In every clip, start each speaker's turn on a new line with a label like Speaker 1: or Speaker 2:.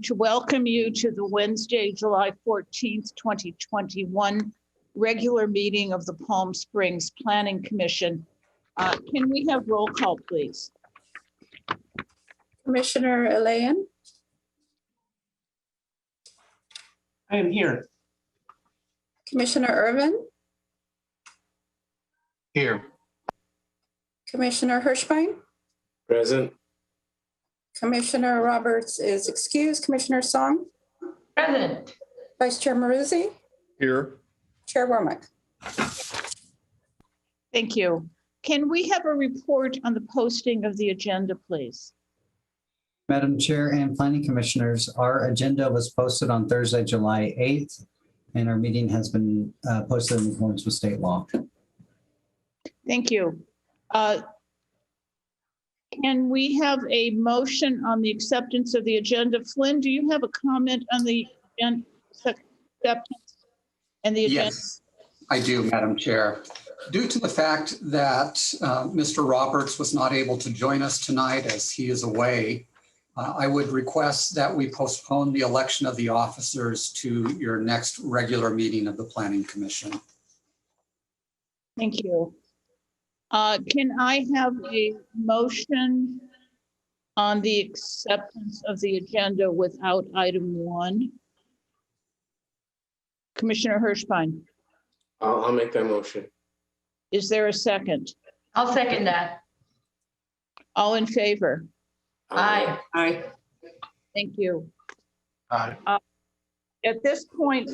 Speaker 1: to welcome you to the Wednesday, July 14th, 2021 regular meeting of the Palm Springs Planning Commission. Can we have roll call, please?
Speaker 2: Commissioner Elaine?
Speaker 3: I am here.
Speaker 2: Commissioner Irvin?
Speaker 4: Here.
Speaker 2: Commissioner Hirschbein?
Speaker 4: Present.
Speaker 2: Commissioner Roberts is excused. Commissioner Song?
Speaker 5: Present.
Speaker 2: Vice Chair Maruzzi?
Speaker 4: Here.
Speaker 2: Chair Wormack?
Speaker 1: Thank you. Can we have a report on the posting of the agenda, please?
Speaker 6: Madam Chair and Planning Commissioners, our agenda was posted on Thursday, July 8th, and our meeting has been posted in accordance with state law.
Speaker 1: Thank you. Can we have a motion on the acceptance of the agenda? Flynn, do you have a comment on the acceptance and the agenda?
Speaker 7: Yes, I do, Madam Chair. Due to the fact that Mr. Roberts was not able to join us tonight as he is away, I would request that we postpone the election of the officers to your next regular meeting of the Planning Commission.
Speaker 1: Thank you. Can I have a motion on the acceptance of the agenda without item 1? Commissioner Hirschbein,
Speaker 4: I'll make that motion.
Speaker 1: is there a second?
Speaker 5: I'll second that.
Speaker 1: All in favor?
Speaker 5: Aye.
Speaker 3: Aye.
Speaker 1: Thank you.
Speaker 4: Aye.
Speaker 1: At this point,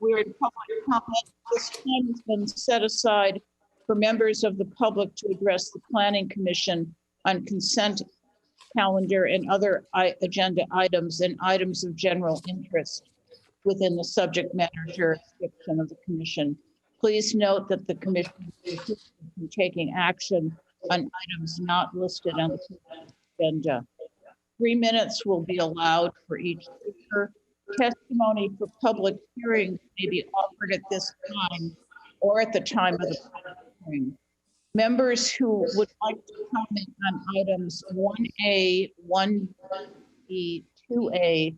Speaker 1: we're in public comment. This time has been set aside for members of the public to address the Planning Commission on consent calendar and other agenda items and items of general interest within the subject matter jurisdiction of the Commission. Please note that the Commission is taking action on items not listed on the agenda. 3 minutes will be allowed for each speaker. Testimony for public hearings may be offered at this time or at the time of the public hearing. Members who would like to comment on items 1A, 1B, 2A,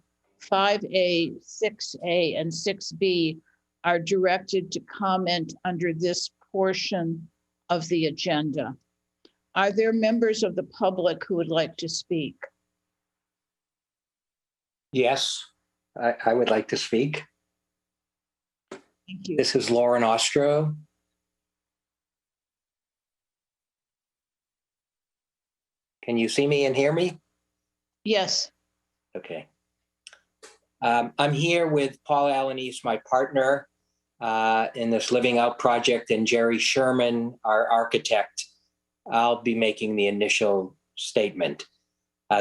Speaker 1: 5A, 6A, and 6B are directed to comment under this portion of the agenda. Are there members of the public who would like to speak?
Speaker 8: Yes, I would like to speak.
Speaker 1: Thank you.
Speaker 8: This is Lauren Ostro. Can you see me and hear me?
Speaker 1: Yes.
Speaker 8: Okay. I'm here with Paul Alanis, my partner in this Living Out project, and Jerry Sherman, our architect. I'll be making the initial statement.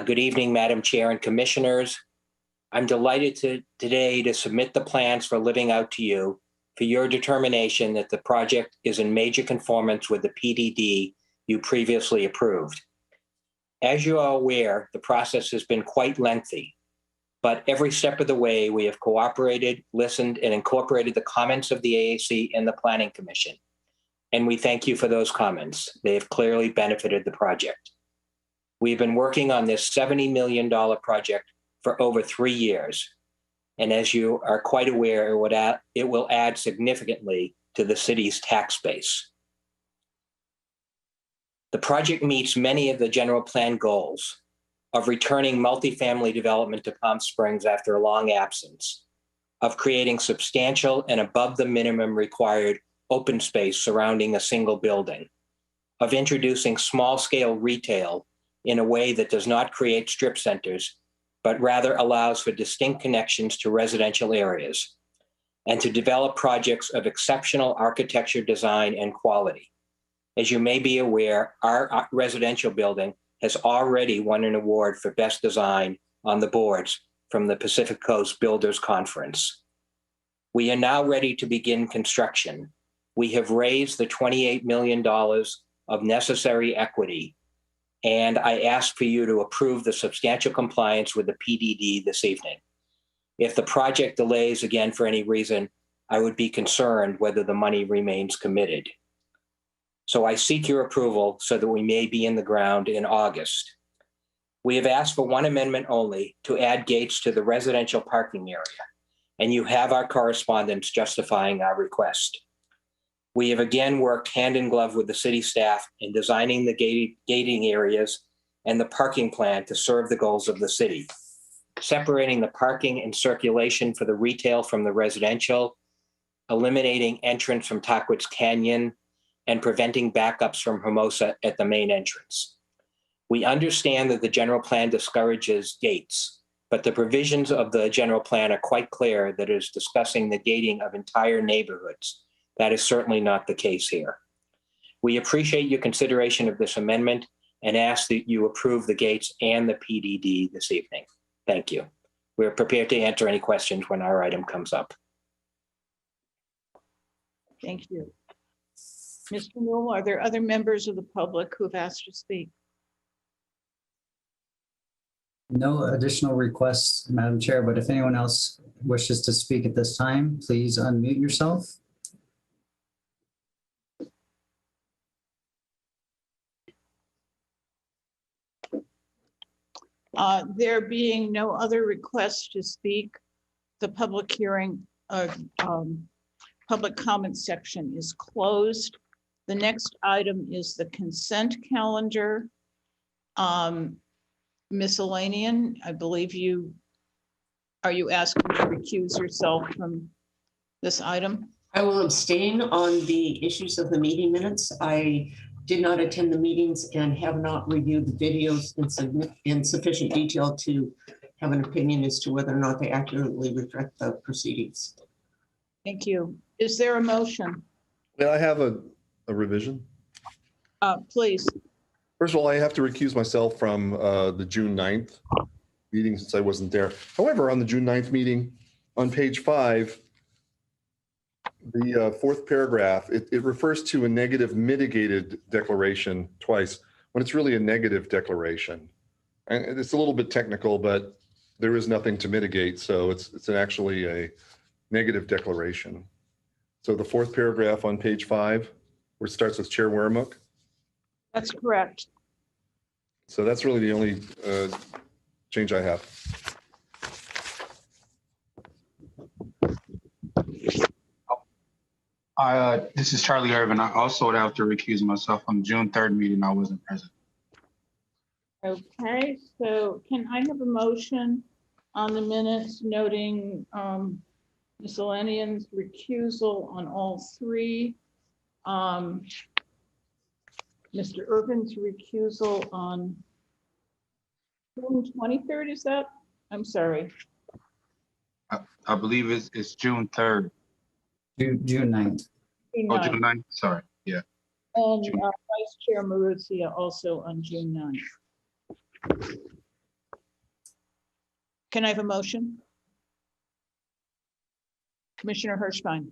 Speaker 8: Good evening, Madam Chair and Commissioners. I'm delighted today to submit the plans for Living Out to you for your determination that the project is in major conformance with the PDD you previously approved. As you are aware, the process has been quite lengthy, but every step of the way we have cooperated, listened, and incorporated the comments of the AAC and the Planning Commission. And we thank you for those comments. They have clearly benefited the project. We've been working on this $70 million project for over 3 years. And as you are quite aware, it will add significantly to the city's tax base. The project meets many of the general plan goals of returning multifamily development to Palm Springs after a long absence, of creating substantial and above the minimum required open space surrounding a single building, of introducing small-scale retail in a way that does not create strip centers, but rather allows for distinct connections to residential areas, and to develop projects of exceptional architecture, design, and quality. As you may be aware, our residential building has already won an award for best design on the boards from the Pacific Coast Builders Conference. We are now ready to begin construction. We have raised the $28 million of necessary equity, and I ask for you to approve the substantial compliance with the PDD this evening. If the project delays again for any reason, I would be concerned whether the money remains committed. So I seek your approval so that we may be in the ground in August. We have asked for one amendment only to add gates to the residential parking area, and you have our correspondence justifying our request. We have again worked hand in glove with the city staff in designing the gating areas and the parking plan to serve the goals of the city, separating the parking and circulation for the retail from the residential, eliminating entrance from Tockwitz Canyon, and preventing backups from Hermosa at the main entrance. We understand that the general plan discourages gates, but the provisions of the general plan are quite clear that it is discussing the gating of entire neighborhoods. That is certainly not the case here. We appreciate your consideration of this amendment and ask that you approve the gates and the PDD this evening. Thank you. We're prepared to answer any questions when our item comes up.
Speaker 1: Thank you. Mr. Newell, are there other members of the public who have asked to speak?
Speaker 6: No additional requests, Madam Chair, but if anyone else wishes to speak at this time, please unmute yourself.
Speaker 1: There being no other requests to speak, the public hearing, public comment section is closed. The next item is the consent calendar. Miscellaneous, I believe are you asking to recuse yourself from this item?
Speaker 9: I will abstain on the issues of the meeting minutes. I did not attend the meetings and have not reviewed the videos in sufficient detail to have an opinion as to whether or not they accurately reflect the proceedings.
Speaker 1: Thank you. Is there a motion?
Speaker 10: May I have a revision?
Speaker 1: Please.
Speaker 10: First of all, I have to recuse myself from the June 9th meeting since I wasn't there. However, on the June 9th meeting, on page 5, the fourth paragraph, it refers to a negative mitigated declaration twice, when it's really a negative declaration. And it's a little bit technical, but there is nothing to mitigate, so it's actually a negative declaration. So the fourth paragraph on page 5, where it starts with Chair Wermuck.
Speaker 1: That's correct.
Speaker 10: So that's really the only change I have.
Speaker 11: This is Charlie Irvin. I also would have to recuse myself on the June 3rd meeting. I wasn't present.
Speaker 1: Okay, so can I have a motion on the minutes noting miscellaneous recusal on all three? Mr. Irvin's recusal on June 23rd, is that? I'm sorry.
Speaker 11: I believe it's June 3rd.
Speaker 6: June 9th.
Speaker 11: Oh, June 9th. Sorry. Yeah.
Speaker 1: And
Speaker 11: June.
Speaker 1: Vice Chair Maruzia also on June 9th. Can I have a motion? Commissioner Hirschbein.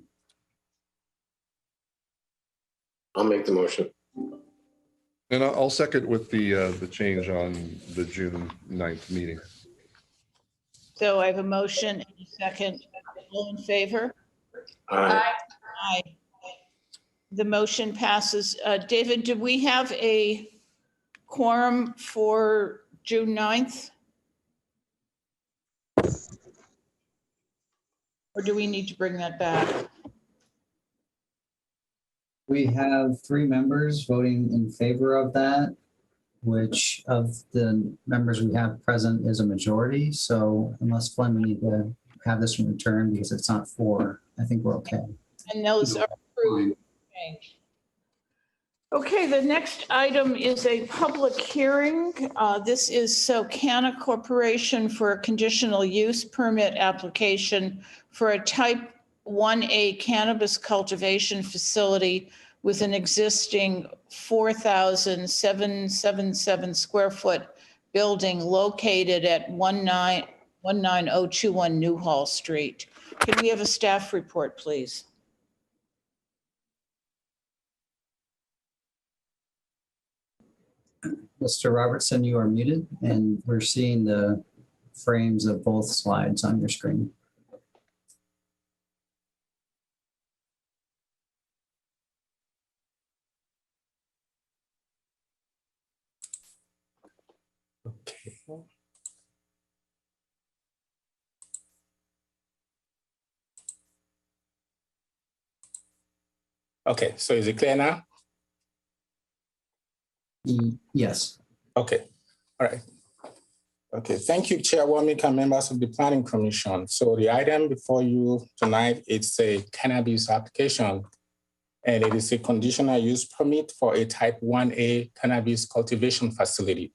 Speaker 4: I'll make the motion.
Speaker 10: And I'll second with the change on the June 9th meeting.
Speaker 1: So I have a motion and a second. All in favor?
Speaker 4: Aye.
Speaker 1: Aye. The motion passes. David, do we have a quorum for June 9th? Or do we need to bring that back?
Speaker 6: We have 3 members voting in favor of that, which of the members we have present is a majority. So unless Glenn, we need to have this one returned because it's not 4, I think we're okay.
Speaker 1: And those are approved. Okay, the next item is a public hearing. This is Socana Corporation for a conditional use permit application for a type 1A cannabis cultivation facility with an existing 4,777 square foot building located at 19021 Newhall Street. Can we have a staff report, please?
Speaker 6: Mr. Robertson, you are muted, and we're seeing the frames of both slides on your screen.
Speaker 4: Okay.
Speaker 12: Okay, so is it clear now?
Speaker 6: Yes.
Speaker 12: Okay, all right. Okay, thank you, Chairwoman and members of the Planning Commission. So the item before you tonight, it's a cannabis application, and it is a conditional use permit for a type 1A cannabis cultivation facility.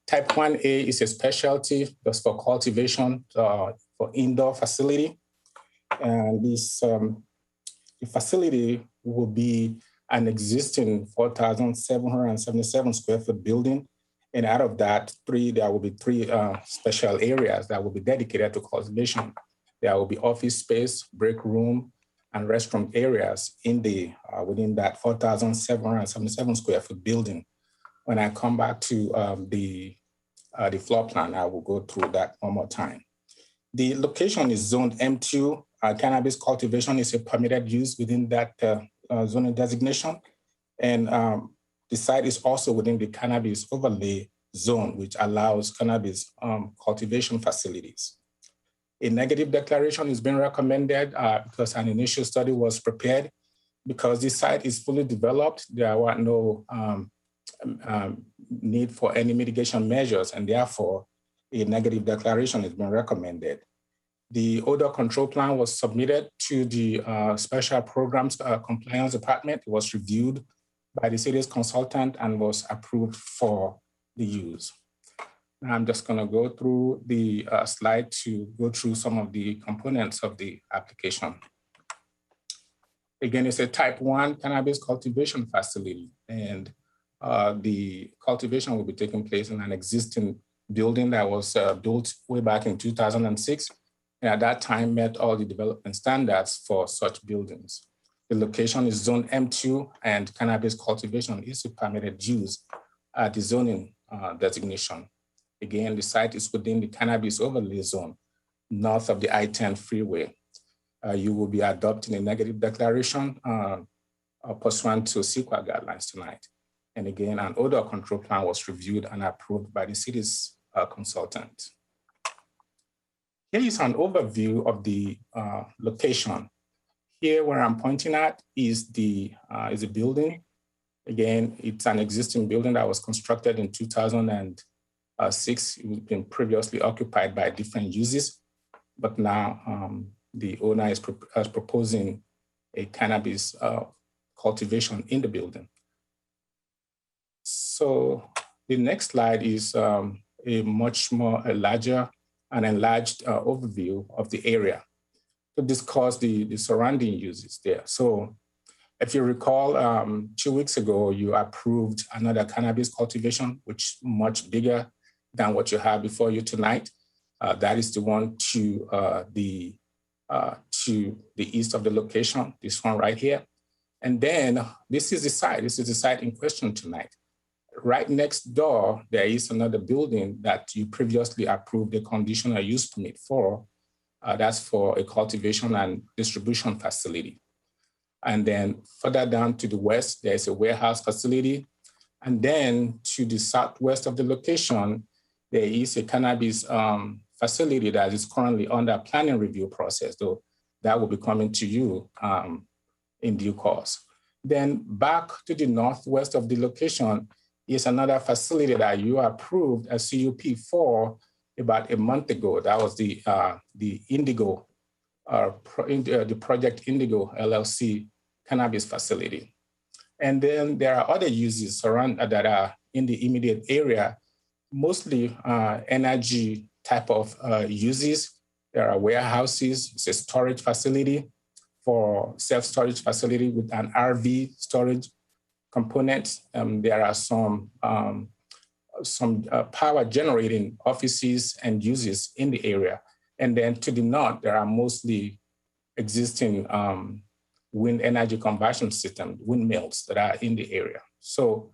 Speaker 12: Type 1A is a specialty just for cultivation for indoor facility. And this the facility will be an existing 4,777 square foot building. And out of that, there will be three special areas that will be dedicated to cultivation. There will be office space, break room, and restroom areas in the within that 4,777 square foot building. When I come back to the floor plan, I will go through that one more time. The location is zoned M2. Cannabis cultivation is a permitted use within that zoning designation. And the site is also within the cannabis overlay zone, which allows cannabis cultivation facilities. A negative declaration is being recommended because an initial study was prepared. Because this site is fully developed, there were no need for any mitigation measures, and therefore a negative declaration has been recommended. The odor control plan was submitted to the Special Programs Compliance Department. It was reviewed by the city's consultant and was approved for the use. Now I'm just going to go through the slide to go through some of the components of the application. Again, it's a type 1 cannabis cultivation facility, and the cultivation will be taking place in an existing building that was built way back in 2006, and at that time met all the development standards for such buildings. The location is zone M2, and cannabis cultivation is a permitted use at the zoning designation. Again, the site is within the cannabis overlay zone, north of the I-10 freeway. You will be adopting a negative declaration pursuant to CEQA guidelines tonight. And again, an odor control plan was reviewed and approved by the city's consultant. Here is an overview of the location. Here, where I'm pointing at is a building. Again, it's an existing building that was constructed in 2006. It was been previously occupied by different uses, but now the owner is proposing a cannabis cultivation in the building. So the next slide is a much more larger and enlarged overview of the area to discuss the surrounding uses there. So if you recall, 2 weeks ago, you approved another cannabis cultivation, which much bigger than what you have before you tonight. That is the one to the east of the location, this one right here. And then this is the site in question tonight. Right next door, there is another building that you previously approved a conditional use permit for. That's for a cultivation and distribution facility. And then further down to the west, there's a warehouse facility. And then to the southwest of the location, there is a cannabis facility that is currently under planning review process, though that will be coming to you in due course. Then back to the northwest of the location is another facility that you approved a CUP for about a month ago. That was the Indigo, the Project Indigo LLC cannabis facility. And then there are other uses around that are in the immediate area, mostly energy type of uses. There are warehouses, it's a storage facility for self-storage facility with an RV storage component. There are some power generating offices and uses in the area. And then to the north, there are mostly existing wind energy conversion systems, windmills that are in the area. So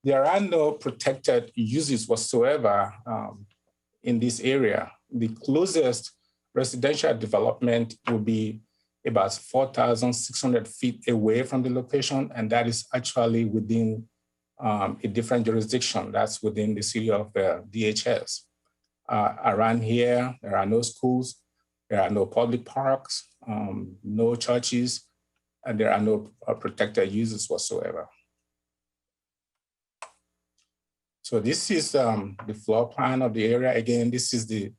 Speaker 12: there are no protected uses whatsoever in this area. The closest residential development will be about 4,600 feet away from the location, and that is actually within a different jurisdiction. That's within the city of DHS. Around here, there are no schools, there are no public parks, no churches, and there are no protected uses whatsoever. So this is the floor plan of the area. Again, this is the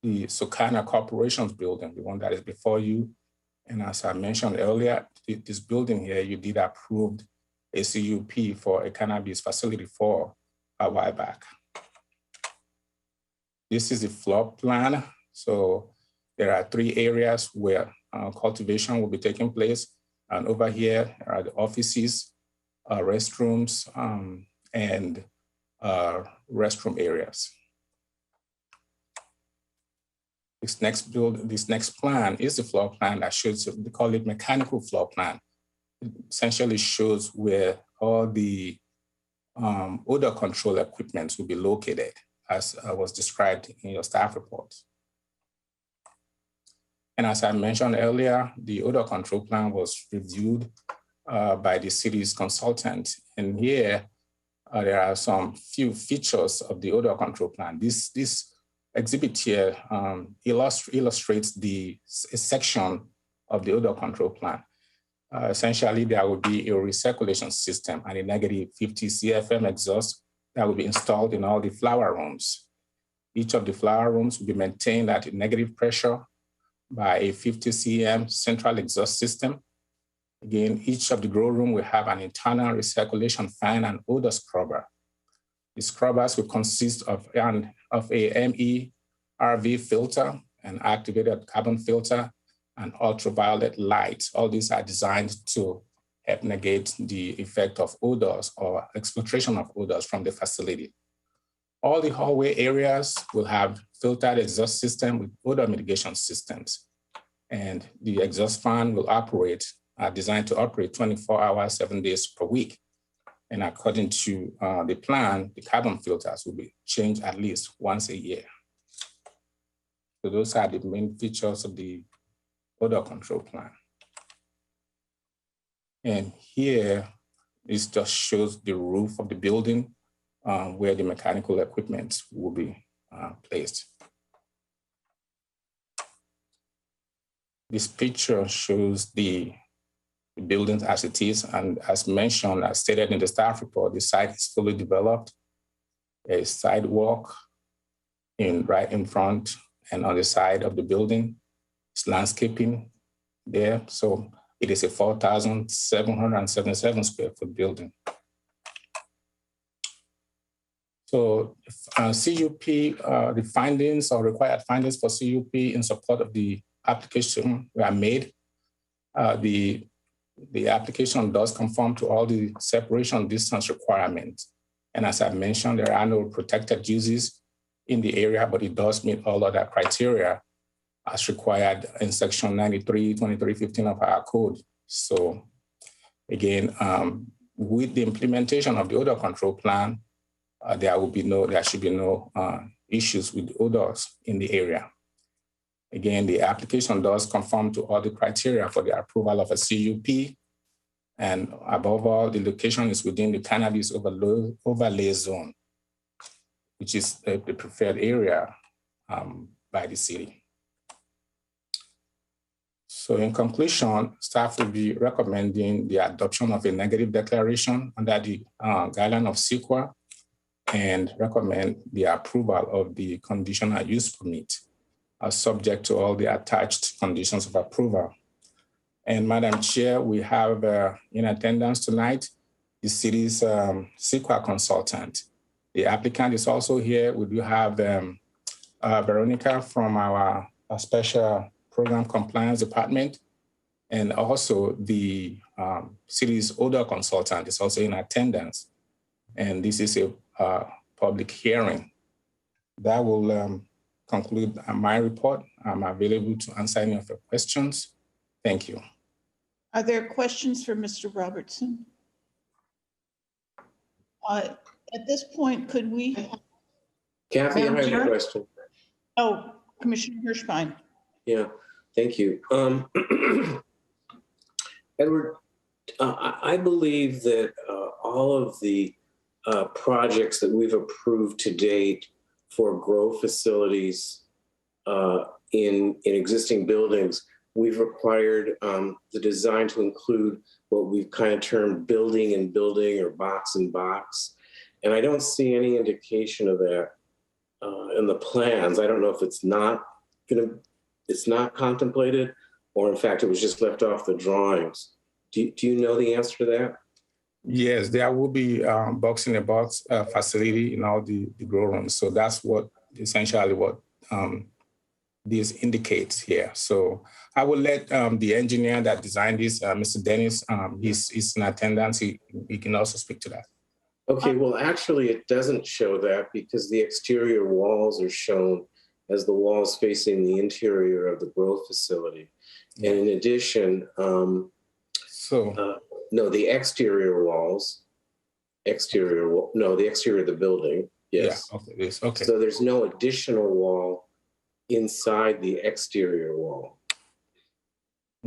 Speaker 12: Socana Corporation's building, the one that is before you. And as I mentioned earlier, this building here, you did approve a CUP for a cannabis facility for a while back. This is the floor plan. So there are 3 areas where cultivation will be taking place. And over here are the offices, restrooms, and restroom areas. This next plan is the floor plan that shows, they call it mechanical floor plan. It essentially shows where all the odor control equipment will be located, as was described in your staff report. And as I mentioned earlier, the odor control plan was reviewed by the city's consultant. And here, there are some few features of the odor control plan. This exhibit here illustrates a section of the odor control plan. Essentially, there will be a recirculation system and a negative 50 CFM exhaust that will be installed in all the flower rooms. Each of the flower rooms will be maintained at a negative pressure by a 50 cm central exhaust system. Again, each of the grow room will have an internal recirculation fan and odor scrubber. The scrubbers will consist of a MERV filter, an activated carbon filter, and ultraviolet light. All these are designed to help negate the effect of odors or exfiltration of odors from the facility. All the hallway areas will have filtered exhaust system with odor mitigation systems. And the exhaust fan will are designed to operate 24 hours, 7 days per week. And according to the plan, the carbon filters will be changed at least once a year. So those are the main features of the odor control plan. And here, this just shows the roof of the building where the mechanical equipment will be placed. This picture shows the buildings as it is, and as mentioned, as stated in the staff report, the site is fully developed. A sidewalk right in front and on the side of the building. It's landscaping there. So it is a 4,777 square foot building. So CUP, the findings or required findings for CUP in support of the application were made. The application does conform to all the separation distance requirements. And as I mentioned, there are no protected uses in the area, but it does meet all other criteria as required in section 93-2315 of our code. So again, with the implementation of the odor control plan, there should be no issues with odors in the area. Again, the application does conform to all the criteria for the approval of a CUP. And above all, the location is within the cannabis overlay zone, which is the preferred area by the city. So in conclusion, staff will be recommending the adoption of a negative declaration under the guideline of CEQA and recommend the approval of the conditional use permit subject to all the attached conditions of approval. And Madam Chair, we have in attendance tonight the city's CEQA consultant. The applicant is also here. We do have Veronica from our special program compliance department, and also the city's odor consultant is also in attendance. And this is a public hearing. That will conclude my report. I'm available to answer any of your questions. Thank you.
Speaker 1: Are there questions for Mr. Robertson? At this point, could we?
Speaker 4: Kathy, I have a question.
Speaker 1: Oh, Commissioner Hirschbein.
Speaker 4: Yeah, thank you. Edward, I believe that all of the projects that we've approved to date for grow facilities in existing buildings we've required the design to include what we've kind of termed building and building or box and box. And I don't see any indication of that in the plans. I don't know if it's not contemplated, or in fact, it was just left off the drawings. Do you know the answer to that?
Speaker 12: Yes, there will be box in a box facility in all the grow rooms. So that's what essentially what this indicates here. So I will let the engineer that designed this, Mr. Dennis, he's in attendance. He can also speak to that.
Speaker 4: Okay, well, actually, it doesn't show that because the exterior walls are shown as the walls facing the interior of the growth facility. And in addition, no, the exterior walls, the exterior of the building, yes.
Speaker 12: Yeah, okay, okay.
Speaker 4: So there's no additional wall inside the exterior wall.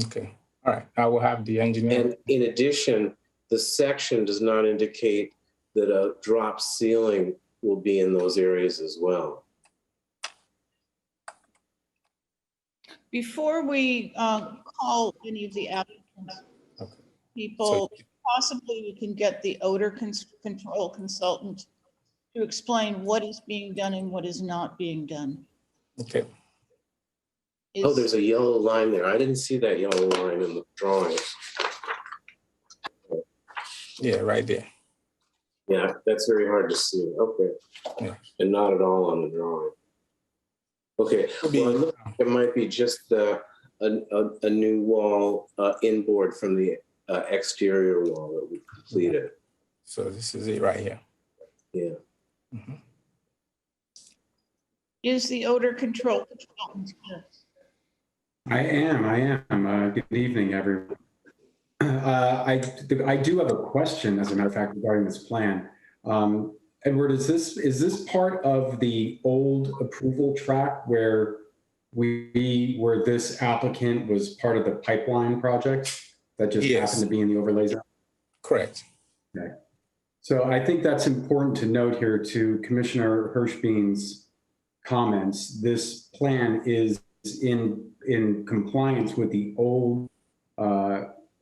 Speaker 12: Okay, all right, I will have the engineer.
Speaker 4: And in addition, the section does not indicate that a drop ceiling will be in those areas as well.
Speaker 1: Before we call any of the applicants, people, possibly we can get the odor control consultant to explain what is being done and what is not being done.
Speaker 12: Okay.
Speaker 4: Oh, there's a yellow line there. I didn't see that yellow line in the drawings.
Speaker 12: Yeah, right there.
Speaker 4: Yeah, that's very hard to see. Okay.
Speaker 12: Yeah.
Speaker 4: And not at all on the drawing. Okay. Well, it might be just a new wall inboard from the exterior wall that we completed.
Speaker 12: So this is it right here.
Speaker 4: Yeah.
Speaker 12: Mm-hmm.
Speaker 1: Is the odor control consultant here?
Speaker 13: I am. Good evening, everyone. I do have a question, as a matter of fact, regarding this plan. Edward, is this part of the old approval track where this applicant was part of the pipeline project that just happened to be in the overlay zone?
Speaker 12: Correct.
Speaker 13: Okay. So I think that's important to note here to Commissioner Hirschbein's comments. This plan is in compliance with the old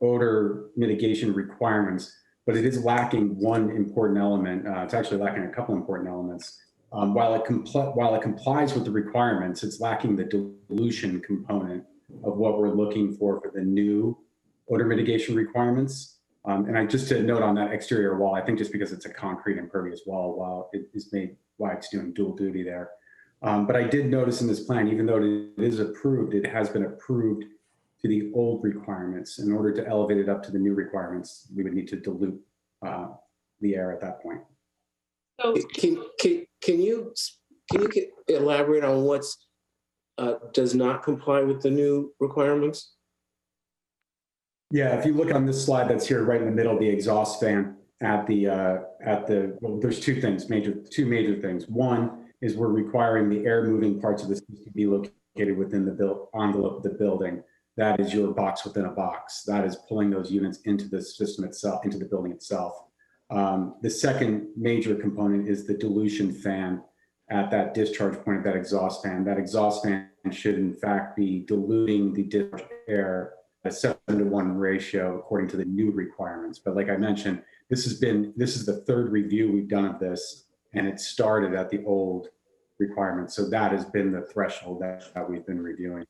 Speaker 13: odor mitigation requirements, but it is lacking one important element. It's actually lacking a couple important elements. While it complies with the requirements, it's lacking the dilution component of what we're looking for the new odor mitigation requirements. And just to note on that exterior wall, I think just because it's a concrete impervious wall, while it is made why it's doing dual duty there. But I did notice in this plan, even though it is approved, it has been approved to the old requirements. In order to elevate it up to the new requirements, we would need to dilute the air at that point.
Speaker 1: So
Speaker 4: can you elaborate on what's does not comply with the new requirements?
Speaker 13: Yeah, if you look on this slide that's here right in the middle, the exhaust fan at the well, there's two major things. One is we're requiring the air moving parts of the system to be located within the envelope of the building. That is your box within a box. That is pulling those units into the system itself, into the building itself. The second major component is the dilution fan at that discharge point of that exhaust fan. That exhaust fan should in fact be diluting the discharge air at a 7-to-1 ratio according to the new requirements. But like I mentioned, this is the third review we've done of this, and it started at the old requirements. So that has been the threshold that we've been reviewing.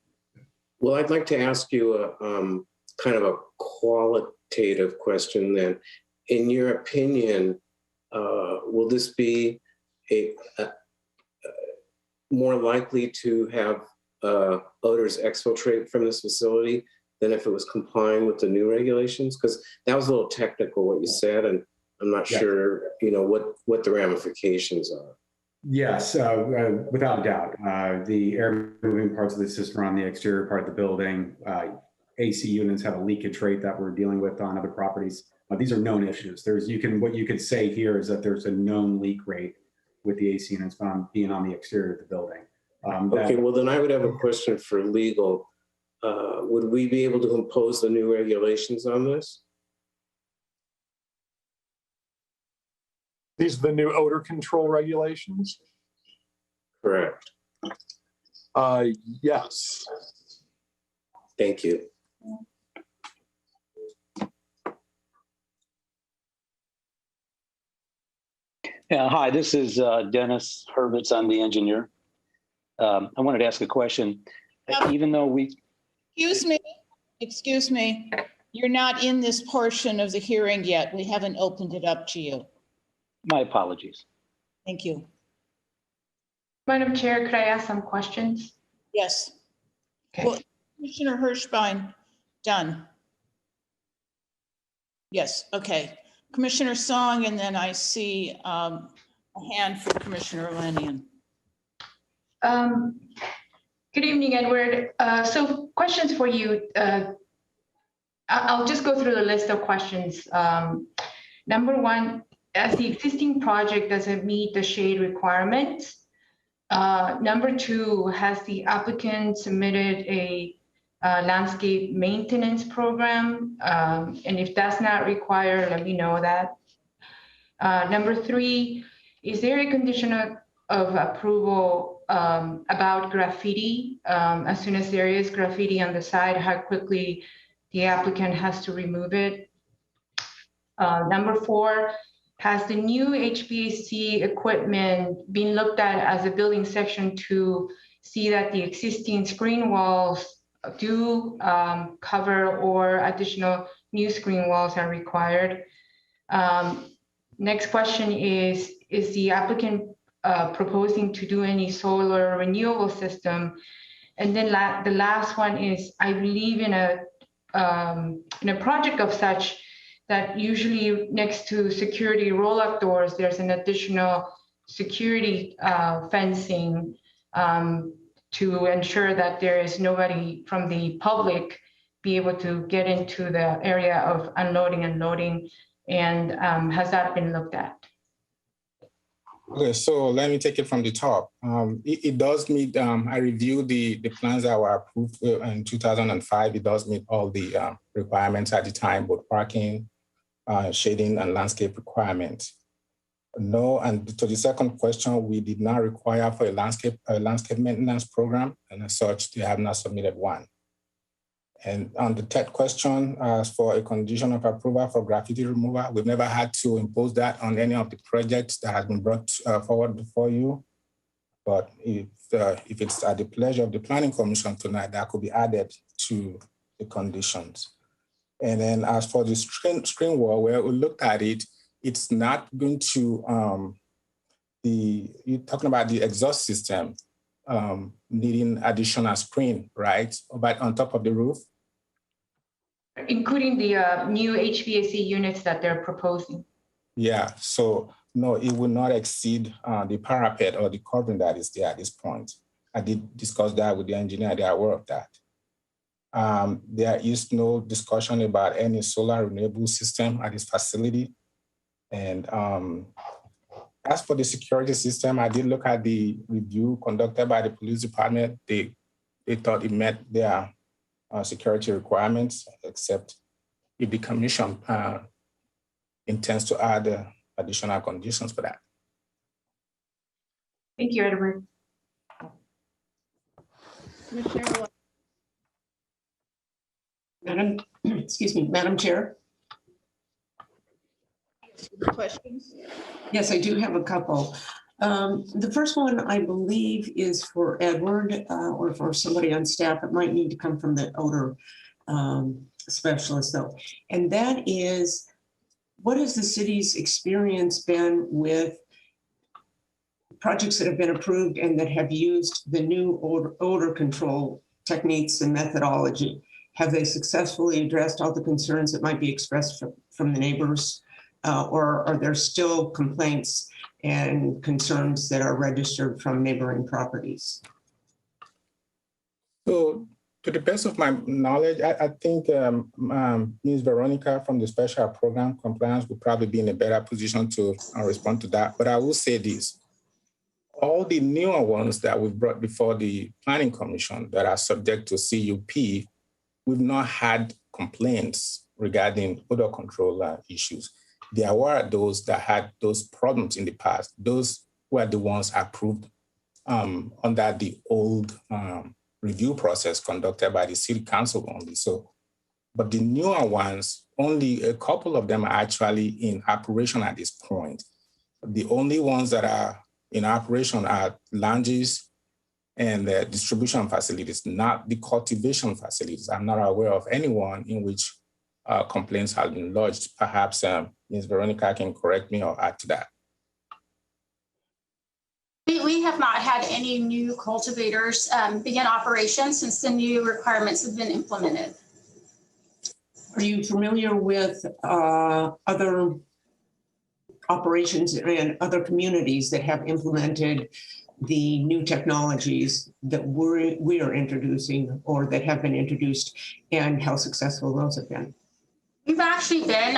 Speaker 4: Well, I'd like to ask you a kind of a qualitative question then. In your opinion, will this be more likely to have odors exfiltrate from this facility than if it was complying with the new regulations? Because that was a little technical what you said, and I'm not sure, what the ramifications are.
Speaker 13: Yes, without a doubt. The air moving parts of the system are on the exterior part of the building. AC units have a leakage rate that we're dealing with on other properties. These are known issues. What you could say here is that there's a known leak rate with the AC units being on the exterior of the building.
Speaker 4: Okay, well then I would have a question for legal. Would we be able to impose the new regulations on this?
Speaker 14: These are the new odor control regulations?
Speaker 4: Correct.
Speaker 14: Yes.
Speaker 4: Thank you.
Speaker 15: Yeah, hi, this is Dennis Hurwitz. I'm the engineer. I wanted to ask a question. Even though we,
Speaker 1: Excuse me. You're not in this portion of the hearing yet. We haven't opened it up to you.
Speaker 15: my apologies.
Speaker 1: Thank you.
Speaker 5: Madam Chair, could I ask some questions?
Speaker 1: Yes.
Speaker 5: Okay.
Speaker 1: Well, Commissioner Hirschbein, done. Yes, okay. Commissioner Song, and then I see a hand for Commissioner Lannion.
Speaker 5: Good evening, Edward. So questions for you. I'll just go through the list of questions. Number one, as the existing project doesn't meet the shade requirements. Number two, has the applicant submitted a landscape maintenance program? And if that's not required, let me know that. Number three, is there a condition of approval about graffiti? As soon as there is graffiti on the side, how quickly the applicant has to remove it? Number four, has the new HVAC equipment been looked at as a building section to see that the existing screen walls do cover or additional new screen walls are required? Next question is the applicant proposing to do any solar renewable system? And then the last one is, I believe in a project of such that usually next to security roll-up doors, there's an additional security fencing to ensure that there is nobody from the public be able to get into the area of unloading and loading. And has that been looked at?
Speaker 12: Okay, so let me take it from the top. It does meet, I reviewed the plans that were approved in 2005. It does meet all the requirements at the time, both parking, shading, and landscape requirements. No, and to the second question, we did not require for a landscape maintenance program, and as such, they have not submitted one. And on the third question, as for a condition of approval for graffiti removal, we've never had to impose that on any of the projects that has been brought forward before you. But if it's at the pleasure of the Planning Commission tonight, that could be added to the conditions. And then as for the screen wall, where we looked at it, it's not going to, you're talking about the exhaust system needing additional screen, right? But on top of the roof?
Speaker 5: Including the new HVAC units that they're proposing.
Speaker 12: Yeah, so no, it will not exceed the parapet or the covering that is there at this point. I did discuss that with the engineer, they are aware of that. There is no discussion about any solar renewable system at this facility. And as for the security system, I did look at the review conducted by the police department. They thought it met their security requirements, except if the commission intends to add additional conditions for that.
Speaker 5: Thank you, Edward.
Speaker 9: Madam Chair.
Speaker 1: Questions?
Speaker 9: Yes, I do have a couple. The first one, I believe, is for Edward or for somebody on staff. It might need to come from the odor specialist, though. And that is, what has the city's experience been with projects that have been approved and that have used the new odor control techniques and methodology? Have they successfully addressed all the concerns that might be expressed from the neighbors? Or are there still complaints and concerns that are registered from neighboring properties?
Speaker 12: So to the best of my knowledge, I think Ms. Veronica from the Special Program Compliance would probably be in a better position to respond to that. But I will say this, all the newer ones that we've brought before the Planning Commission that are subject to CUP, we've not had complaints regarding odor control issues. There were those that had those problems in the past. Those were the ones approved under the old review process conducted by the city council only. So, but the newer ones, only a couple of them are actually in operation at this point. The only ones that are in operation are lounges and the distribution facilities, not the cultivation facilities. I'm not aware of anyone in which complaints have been lodged. Perhaps Ms. Veronica can correct me or add to that.
Speaker 16: We have not had any new cultivators begin operations since the new requirements have been implemented.
Speaker 9: Are you familiar with other operations in other communities that have implemented the new technologies that we are introducing or that have been introduced, and how successful those have been?
Speaker 16: We've actually been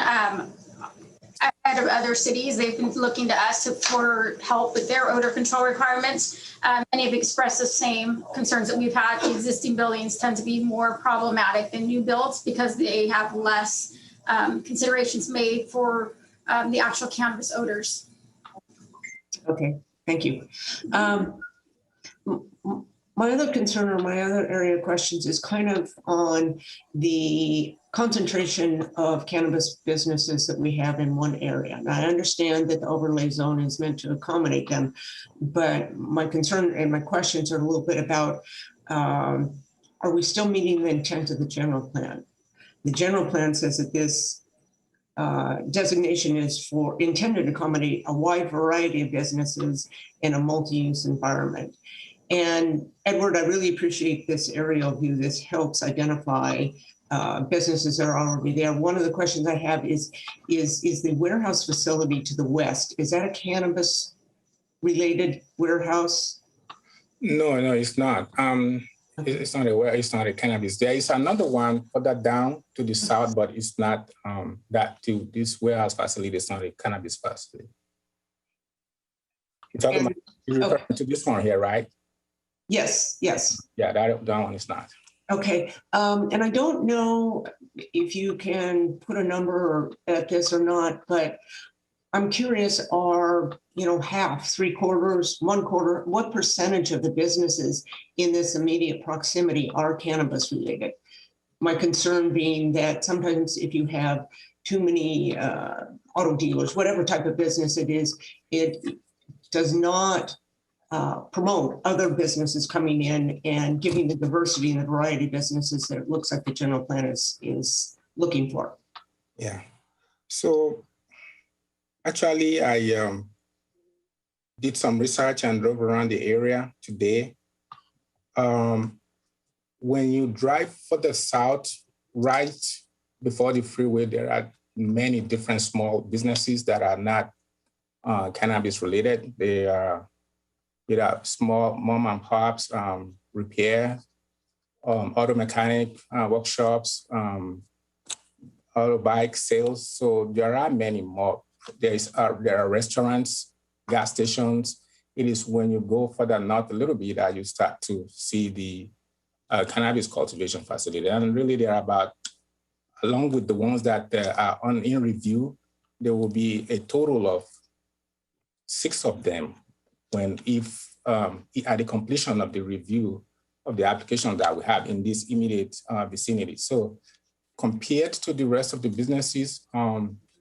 Speaker 16: out of other cities. They've been looking to us for help with their odor control requirements. Many have expressed the same concerns that we've had. The existing buildings tend to be more problematic than new builds because they have less considerations made for the actual cannabis odors.
Speaker 9: Okay, thank you. My other concern or my other area of questions is kind of on the concentration of cannabis businesses that we have in one area. And I understand that the overlay zone is meant to accommodate them, but my concern and my questions are a little bit about, are we still meeting the intent of the general plan? The general plan says that this designation is intended to accommodate a wide variety of businesses in a multi-use environment. And Edward, I really appreciate this aerial view. This helps identify businesses that are already there. One of the questions I have is the warehouse facility to the west, is that a cannabis related warehouse?
Speaker 12: No, it's not. It's not a cannabis. There is another one further down to the south, but it's not this warehouse facility is not a cannabis facility. You're referring to this one here, right?
Speaker 9: Yes.
Speaker 12: Yeah, that one is not.
Speaker 9: Okay, and I don't know if you can put a number at this or not, but I'm curious, are, half, 3/4, 1/4, what percentage of the businesses in this immediate proximity are cannabis related? My concern being that sometimes if you have too many auto dealers, whatever type of business it is, it does not promote other businesses coming in and giving the diversity and the variety of businesses that it looks like the general plan is looking for.
Speaker 12: Yeah. So actually, I did some research and drove around the area today. When you drive further south, right before the freeway, there are many different small businesses that are not cannabis related. They are small mom and pops, repair, auto mechanic workshops, auto bike sales. So there are many more. There are restaurants, gas stations. It is when you go further north a little bit that you start to see the cannabis cultivation facility. And really there are about, along with the ones that are in review, there will be a total of 6 of them at the completion of the review of the application that we have in this immediate vicinity. So compared to the rest of the businesses,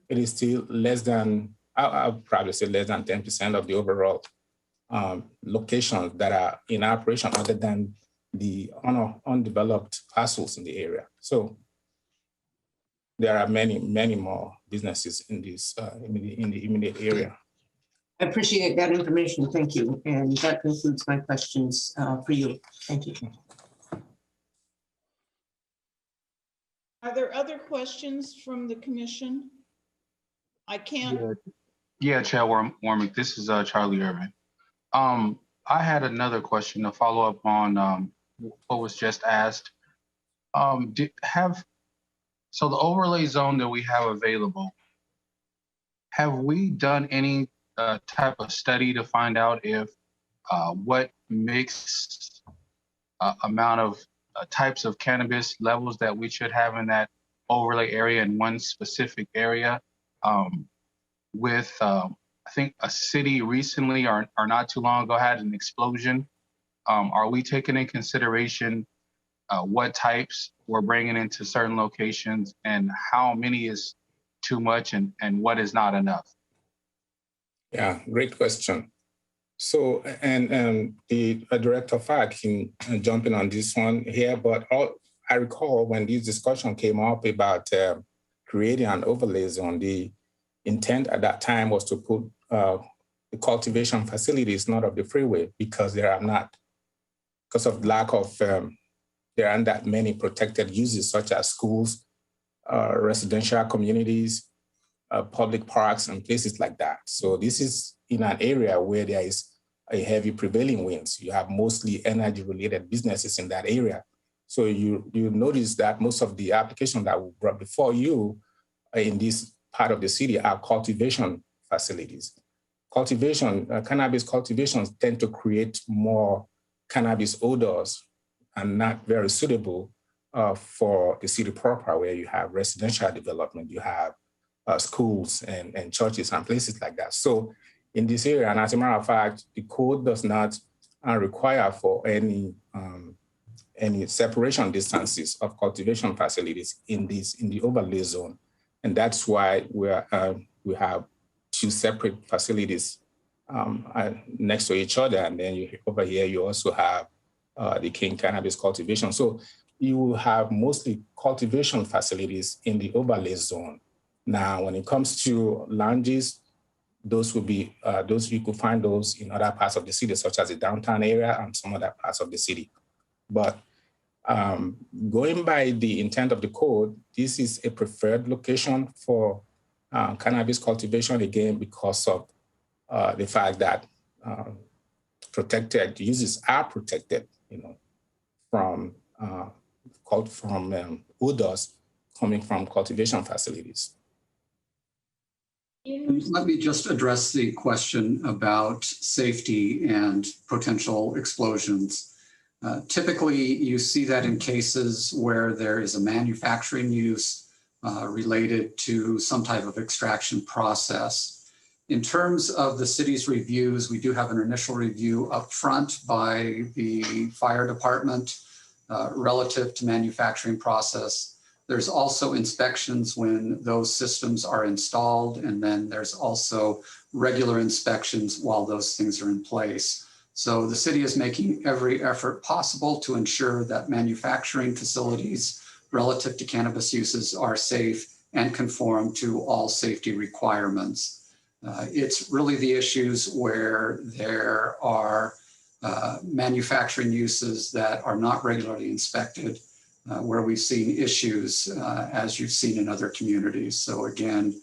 Speaker 12: it is still less than, I'll probably say less than 10% of the overall locations that are in operation other than the undeveloped parcels in the area. So there are many, many more businesses in this in the immediate area.
Speaker 9: I appreciate that information. Thank you. And that concludes my questions for you. Thank you.
Speaker 1: Are there other questions from the commission? I can't.
Speaker 11: Yeah, Chair Warmick, this is Charlie Irvin. I had another question to follow up on what was just asked. So the overlay zone that we have available, have we done any type of study to find out if what mixed amount of types of cannabis levels that we should have in that overlay area in one specific area? I think a city recently or not too long ago had an explosion are we taking in consideration what types we're bringing into certain locations and how many is too much and what is not enough?
Speaker 12: Yeah, great question. So, and the Director Fad can jump in on this one here, but I recall when this discussion came up about creating an overlay zone, the intent at that time was to put the cultivation facilities not of the freeway because there are not, because of lack of, there aren't that many protected uses such as schools, residential communities, public parks and places like that. So this is in an area where there is a heavy prevailing winds. You have mostly energy related businesses in that area. So you notice that most of the applications that we brought before you in this part of the city are cultivation facilities. Cannabis cultivations tend to create more cannabis odors and not very suitable for the city proper, where you have residential development, you have schools and churches and places like that. So in this area, and as a matter of fact, the code does not require for any separation distances of cultivation facilities in the overlay zone. And that's why we have two separate facilities next to each other. And then over here, you also have the King Cannabis cultivation. So you will have mostly cultivation facilities in the overlay zone. Now, when it comes to lounges, those will be, you could find those in other parts of the city, such as the downtown area and some other parts of the city. But going by the intent of the code, this is a preferred location for cannabis cultivation, again, because of the fact that protected uses are protected, from odors coming from cultivation facilities.
Speaker 7: Let me just address the question about safety and potential explosions. Typically, you see that in cases where there is a manufacturing use related to some type of extraction process. In terms of the city's reviews, we do have an initial review up front by the fire department relative to manufacturing process. There's also inspections when those systems are installed, and then there's also regular inspections while those things are in place. So the city is making every effort possible to ensure that manufacturing facilities relative to cannabis uses are safe and conform to all safety requirements. It's really the issues where there are manufacturing uses that are not regularly inspected, where we've seen issues as you've seen in other communities. So again,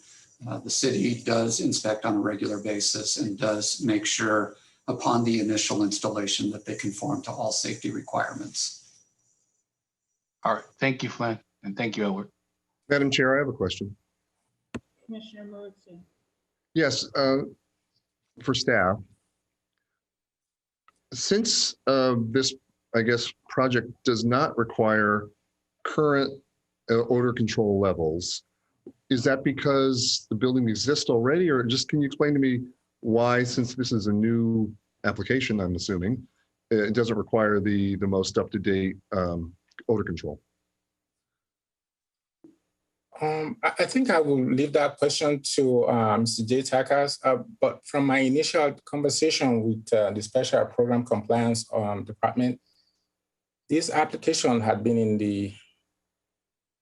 Speaker 7: the city does inspect on a regular basis and does make sure upon the initial installation that they conform to all safety requirements.
Speaker 11: All right, thank you, Flynn, and thank you, Edward.
Speaker 10: Madam Chair, I have a question.
Speaker 1: Commissioner Murphy.
Speaker 10: Yes, for staff. Since this, I guess, project does not require current odor control levels, is that because the building exists already, or just can you explain to me why, since this is a new application, I'm assuming, it doesn't require the most up-to-date odor control?
Speaker 12: I think I will leave that question to Mr. Jay Takas, but from my initial conversation with the Special Program Compliance Department, this application had been in the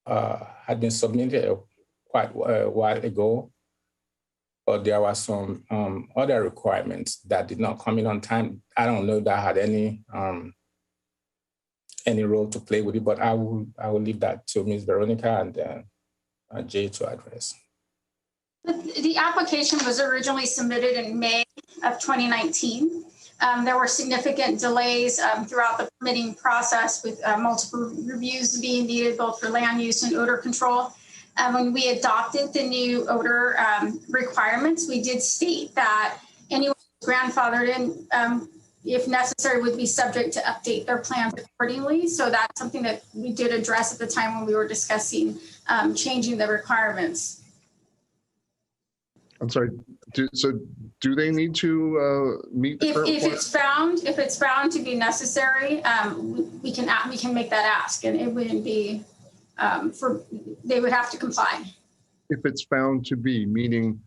Speaker 12: had been submitted quite a while ago, but there were some other requirements that did not come in on time. I don't know if that had any role to play with it, but I will leave that to Ms. Veronica and Jay to address.
Speaker 16: The application was originally submitted in May of 2019. There were significant delays throughout the permitting process with multiple reviews being needed both for land use and odor control. When we adopted the new odor requirements, we did state that anyone grandfathered in, if necessary, would be subject to update their plans accordingly. So that's something that we did address at the time when we were discussing changing the requirements.
Speaker 10: I'm sorry, do they need to meet the current?
Speaker 16: If it's found to be necessary, we can make that ask, and it wouldn't be they would have to comply.
Speaker 10: If it's found to be, meaning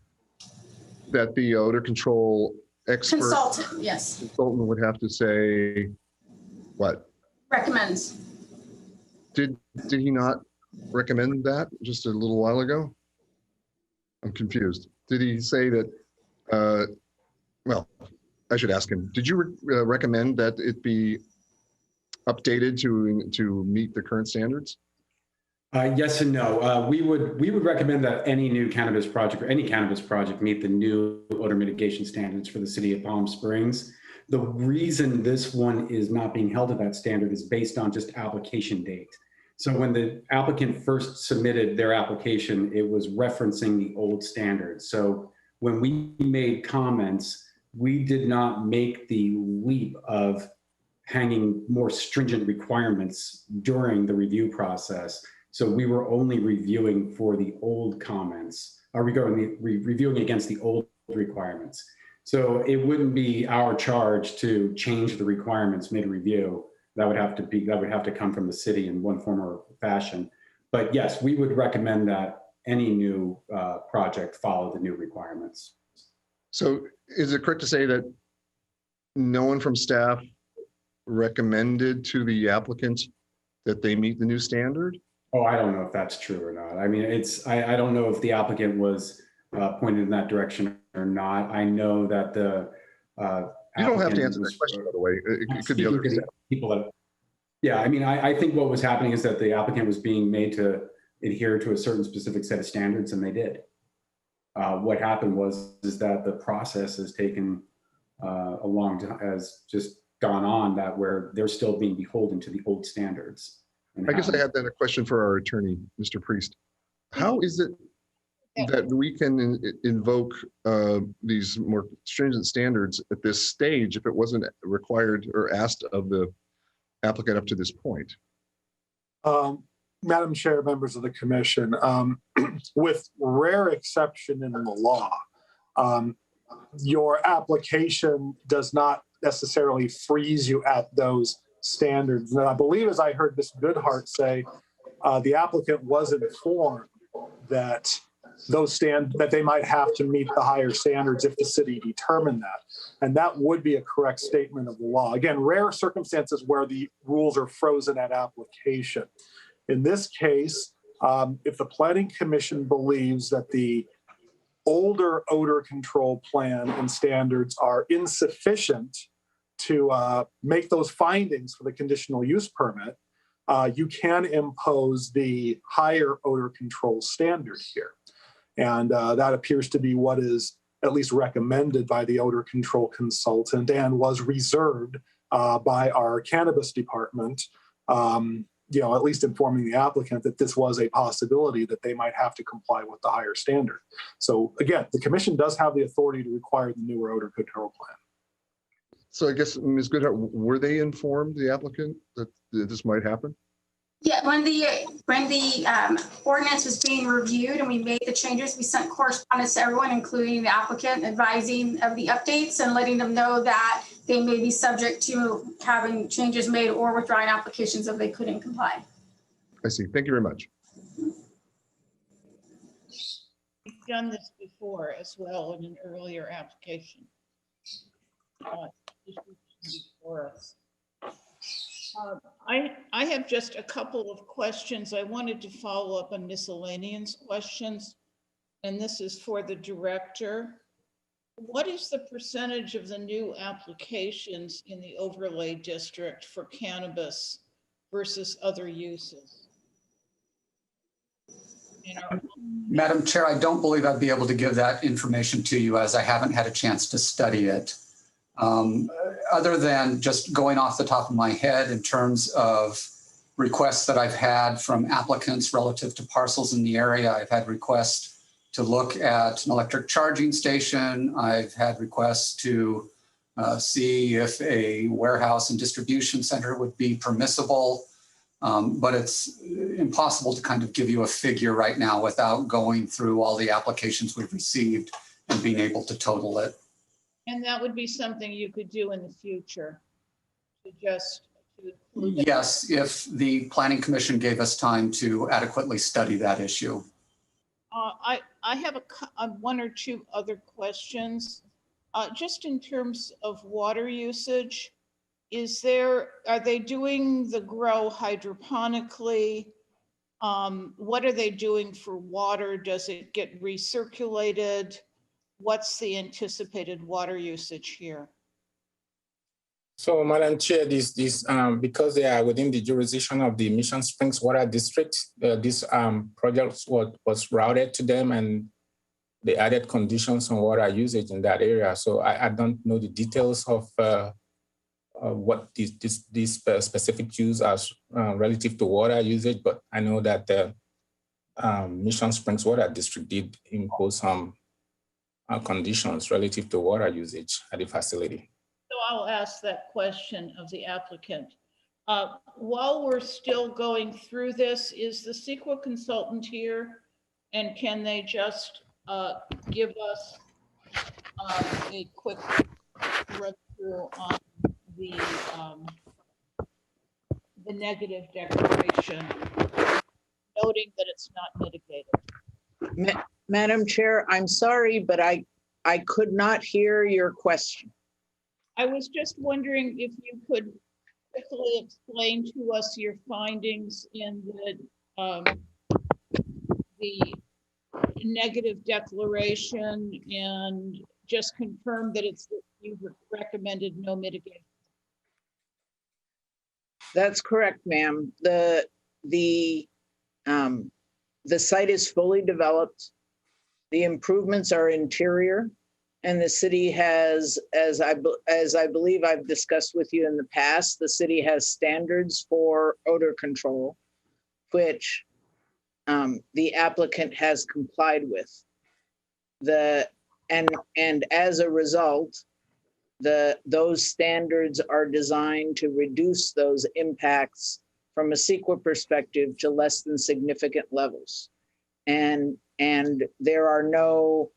Speaker 10: that the odor control expert
Speaker 16: Consultant, yes,
Speaker 10: consultant would have to say what?
Speaker 16: recommends.
Speaker 10: Did he not recommend that just a little while ago? I'm confused. Did he say that, well, I should ask him, did you recommend that it be updated to meet the current standards?
Speaker 13: Yes and no. We would recommend that any new cannabis project or any cannabis project meet the new odor mitigation standards for the city of Palm Springs. The reason this one is not being held to that standard is based on just application date. So when the applicant first submitted their application, it was referencing the old standards. So when we made comments, we did not make the leap of hanging more stringent requirements during the review process. So we were only reviewing for the old comments, or reviewing against the old requirements. So it wouldn't be our charge to change the requirements mid-review. That would have to come from the city in one form or fashion. But yes, we would recommend that any new project follow the new requirements.
Speaker 10: So is it correct to say that no one from staff recommended to the applicant that they meet the new standard?
Speaker 13: Oh, I don't know if that's true or not. I mean, I don't know if the applicant was pointed in that direction or not. I know that the
Speaker 10: you don't have to answer that question, by the way. It could be other
Speaker 13: people that. Yeah, I mean, I think what was happening is that the applicant was being made to adhere to a certain specific set of standards, and they did. What happened is that the process has taken a long time, has just gone on that where they're still being beholden to the old standards.
Speaker 10: I guess I had then a question for our attorney, Mr. Priest. How is it that we can invoke these more stringent standards at this stage if it wasn't required or asked of the applicant up to this point?
Speaker 14: Madam Chair, members of the commission, with rare exception in the law, your application does not necessarily freeze you at those standards. And I believe, as I heard Ms. Goodhart say, the applicant was informed that that they might have to meet the higher standards if the city determined that. And that would be a correct statement of the law. Again, rare circumstances where the rules are frozen at application. In this case, if the Planning Commission believes that the older odor control plan and standards are insufficient to make those findings for the conditional use permit, you can impose the higher odor control standard here. And that appears to be what is at least recommended by the odor control consultant and was reserved by our cannabis department, at least informing the applicant that this was a possibility that they might have to comply with the higher standard. So again, the commission does have the authority to require the newer odor control plan.
Speaker 10: So I guess, Ms. Goodhart, were they informed, the applicant, that this might happen?
Speaker 16: Yeah, when the ordinance was being reviewed and we made the changes, we sent correspondence to everyone, including the applicant, advising of the updates and letting them know that they may be subject to having changes made or withdrawing applications if they couldn't comply.
Speaker 10: I see. Thank you very much.
Speaker 1: We've done this before as well in an earlier application. Before us. I have just a couple of questions. I wanted to follow up on miscellaneous questions, and this is for the director. What is the percentage of the new applications in the overlay district for cannabis versus other uses?
Speaker 7: Madam Chair, I don't believe I'd be able to give that information to you as I haven't had a chance to study it. Other than just going off the top of my head in terms of requests that I've had from applicants relative to parcels in the area, I've had requests to look at an electric charging station. I've had requests to see if a warehouse and distribution center would be permissible. But it's impossible to kind of give you a figure right now without going through all the applications we've received and being able to total it.
Speaker 1: And that would be something you could do in the future to just to include that.
Speaker 7: Yes, if the Planning Commission gave us time to adequately study that issue.
Speaker 1: I have one or two other questions. Just in terms of water usage, are they doing the grow hydroponically? What are they doing for water? Does it get recirculated? What's the anticipated water usage here?
Speaker 12: So, Madam Chair, because they are within the jurisdiction of the Mission Springs Water District, this project was routed to them, and they added conditions on water usage in that area. So I don't know the details of what these specific use as relative to water usage, but I know that the Mission Springs Water District did impose some conditions relative to water usage at the facility.
Speaker 1: So I'll ask that question of the applicant. While we're still going through this, is the CEQA consultant here? And can they just give us a quick run through on the negative declaration, noting that it's not mitigated?
Speaker 17: Madam Chair, I'm sorry, but I could not hear your question.
Speaker 1: I was just wondering if you could quickly explain to us your findings in the negative declaration and just confirm that you've recommended no mitigation.
Speaker 17: That's correct, ma'am. The site is fully developed. The improvements are interior, and the city has, as I believe I've discussed with you in the past, the city has standards for odor control, which the applicant has complied with. And as a result, those standards are designed to reduce those impacts from a CEQA perspective to less than significant levels. And there are no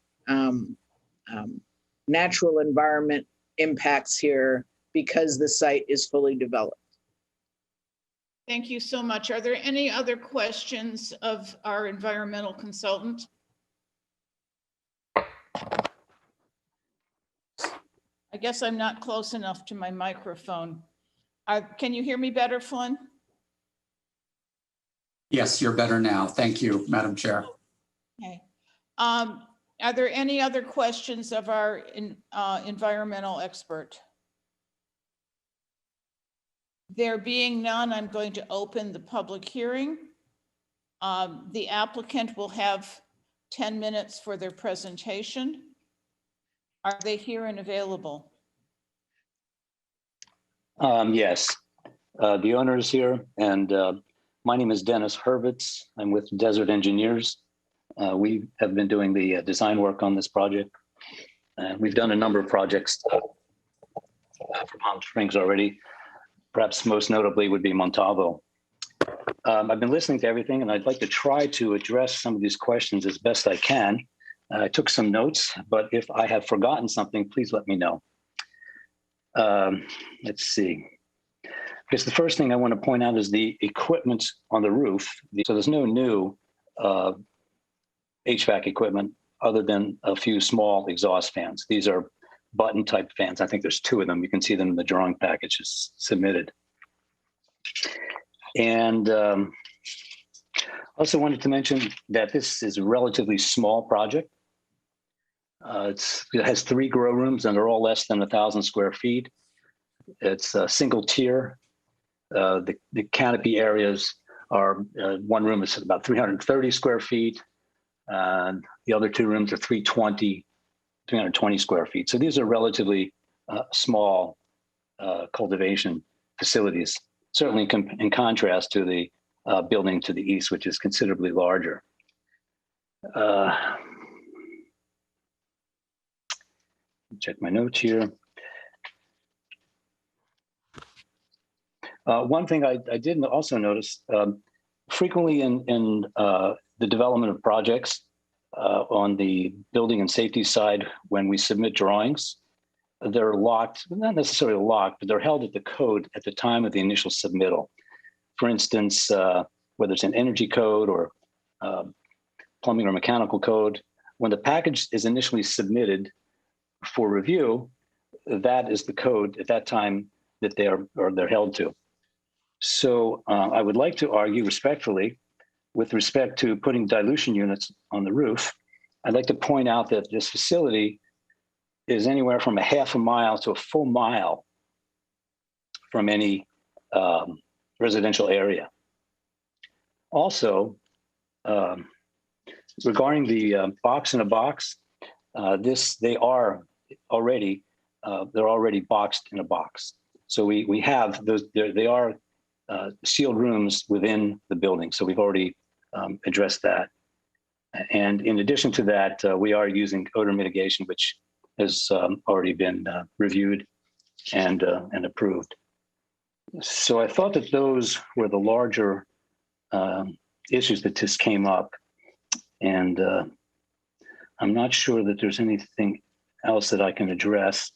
Speaker 17: natural environment impacts here because the site is fully developed.
Speaker 1: Thank you so much. Are there any other questions of our environmental consultant? I guess I'm not close enough to my microphone. Can you hear me better, Flynn?
Speaker 7: Yes, you're better now. Thank you, Madam Chair.
Speaker 1: Okay. Are there any other questions of our environmental expert? There being none, I'm going to open the public hearing. The applicant will have 10 minutes for their presentation. Are they here and available?
Speaker 15: Yes, the owner is here, and my name is Dennis Hurwitz. I'm with Desert Engineers. We have been doing the design work on this project. We've done a number of projects for Palm Springs already. Perhaps most notably would be Montalvo. I've been listening to everything, and I'd like to try to address some of these questions as best I can. I took some notes, but if I have forgotten something, please let me know. Let's see. Because the first thing I want to point out is the equipment on the roof. So there's no new HVAC equipment other than a few small exhaust fans. These are button type fans. I think there's 2 of them. You can see them in the drawing packages submitted. And also wanted to mention that this is a relatively small project. It has 3 grow rooms and they're all less than 1,000 square feet. It's a single tier. The canopy areas are, one room is about 330 square feet. And the other 2 rooms are 320 square feet. So these are relatively small cultivation facilities, certainly in contrast to the building to the east, which is considerably larger. Check my notes here. One thing I did also notice, frequently in the development of projects, on the building and safety side, when we submit drawings, they're locked, not necessarily locked, but they're held at the code at the time of the initial submittal. For instance, whether it's an energy code or plumbing or mechanical code, when the package is initially submitted for review, that is the code at that time that they're held to. So I would like to argue respectfully, with respect to putting dilution units on the roof, I'd like to point out that this facility is anywhere from a half a mile to a full mile from any residential area. Also, regarding the box in a box, they're already boxed in a box. So we have those. They are sealed rooms within the building. So we've already addressed that. And in addition to that, we are using odor mitigation, which has already been reviewed and approved. So I thought that those were the larger issues that just came up. And I'm not sure that there's anything else that I can address.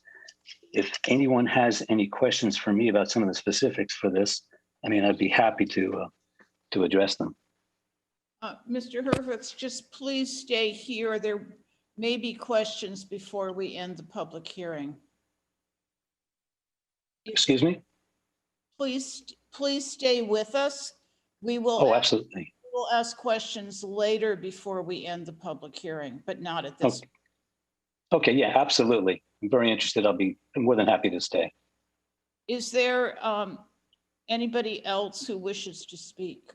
Speaker 15: If anyone has any questions for me about some of the specifics for this, I mean, I'd be happy to address them.
Speaker 1: Mr. Hurwitz, just please stay here. There may be questions before we end the public hearing.
Speaker 15: Excuse me?
Speaker 1: Please stay with us. We will.
Speaker 15: Oh, absolutely.
Speaker 1: We'll ask questions later before we end the public hearing, but not at this.
Speaker 15: Okay, yeah, absolutely. I'm very interested. I'll be more than happy to stay.
Speaker 1: Is there anybody else who wishes to speak?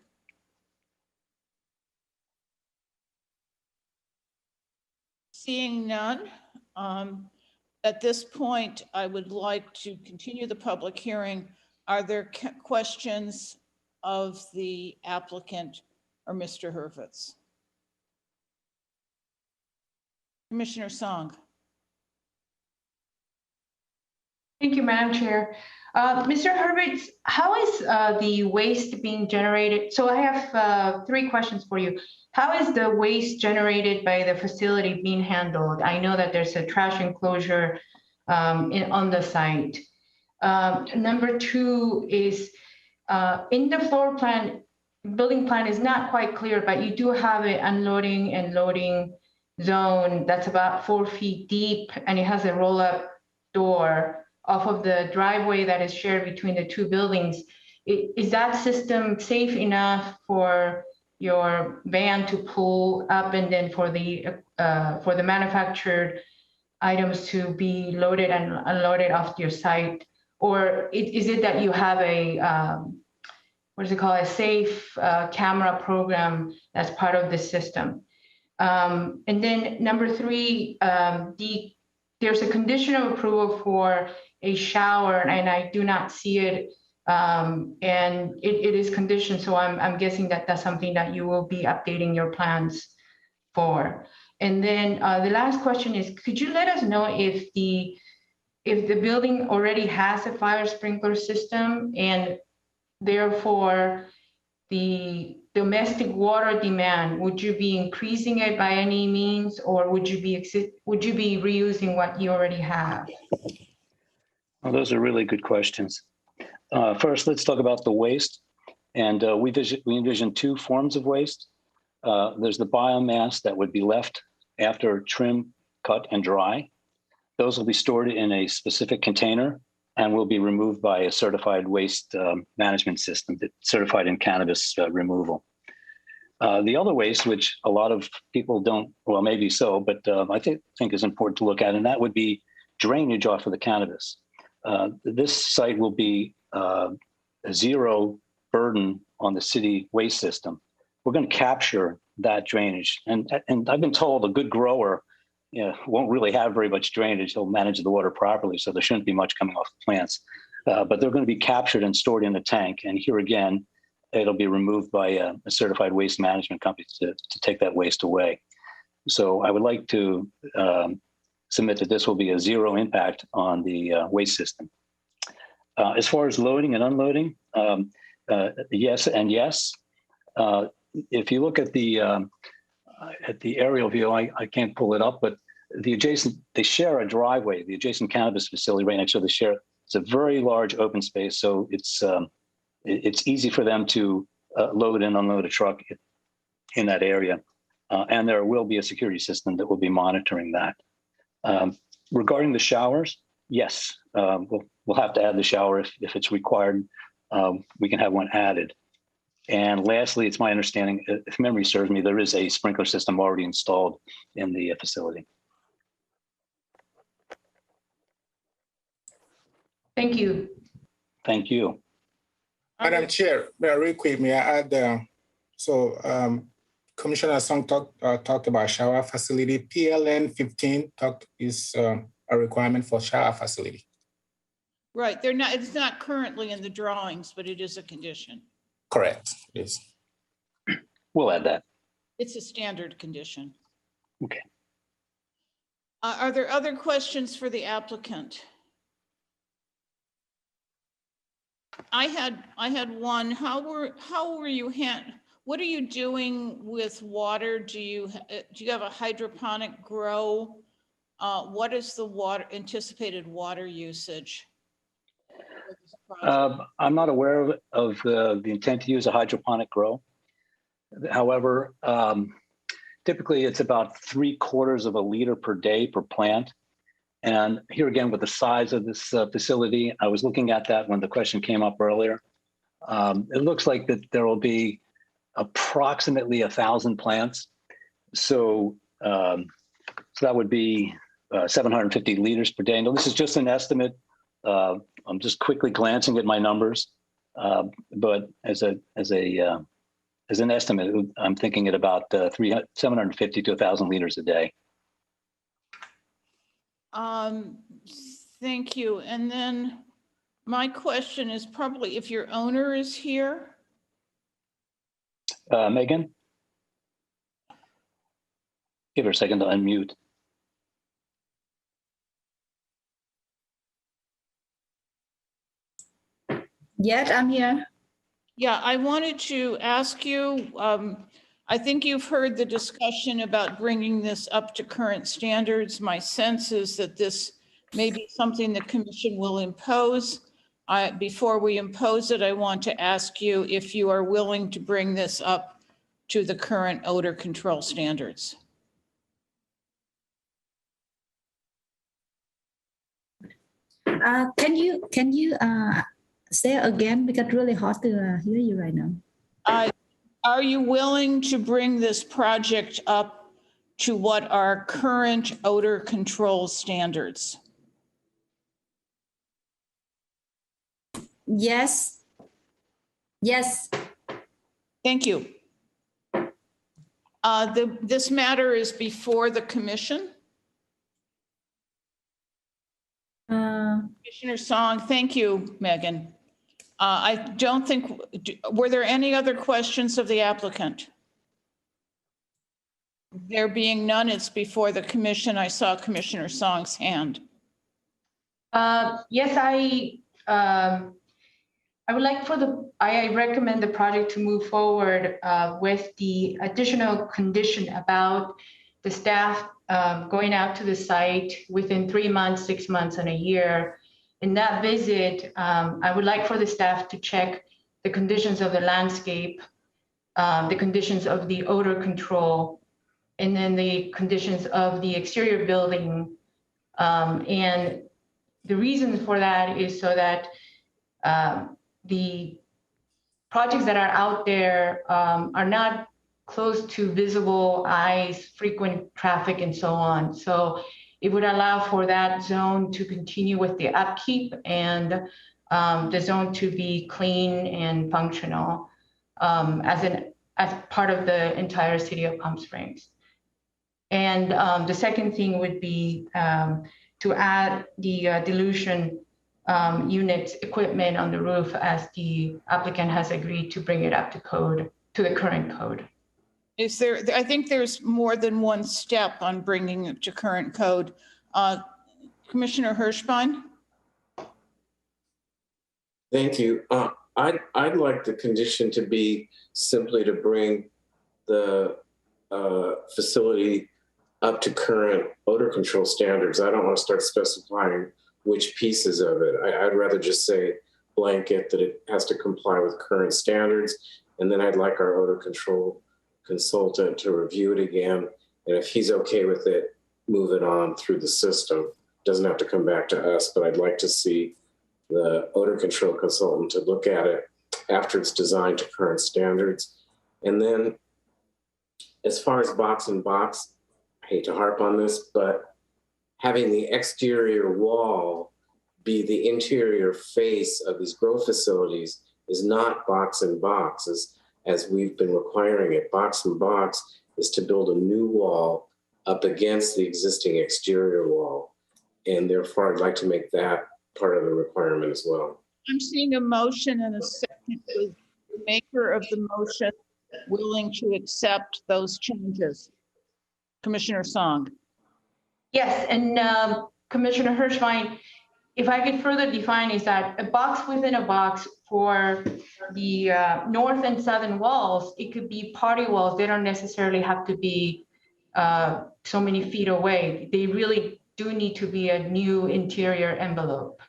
Speaker 1: Seeing none, at this point, I would like to continue the public hearing. Are there questions of the applicant or Mr. Hurwitz? Commissioner Song.
Speaker 5: Thank you, Madam Chair. Mr. Hurwitz, how is the waste being generated? So I have 3 questions for you. How is the waste generated by the facility being handled? I know that there's a trash enclosure on the site. Number 2 is in the floor plan, building plan is not quite clear, but you do have an unloading and loading zone that's about 4 feet deep, and it has a roll-up door off of the driveway that is shared between the 2 buildings. Is that system safe enough for your van to pull up and then for the manufactured items to be loaded and unloaded off your site? Or is it that you have a, what is it called, a safe camera program that's part of the system? And then number 3, there's a condition of approval for a shower, and I do not see it, and it is conditioned, so I'm guessing that that's something that you will be updating your plans for. And then the last question is, could you let us know if the building already has a fire sprinkler system, and therefore the domestic water demand, would you be increasing it by any means, or would you be reusing what you already have?
Speaker 15: Well, those are really good questions. First, let's talk about the waste. And we envision 2 forms of waste. There's the biomass that would be left after trim, cut, and dry. Those will be stored in a specific container and will be removed by a certified waste management system that's certified in cannabis removal. The other waste, which a lot of people don't, well, maybe so, but I think is important to look at, and that would be drainage off of the cannabis. This site will be a 0 burden on the city waste system. We're going to capture that drainage. And I've been told a good grower won't really have very much drainage. He'll manage the water properly, so there shouldn't be much coming off the plants. But they're going to be captured and stored in a tank. And here again, it'll be removed by a certified waste management company to take that waste away. So I would like to submit that this will be a 0 impact on the waste system. As far as loading and unloading, yes and yes. If you look at the at the aerial view, I can't pull it up, but they share a driveway, the adjacent cannabis facility right next to the share. It's a very large open space, so it's easy for them to load and unload a truck in that area. And there will be a security system that will be monitoring that. Regarding the showers, yes, we'll have to add the shower if it's required. We can have one added. And lastly, it's my understanding, if memory serves me, there is a sprinkler system already installed in the facility.
Speaker 5: Thank you.
Speaker 15: Thank you.
Speaker 12: Madam Chair, real quick, may I add, Commissioner Song talked about shower facility. PLN 15 is a requirement for shower facility.
Speaker 1: Right, they're not, it's not currently in the drawings, but it is a condition.
Speaker 12: Correct, yes.
Speaker 15: We'll add that.
Speaker 1: It's a standard condition.
Speaker 15: Okay.
Speaker 1: Are there other questions for the applicant? I had one. How were you what are you doing with water? Do you have a hydroponic grow? What is the anticipated water usage?
Speaker 15: I'm not aware of the intent to use a hydroponic grow. However, typically it's about 3/4 of a liter per day per plant. And here again, with the size of this facility, I was looking at that when the question came up earlier. It looks like that there will be approximately 1,000 plants. So, so that would be 750 liters per day. Now, this is just an estimate. I'm just quickly glancing at my numbers, but as an estimate, I'm thinking at about 750 to 1,000 liters a day.
Speaker 1: Thank you. And then my question is probably if your owner is here.
Speaker 15: Megan? Give her a second to unmute.
Speaker 18: Yes, I'm here.
Speaker 1: Yeah, I wanted to ask you, I think you've heard the discussion about bringing this up to current standards. My sense is that this may be something the commission will impose. Before we impose it, I want to ask you if you are willing to bring this up to the current odor control standards.
Speaker 18: Can you say again, because it's really hard to hear you right now.
Speaker 1: Are you willing to bring this project up to what are current odor control standards?
Speaker 18: Yes. Yes.
Speaker 1: Thank you. This matter is before the commission. Commissioner Song, thank you, Megan. I don't think, were there any other questions of the applicant? There being none, it's before the commission. I saw Commissioner Song's hand.
Speaker 5: Yes, I would like I recommend the project to move forward with the additional condition about the staff going out to the site within 3 months, 6 months, and a year. In that visit, I would like for the staff to check the conditions of the landscape, the conditions of the odor control, and then the conditions of the exterior building. And the reason for that is so that the projects that are out there are not close to visible eyes, frequent traffic, and so on. So it would allow for that zone to continue with the upkeep and the zone to be clean and functional as part of the entire city of Palm Springs. And the second thing would be to add the dilution units equipment on the roof, as the applicant has agreed to bring it up to code, to the current code.
Speaker 1: Is there, I think there's more than one step on bringing it to current code. Commissioner Hirschbein?
Speaker 4: Thank you. I'd like the condition to be simply to bring the facility up to current odor control standards. I don't want to start specifying which pieces of it. I'd rather just say blanket that it has to comply with current standards. And then I'd like our odor control consultant to review it again. And if he's okay with it, move it on through the system. Doesn't have to come back to us, but I'd like to see the odor control consultant to look at it after it's designed to current standards. And then as far as box and box, I hate to harp on this, but having the exterior wall be the interior face of these grow facilities is not box and box as we've been requiring it. Box and box is to build a new wall up against the existing exterior wall. And therefore, I'd like to make that part of the requirement as well.
Speaker 1: I'm seeing a motion and a second. Was the maker of the motion willing to accept those changes? Commissioner Song.
Speaker 5: Yes, and Commissioner Hirschbein, if I could further define, is that a box within a box for the north and southern walls, it could be party walls. They don't necessarily have to be so many feet away. They really do need to be a new interior envelope.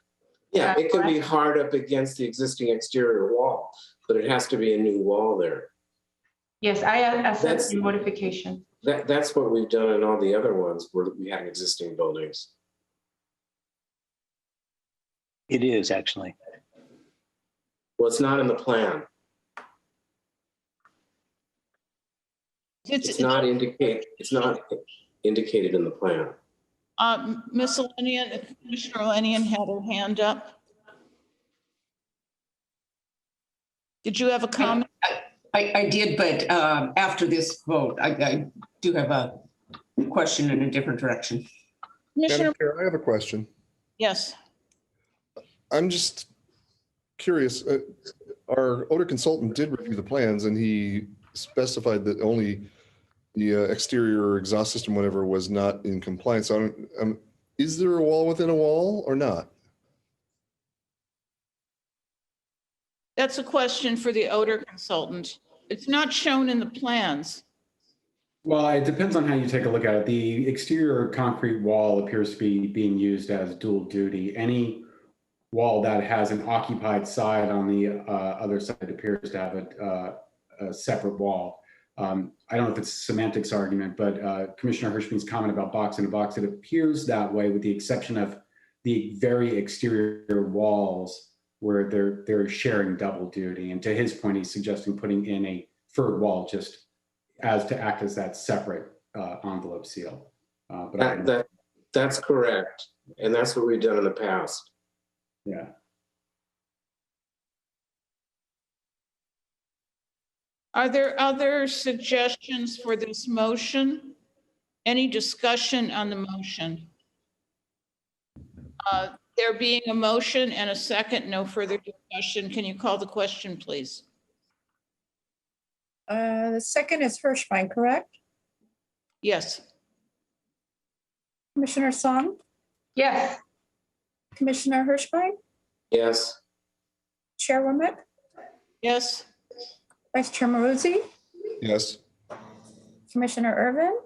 Speaker 4: Yeah, it can be hard up against the existing exterior wall, but it has to be a new wall there.
Speaker 5: Yes, I accept the modification.
Speaker 4: That's what we've done in all the other ones where we had existing buildings.
Speaker 15: It is actually.
Speaker 4: Well, it's not in the plan.
Speaker 1: It's
Speaker 4: not indicated in the plan.
Speaker 1: Ms. Elenian, Commissioner Elenian had her hand up. Did you have a comment?
Speaker 9: I did, but after this vote, I do have a question in a different direction.
Speaker 1: Commissioner,
Speaker 10: Madam Chair, I have a question.
Speaker 1: yes.
Speaker 10: I'm just curious. Our odor consultant did review the plans and he specified that only the exterior exhaust system, whatever, was not in compliance. Is there a wall within a wall or not?
Speaker 1: That's a question for the odor consultant. It's not shown in the plans.
Speaker 13: Well, it depends on how you take a look at it. The exterior concrete wall appears to be being used as dual duty. Any wall that has an occupied side on the other side appears to have a separate wall. I don't know if it's a semantics argument, but Commissioner Hirschbein's comment about box in a box, it appears that way with the exception of the very exterior walls where they're sharing double duty. And to his point, he's suggesting putting in a third wall just to act as that separate envelope seal.
Speaker 4: That's correct. And that's what we've done in the past.
Speaker 13: Yeah.
Speaker 1: Are there other suggestions for this motion? Any discussion on the motion? There being a motion and a second, no further discussion. Can you call the question, please?
Speaker 2: The second is Hirschbein, correct?
Speaker 1: Yes.
Speaker 2: Commissioner Song?
Speaker 5: Yes.
Speaker 2: Commissioner Hirschbein?
Speaker 4: Yes.
Speaker 2: Chair Womack?
Speaker 1: Yes.
Speaker 2: Vice Chair Maruzzi?
Speaker 10: Yes.
Speaker 2: Commissioner Irvin?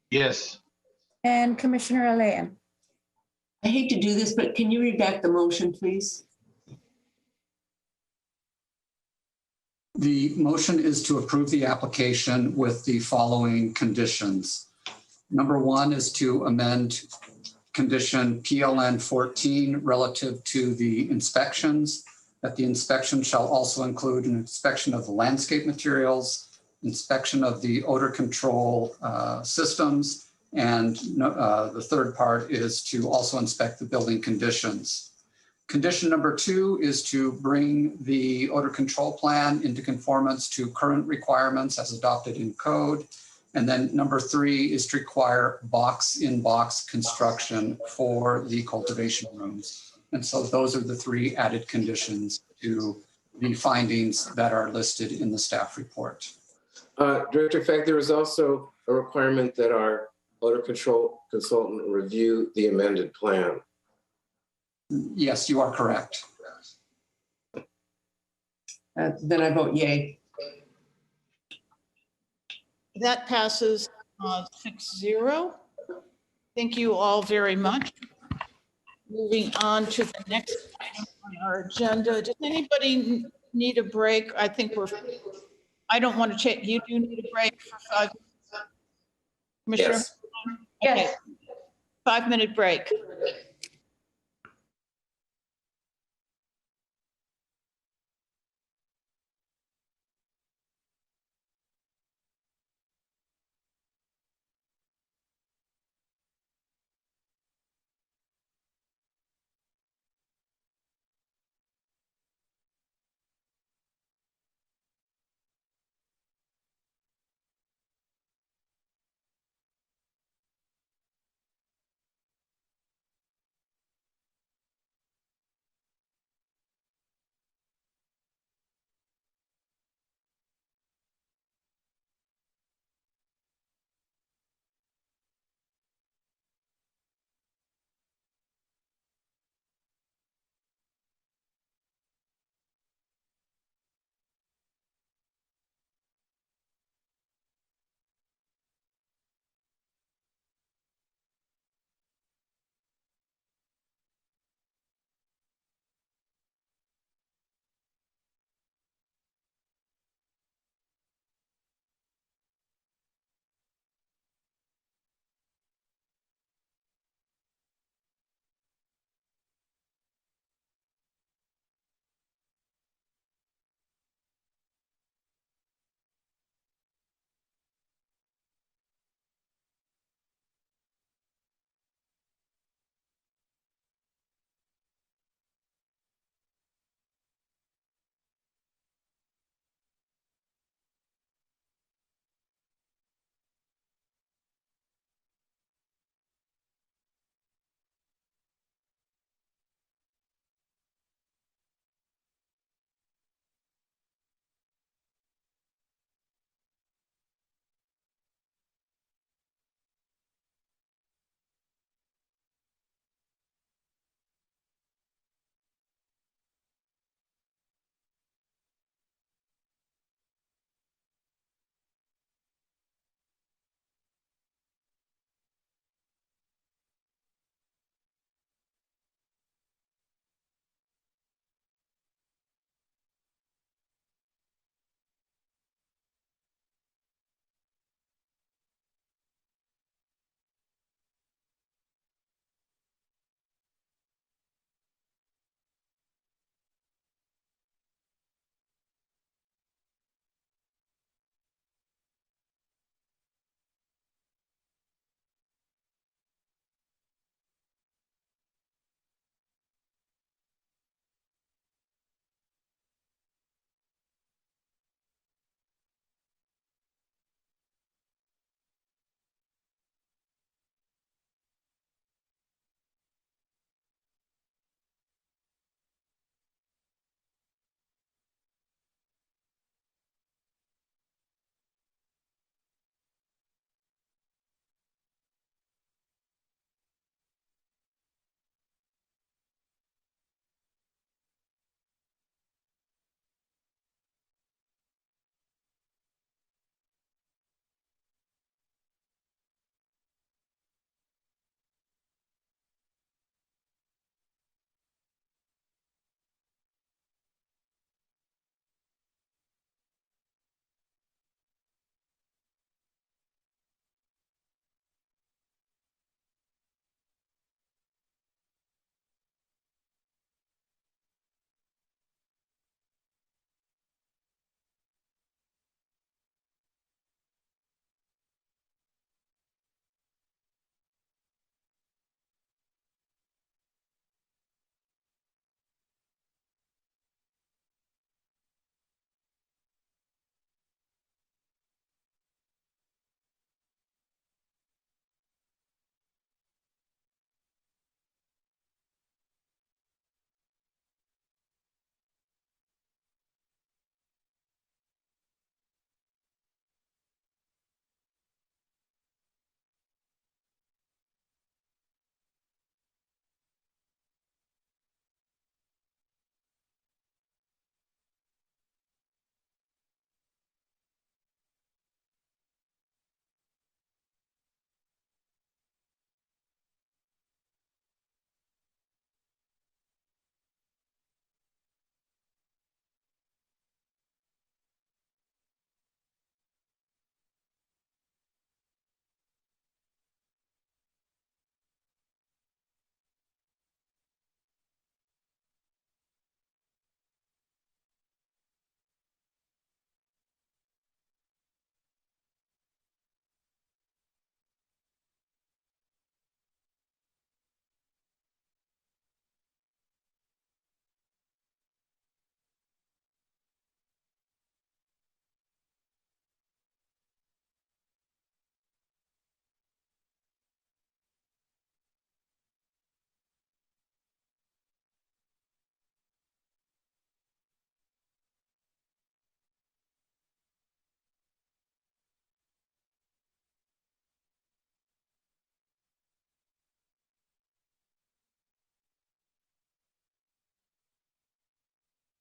Speaker 11: Yes.
Speaker 2: And Commissioner Alayan?
Speaker 9: I hate to do this, but can you read back the motion, please?
Speaker 7: The motion is to approve the application with the following conditions. Number one is to amend condition PLN 14 relative to the inspections, that the inspection shall also include an inspection of the landscape materials, inspection of the odor control systems, and the third part is to also inspect the building conditions. Condition number two is to bring the odor control plan into conformance to current requirements as adopted in code. And then number three is to require box-in-box construction for the cultivation rooms. And so those are the three added conditions to the findings that are listed in the staff report.
Speaker 4: Director, in fact, there is also a requirement that our odor control consultant review the amended plan.
Speaker 7: Yes, you are correct.
Speaker 9: Then I vote yay.
Speaker 1: That passes 6-0. Thank you all very much. Moving on to the next item on our agenda. Does anybody need a break? I think I don't want to check. You do need a break for 5 minutes? Commissioner?
Speaker 5: Yes.
Speaker 1: Okay. 5-minute break.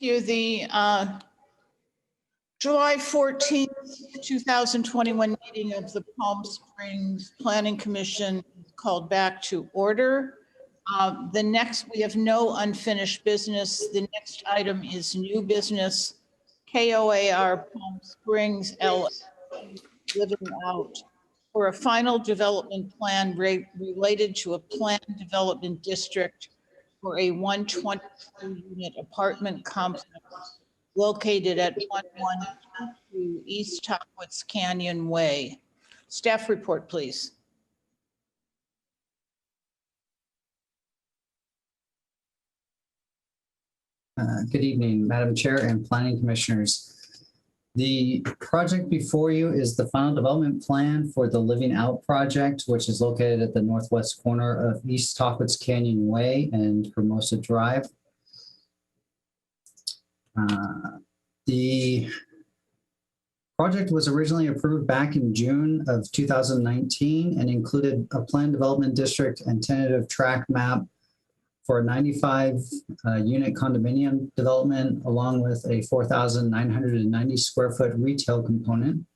Speaker 1: You, the July 14th, 2021 meeting of the Palm Springs Planning Commission is called back to order. We have no unfinished business. The next item is new business, KOAR Palm Springs LLC Living Out for a final development plan related to a planned development district for a 122-unit apartment complex located at 112 East Tockwitz Canyon Way. Staff report, please.
Speaker 6: Good evening, Madam Chair and Planning Commissioners. The project before you is the final development plan for the Living Out project, which is located at the northwest corner of East Tockwitz Canyon Way and Hermosa Drive. The project was originally approved back in June of 2019 and included a planned development district and tentative tract map for a 95-unit condominium development, along with a 4,990 square foot retail component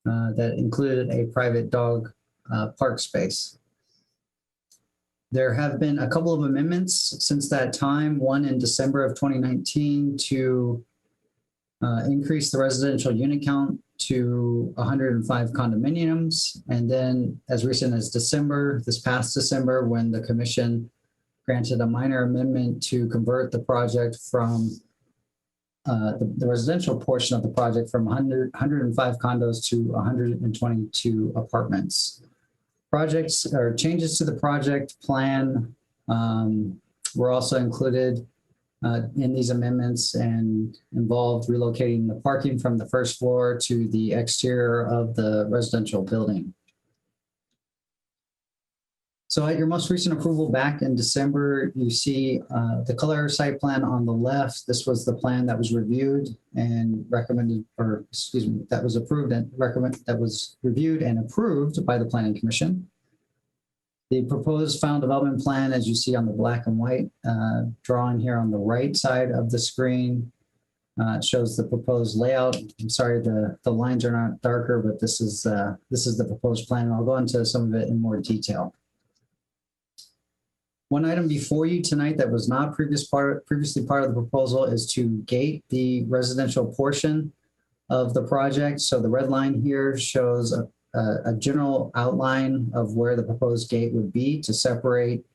Speaker 6: that included a private dog park space. There have been a couple of amendments since that time, one in December of 2019 to increase the residential unit count to 105 condominiums. And then as recent as this past December, when the commission granted a minor amendment to convert the project from the residential portion of the project from 105 condos to 122 apartments. Projects or changes to the project plan were also included in these amendments and involved relocating the parking from the first floor to the exterior of the residential building. So at your most recent approval back in December, you see the color site plan on the left. This was the plan that was reviewed and recommended, or excuse me, that was approved and that was reviewed and approved by the Planning Commission. The proposed final development plan, as you see on the black and white drawing here on the right side of the screen, shows the proposed layout. I'm sorry, the lines are not darker, but this is the proposed plan. And I'll go into some of it in more detail. One item before you tonight that was not previously part of the proposal is to gate the residential portion of the project. So the red line here shows a general outline of where the proposed gate would be to separate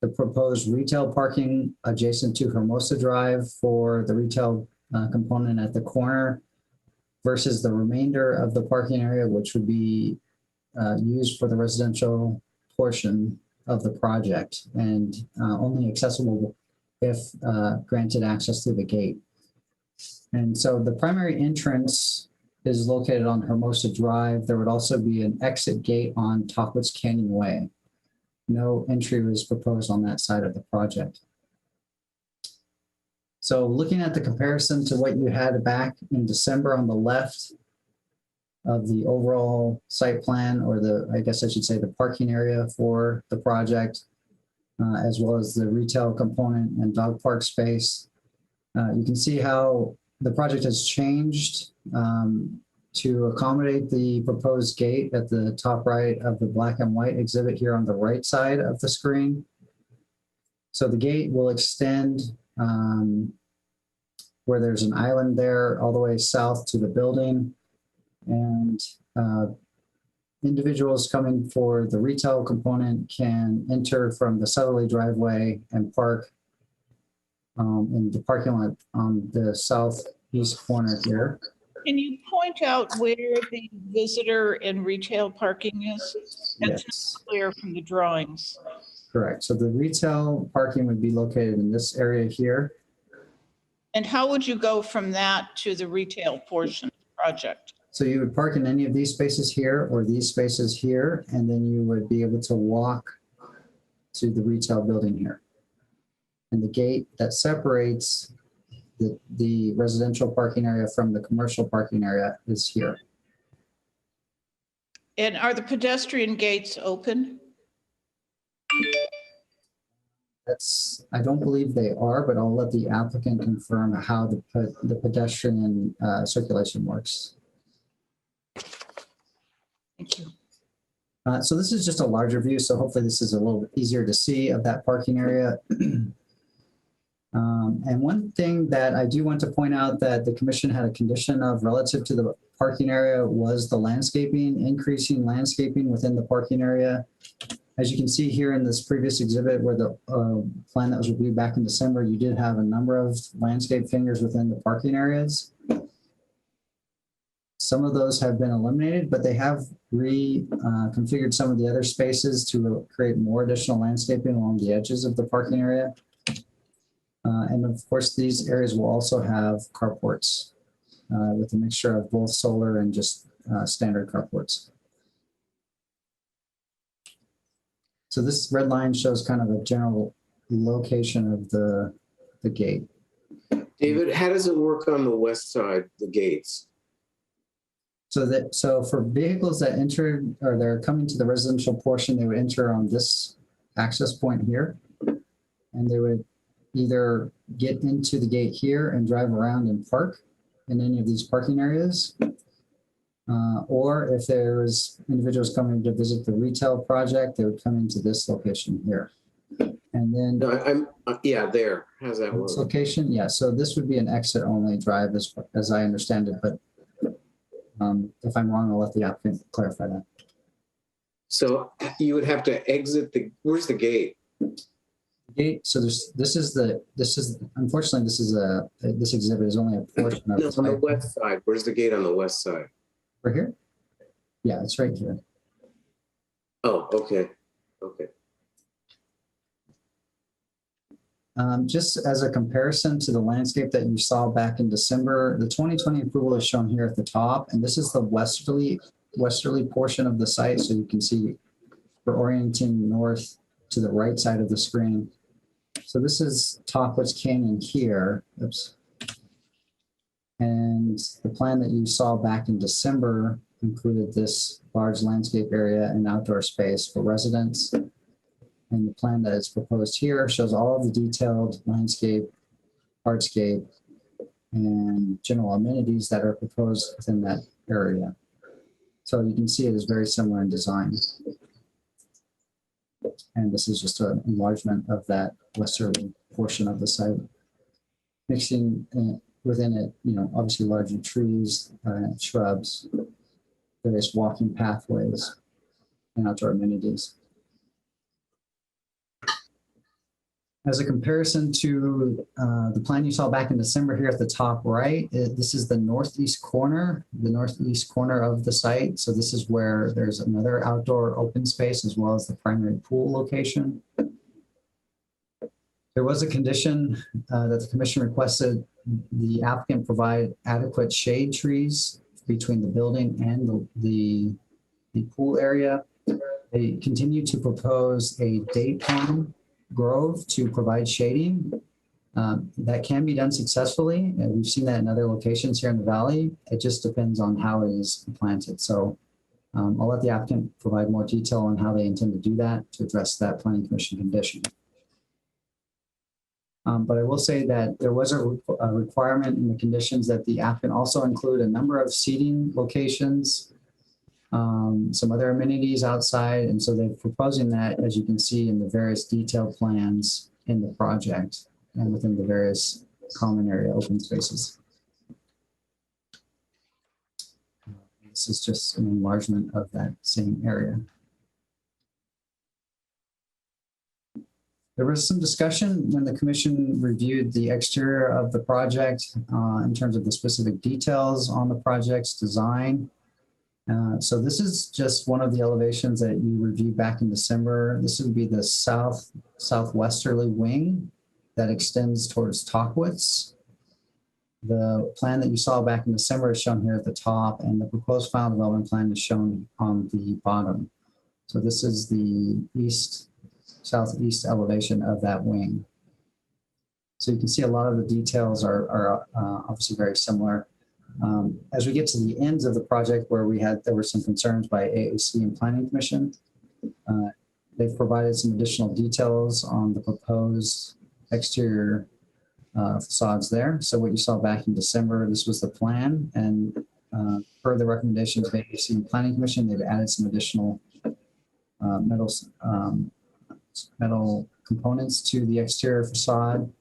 Speaker 6: the proposed retail parking adjacent to Hermosa Drive for the retail component at the corner versus the remainder of the parking area, which would be used for the residential portion of the project and only accessible if granted access through the gate. And so the primary entrance is located on Hermosa Drive. There would also be an exit gate on Tockwitz Canyon Way. No entry was proposed on that side of the project. So looking at the comparison to what you had back in December on the left of the overall site plan, or I guess I should say the parking area for the project, as well as the retail component and dog park space. You can see how the project has changed to accommodate the proposed gate at the top right of the black and white exhibit here on the right side of the screen. So the gate will extend where there's an island there all the way south to the building. And individuals coming for the retail component can enter from the southerly driveway and park in the parking lot on the southeast corner here.
Speaker 1: Can you point out where the visitor and retail parking is? That's not clear from the drawings.
Speaker 6: Correct. So the retail parking would be located in this area here.
Speaker 1: And how would you go from that to the retail portion of the project?
Speaker 6: So you would park in any of these spaces here or these spaces here, and then you would be able to walk to the retail building here. And the gate that separates the residential parking area from the commercial parking area is here.
Speaker 1: And are the pedestrian gates open?
Speaker 6: I don't believe they are, but I'll let the applicant confirm how the pedestrian circulation works.
Speaker 1: Thank you.
Speaker 6: So this is just a larger view, so hopefully this is a little bit easier to see of that parking area. And one thing that I do want to point out that the commission had a condition of relative to the parking area was the landscaping, increasing landscaping within the parking area. As you can see here in this previous exhibit where the plan that was reviewed back in December, you did have a number of landscape fingers within the parking areas. Some of those have been eliminated, but they have reconfigured some of the other spaces to create more additional landscaping along the edges of the parking area. And of course, these areas will also have carports with a mixture of both solar and just standard carports. So this red line shows kind of a general location of the gate.
Speaker 4: David, how does it work on the west side, the gates?
Speaker 6: So for vehicles that enter or they're coming to the residential portion, they would enter on this access point here, and they would either get into the gate here and drive around and park in any of these parking areas, or if there's individuals coming to visit the retail project, they would come into this location here. And then
Speaker 4: yeah, there. How's that work?
Speaker 6: This location, yeah. So this would be an exit only drive as I understand it, but if I'm wrong, I'll let the applicant clarify that.
Speaker 4: So you would have to exit where's the gate?
Speaker 6: Gate. So this is unfortunately this exhibit is only a portion of
Speaker 4: No, on the west side. Where's the gate on the west side?
Speaker 6: Right here? Yeah, it's right here.
Speaker 4: Oh, okay. Okay.
Speaker 6: Just as a comparison to the landscape that you saw back in December, the 2020 approval is shown here at the top, and this is the westerly portion of the site. So you can see we're orienting north to the right side of the screen. So this is Tockwitz Canyon here. Oops. And the plan that you saw back in December included this large landscape area and outdoor space for residents. And the plan that is proposed here shows all of the detailed landscape, hardscape, and general amenities that are proposed within that area. So you can see it is very similar in design. And this is just an enlargement of that westerly portion of the site, mixing within it, obviously larger trees, shrubs, various walking pathways, and outdoor amenities. As a comparison to the plan you saw back in December here at the top right, this is the northeast corner of the site. So this is where there's another outdoor open space as well as the primary pool location. There was a condition that the commission requested the applicant provide adequate shade trees between the building and the pool area. They continue to propose a date palm grove to provide shading. That can be done successfully. And we've seen that in other locations here in the valley. It just depends on how it is planted. So I'll let the applicant provide more detail on how they intend to do that to address that planning commission condition. But I will say that there was a requirement in the conditions that the applicant also include a number of seating locations, some other amenities outside. And so they're proposing that, as you can see in the various detailed plans in the project and within the various common area open spaces. This is just an enlargement of that same area. There was some discussion when the commission reviewed the exterior of the project in terms of the specific details on the project's design. So this is just one of the elevations that you reviewed back in December. This would be the southwesterly wing that extends towards Tockwitz. The plan that you saw back in December is shown here at the top, and the proposed final development plan is shown on the bottom. So this is the southeast elevation of that wing. So you can see a lot of the details are obviously very similar. As we get to the ends of the project where there were some concerns by AAC and Planning Commission, they've provided some additional details on the proposed exterior facades there. So what you saw back in December, this was the plan, and per the recommendations of AAC and Planning Commission, they've added some additional metal components to the exterior facade.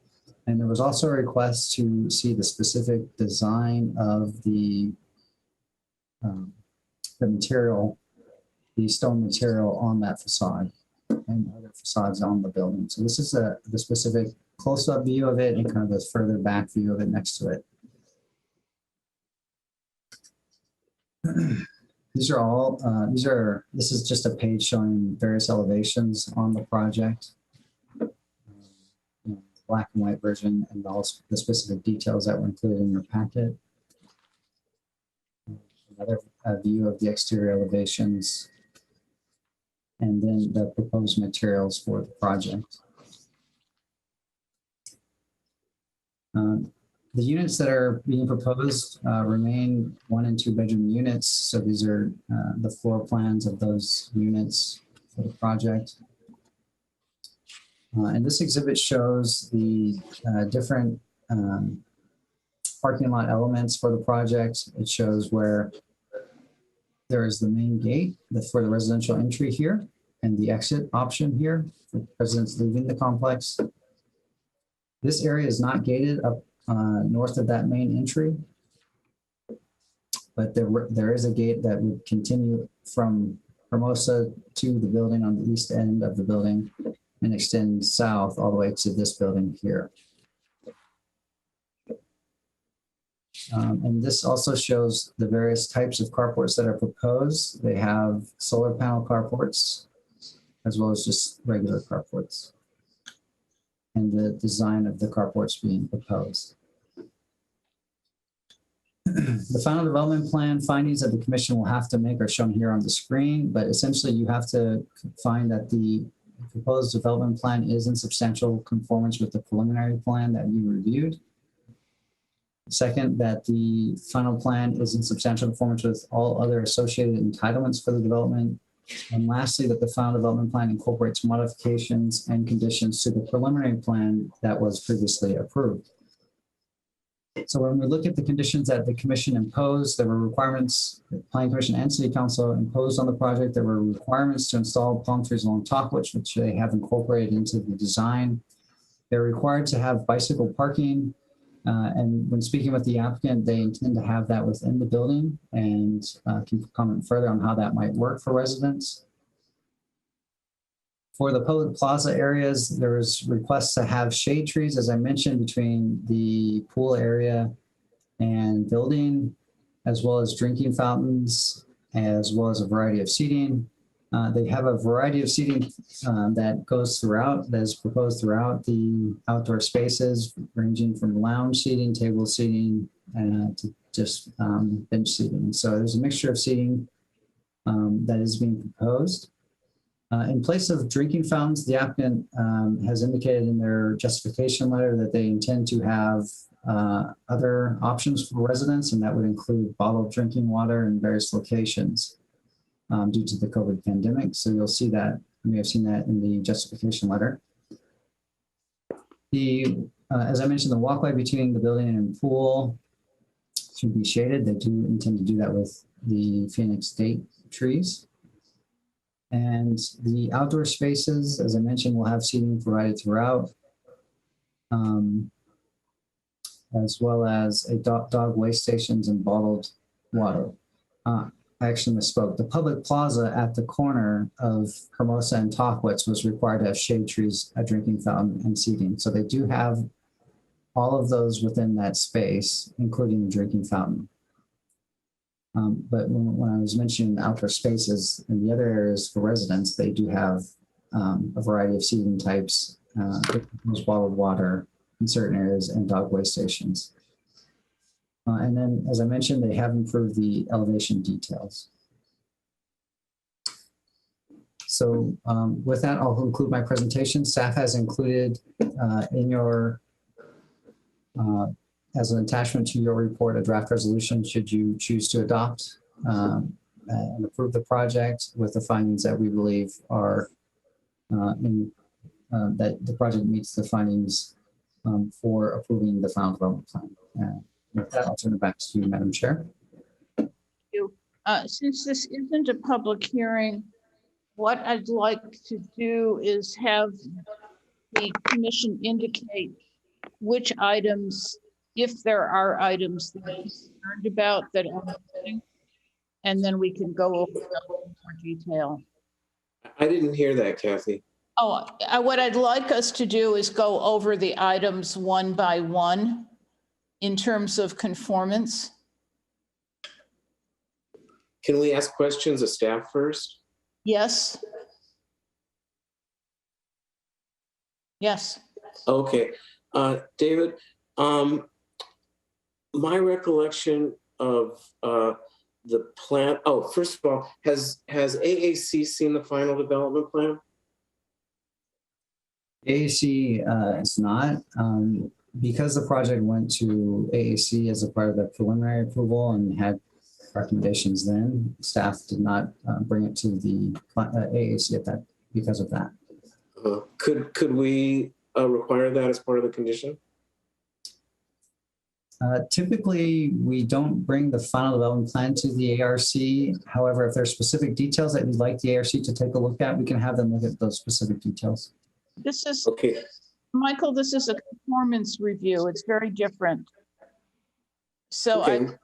Speaker 6: And there was also a request to see the specific design of the material, the stone material on that facade and other facades on the building. So this is the specific close-up view of it and kind of the further back view of it next to it. This is just a page showing various elevations on the project. Black and white version and also the specific details that were included in your packet. Another view of the exterior elevations, and then the proposed materials for the project. The units that are being proposed remain 1 and 2 bedroom units. So these are the floor plans of those units for the project. And this exhibit shows the different parking lot elements for the project. It shows where there is the main gate for the residential entry here and the exit option here for residents leaving the complex. This area is not gated up north of that main entry, but there is a gate that would continue from Hermosa to the building on the east end of the building and extend south all the way to this building here. And this also shows the various types of carports that are proposed. They have solar panel carports, as well as just regular carports, and the design of the carports being proposed. The final development plan findings that the commission will have to make are shown here on the screen, but essentially you have to find that the proposed development plan is in substantial conformance with the preliminary plan that you reviewed. Second, that the final plan is in substantial conformance with all other associated entitlements for the development. And lastly, that the final development plan incorporates modifications and conditions to the preliminary plan that was previously approved. So when we look at the conditions that the commission imposed, there were requirements, the Planning Commission and City Council imposed on the project. There were requirements to install palm trees along Tahquitch, which they have incorporated into the design. They're required to have bicycle parking. And when speaking with the applicant, they intend to have that within the building and can comment further on how that might work for residents. For the public plaza areas, there was requests to have shade trees, as I mentioned, between the pool area and building, as well as drinking fountains, as well as a variety of seating. They have a variety of seating that goes throughout, that is proposed throughout the outdoor spaces, ranging from lounge seating, table seating, to just bench seating. So there's a mixture of seating that is being proposed. In place of drinking fountains, the applicant has indicated in their justification letter that they intend to have other options for residents, and that would include bottled drinking water in various locations due to the COVID pandemic. So you'll see that, you may have seen that in the justification letter. As I mentioned, the walkway between the building and pool should be shaded. They do intend to do that with the Phoenix date trees. And the outdoor spaces, as I mentioned, will have seating provided throughout, as well as a dog waste stations and bottled water. I actually misspoke. The public plaza at the corner of Hermosa and Tahquitz was required to have shade trees, a drinking fountain, and seating. So they do have all of those within that space, including the drinking fountain. But when I was mentioning outdoor spaces in the other areas for residents, they do have a variety of seating types, bottled water in certain areas and dog waste stations. And then, as I mentioned, they have improved the elevation details. So with that, I'll conclude my presentation. Staff has included in your as an attachment to your report, a draft resolution should you choose to adopt and approve the project with the findings that we believe are and that the project meets the findings for approving the final development plan. With that, I'll turn it back to you, Madam Chair.
Speaker 1: Since this isn't a public hearing, what I'd like to do is have the commission indicate which items, if there are items that they're concerned about that are missing, and then we can go over them in more detail.
Speaker 4: I didn't hear that, Kathy.
Speaker 1: Oh, what I'd like us to do is go over the items one by one in terms of conformance.
Speaker 4: Can we ask questions of staff first?
Speaker 1: Yes. Yes.
Speaker 4: Okay. David, my recollection of the plan, first of all, has AAC seen the final development plan?
Speaker 6: AAC is not. Because the project went to AAC as a part of the preliminary approval and had recommendations then, staff did not bring it to the AAC at that because of that.
Speaker 4: Could we require that as part of the condition?
Speaker 6: Typically, we don't bring the final development plan to the ARC. However, if there's specific details that you'd like the ARC to take a look at, we can have them look at those specific details.
Speaker 1: This is,
Speaker 4: okay.
Speaker 1: Michael, this is a conformance review. It's very different. So
Speaker 4: okay.
Speaker 1: I'd like to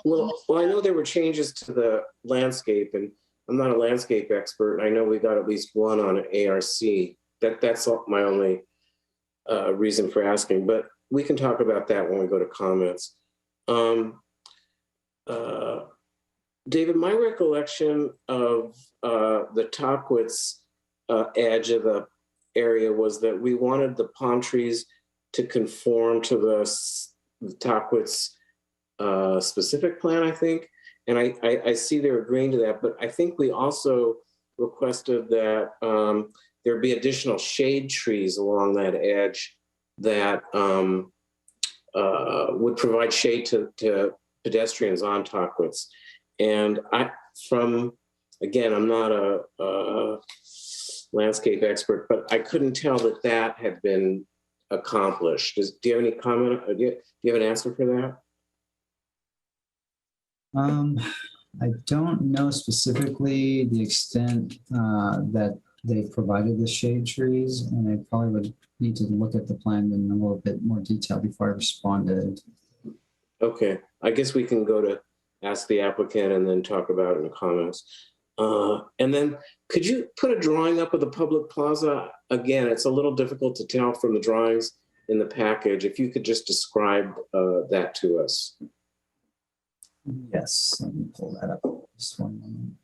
Speaker 4: well, I know there were changes to the landscape, and I'm not a landscape expert. I know we got at least one on an ARC. That's my only reason for asking, but we can talk about that when we go to comments. David, my recollection of the Tockwitz edge of the area was that we wanted the palm trees to conform to the Tockwitz specific plan, I think. And I see they're agreeing to that, but I think we also requested that there be additional shade trees along that edge that would provide shade to pedestrians on Tockwitz. And again, I'm not a landscape expert, but I couldn't tell that had been accomplished. Do you have any comment? Do you have an answer for that?
Speaker 6: I don't know specifically the extent that they provided the shade trees, and I probably would need to look at the plan in a little bit more detail before I responded.
Speaker 4: Okay, I guess we can go to ask the applicant and then talk about it in the comments. And then could you put a drawing up of the public plaza? Again, it's a little difficult to tell from the drawings in the package. If you could just describe that to us.
Speaker 6: Yes, let me pull that up. Just one moment.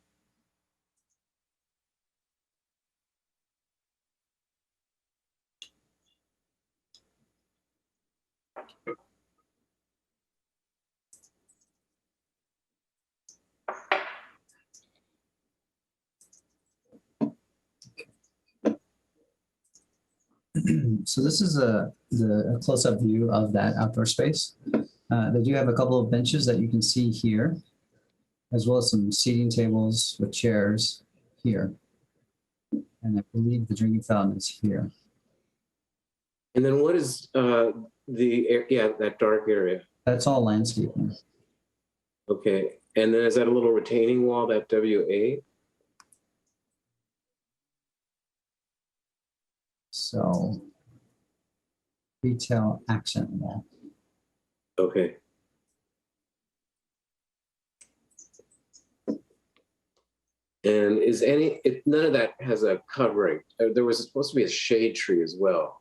Speaker 6: So this is a close-up view of that outdoor space. They do have a couple of benches that you can see here, as well as some seating tables with chairs here. And I believe the drinking fountain is here.
Speaker 4: And then what is that dark area?
Speaker 6: That's all landscaping.
Speaker 4: Okay, and then is that a little retaining wall, that WA?
Speaker 6: So retail accent wall.
Speaker 4: Okay. And none of that has a covering. There was supposed to be a shade tree as well.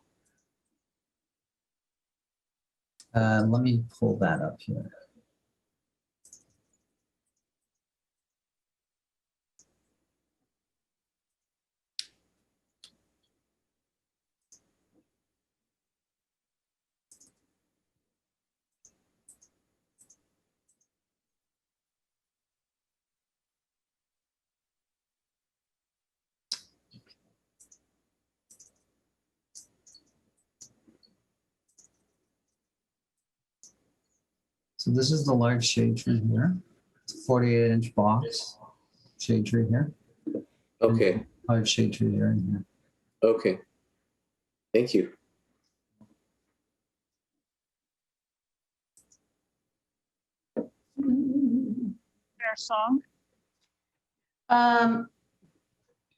Speaker 6: Let me pull that up here. So this is the large shade tree here. It's a 48-inch box shade tree here.
Speaker 4: Okay.
Speaker 6: Large shade tree here and here.
Speaker 4: Okay. Thank you.
Speaker 1: Our song.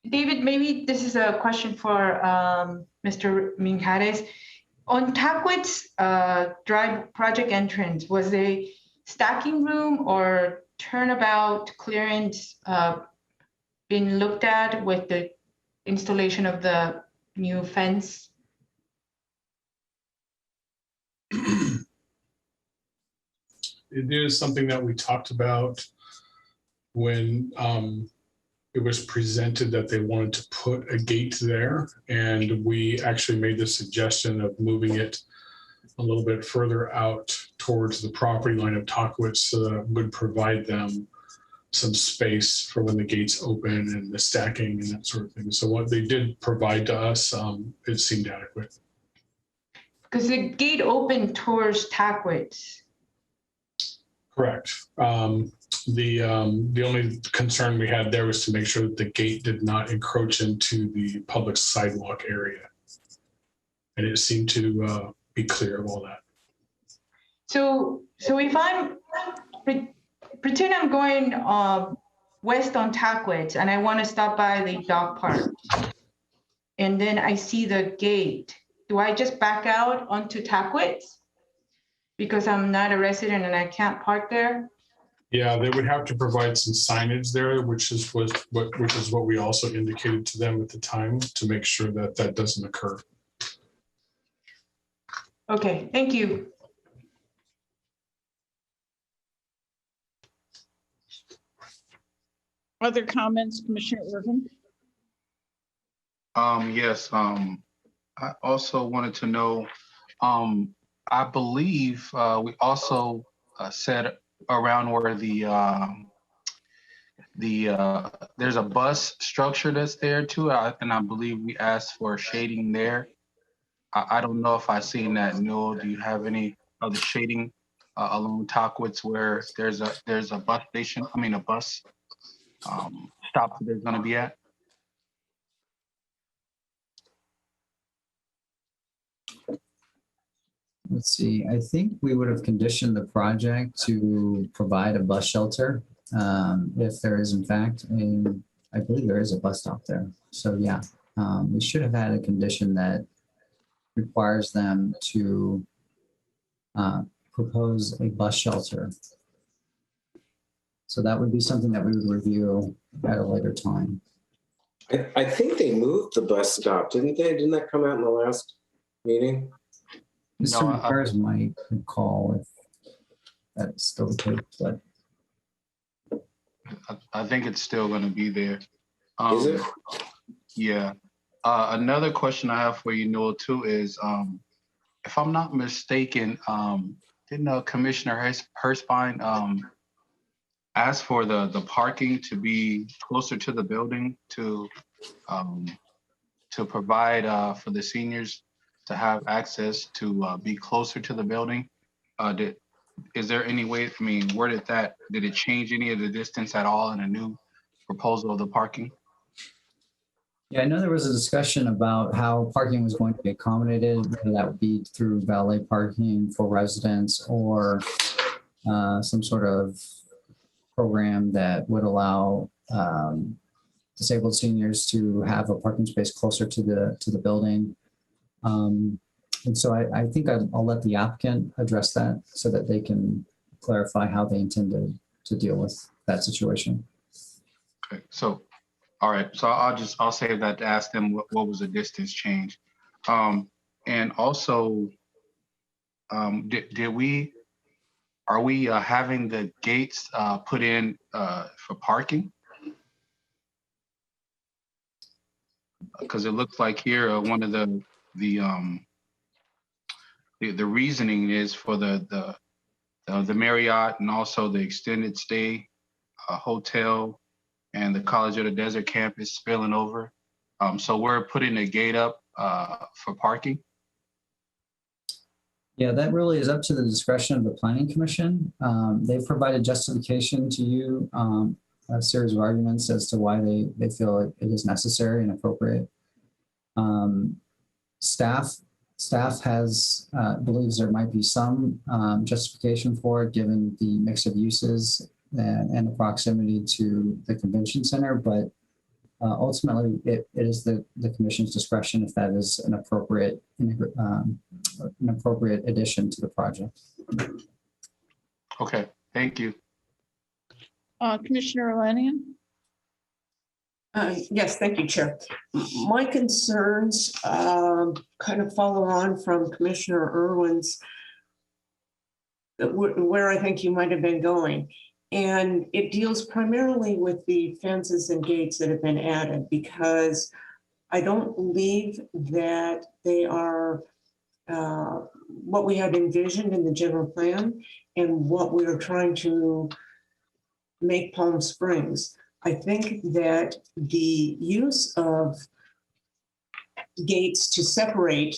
Speaker 5: David, maybe this is a question for Mr. Minjares. On Tackwitz Drive project entrance, was a stacking room or turnabout clearance been looked at with the installation of the new fence?
Speaker 19: It is something that we talked about when it was presented that they wanted to put a gate there. And we actually made the suggestion of moving it a little bit further out towards the property line of Tackwitz so that it would provide them some space for when the gates open and the stacking and that sort of thing. So what they did provide to us, it seemed adequate.
Speaker 5: Because the gate opened towards Tackwitz.
Speaker 19: Correct. The only concern we had there was to make sure that the gate did not encroach into the public sidewalk area. And it seemed to be clear of all that.
Speaker 5: So if I'm, pretend I'm going west on Tackwitz and I want to stop by the dog park. And then I see the gate. Do I just back out onto Tackwitz? Because I'm not a resident and I can't park there?
Speaker 19: Yeah, they would have to provide some signage there, which is what we also indicated to them at the time to make sure that that doesn't occur.
Speaker 5: Okay, thank you.
Speaker 1: Other comments, Commissioner Irvin?
Speaker 11: Yes, I also wanted to know, I believe we also said around where there's a bus structure that's there too, and I believe we asked for shading there. I don't know if I've seen that. No, do you have any other shading along Tackwitz where there's a bus station? I mean a bus stop that there's going to be at?
Speaker 6: Let's see, I think we would have conditioned the project to provide a bus shelter. If there is in fact, I believe there is a bus stop there. So yeah, we should have had a condition that requires them to propose a bus shelter. So that would be something that we would review at a later time.
Speaker 4: I think they moved the bus stop, didn't they? Didn't that come out in the last meeting?
Speaker 6: Mr. Myers might recall if that's still the case, but
Speaker 11: I think it's still going to be there.
Speaker 4: Is it?
Speaker 11: Yeah. Another question I have for you, Noel, too, is if I'm not mistaken, didn't Commissioner Hirschbein ask for the parking to be closer to the building to provide for the seniors to have access to be closer to the building? Is there any way, I mean, did it change any of the distance at all in a new proposal of the parking?
Speaker 6: yeah, I know there was a discussion about how parking was going to be accommodated, whether that would be through valet parking for residents or some sort of program that would allow disabled seniors to have a parking space closer to the building. And so I think I'll let the applicant address that so that they can clarify how they intend to deal with that situation.
Speaker 11: Okay, so, all right, so I'll say that to ask them what was the distance change. And also, are we having the gates put in for parking? Because it looks like here one of the reasoning is for the Marriott and also the extended stay hotel and the College of the Desert campus spilling over. So we're putting a gate up for parking.
Speaker 6: Yeah, that really is up to the discretion of the Planning Commission. They've provided justification to you, a series of arguments as to why they feel it is necessary and appropriate. Staff has, believes there might be some justification for it, given the mix of uses and the proximity to the convention center, but ultimately it is the commission's discretion if that is an appropriate addition to the project.
Speaker 11: Okay, thank you.
Speaker 1: Commissioner Elenian?
Speaker 9: Yes, thank you, Chair. My concerns kind of follow on from Commissioner Irwin's, where I think you might have been going. And it deals primarily with the fences and gates that have been added, because I don't believe that they are what we had envisioned in the general plan and what we are trying to make Palm Springs. I think that the use of gates to separate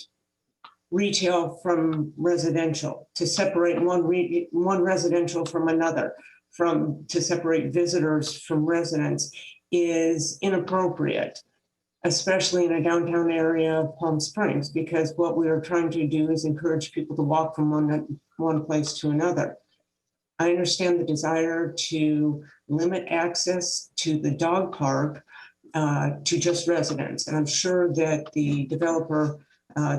Speaker 9: retail from residential, to separate one residential from another, to separate visitors from residents is inappropriate, especially in a downtown area of Palm Springs, because what we are trying to do is encourage people to walk from one place to another. I understand the desire to limit access to the dog park to just residents. And I'm sure that the developer,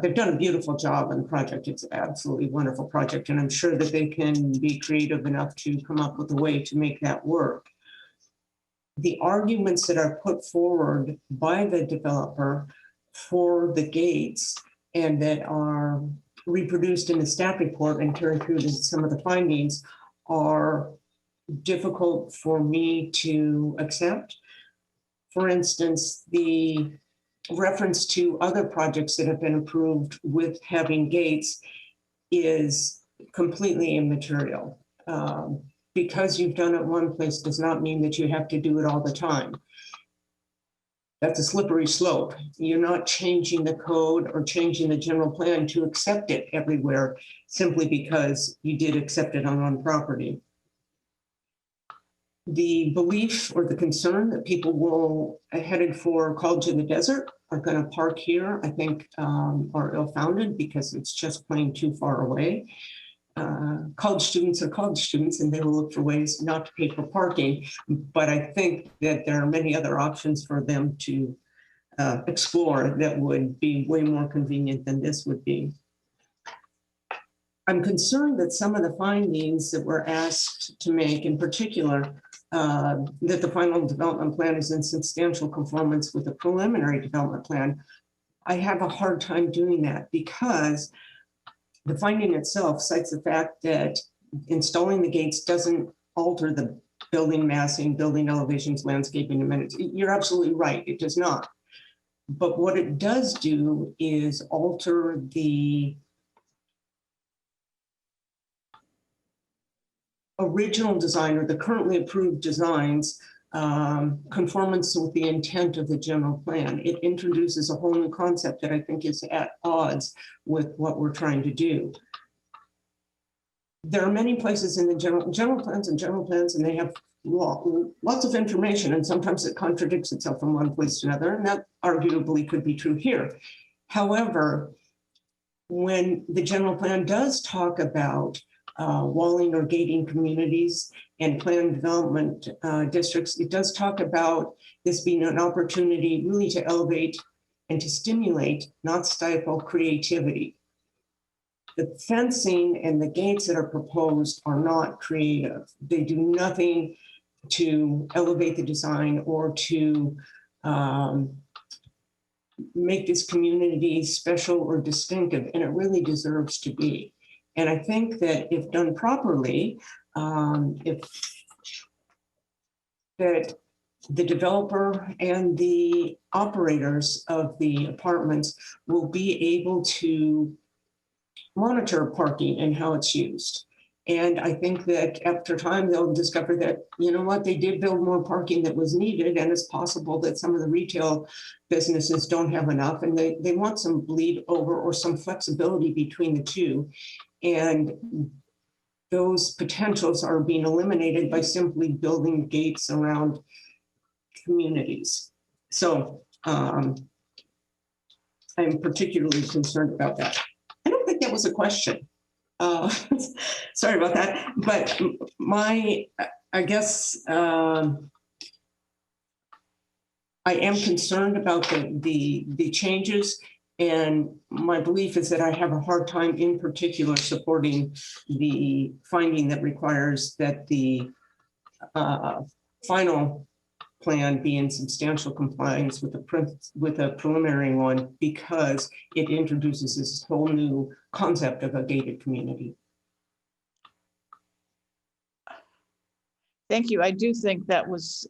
Speaker 9: they've done a beautiful job on the project. It's an absolutely wonderful project. And I'm sure that they can be creative enough to come up with a way to make that work. The arguments that are put forward by the developer for the gates and that are reproduced in the staff report and carried through to some of the findings are difficult for me to accept. For instance, the reference to other projects that have been approved with having gates is completely immaterial. Because you've done it one place does not mean that you have to do it all the time. That's a slippery slope. You're not changing the code or changing the general plan to accept it everywhere simply because you did accept it on one property. The belief or the concern that people will headed for College in the Desert are going to park here, I think, are ill-founded because it's just plain too far away. College students are college students and they will look for ways not to pay for parking. But I think that there are many other options for them to explore that would be way more convenient than this would be. I'm concerned that some of the findings that we're asked to make, in particular, that the final development plan is in substantial conformance with the preliminary development plan. I have a hard time doing that because the finding itself cites the fact that installing the gates doesn't alter the building massing, building elevations, landscaping amenities. You're absolutely right, it does not. But what it does do is alter the original design or the currently approved designs conformance with the intent of the general plan. It introduces a whole new concept that I think is at odds with what we're trying to do. There are many places in the general plans, and they have lots of information, and sometimes it contradicts itself from one place to another, and that arguably could be true here. However, when the general plan does talk about walling or gating communities and planned development districts, it does talk about this being an opportunity really to elevate and to stimulate, not stifle, creativity. The fencing and the gates that are proposed are not creative. They do nothing to elevate the design or to make this community special or distinctive, and it really deserves to be. And I think that if done properly, that the developer and the operators of the apartments will be able to monitor parking and how it's used. And I think that after time, they'll discover that, you know what, they did build more parking that was needed, and it's possible that some of the retail businesses don't have enough, and they want some bleed over or some flexibility between the two. And those potentials are being eliminated by simply building gates around communities. So I'm particularly concerned about that. I don't think that was a question. Sorry about that. But I guess I am concerned about the changes. And my belief is that I have a hard time in particular supporting the finding that requires that the final plan be in substantial compliance with the preliminary one, because it introduces this whole new concept of a gated community.
Speaker 1: Thank you. I do think that was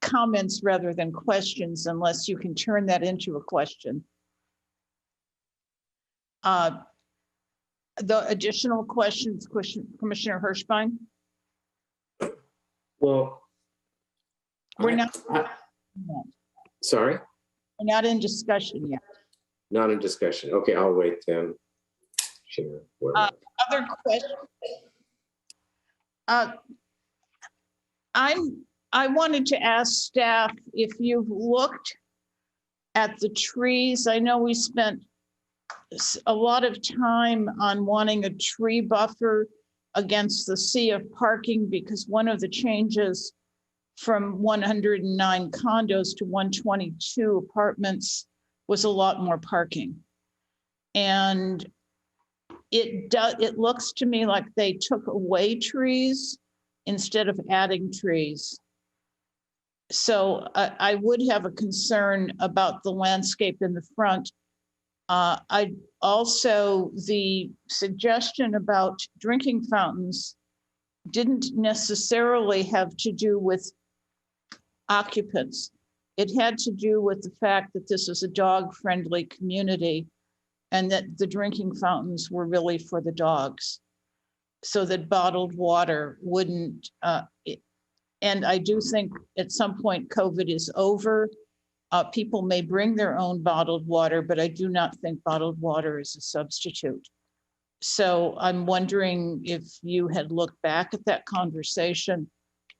Speaker 1: comments rather than questions, unless you can turn that into a question. The additional questions, Commissioner Hirschbein?
Speaker 4: Well,
Speaker 1: We're not.
Speaker 4: Sorry?
Speaker 1: We're not in discussion yet.
Speaker 4: Not in discussion. Okay, I'll wait then. Sure.
Speaker 1: Other questions? I wanted to ask staff if you've looked at the trees. I know we spent a lot of time on wanting a tree buffer against the sea of parking, because one of the changes from 109 condos to 122 apartments was a lot more parking. And it looks to me like they took away trees instead of adding trees. So I would have a concern about the landscape in the front. I also, the suggestion about drinking fountains didn't necessarily have to do with occupants. It had to do with the fact that this is a dog-friendly community and that the drinking fountains were really for the dogs, so that bottled water wouldn't, and I do think at some point COVID is over. People may bring their own bottled water, but I do not think bottled water is a substitute. So I'm wondering if you had looked back at that conversation,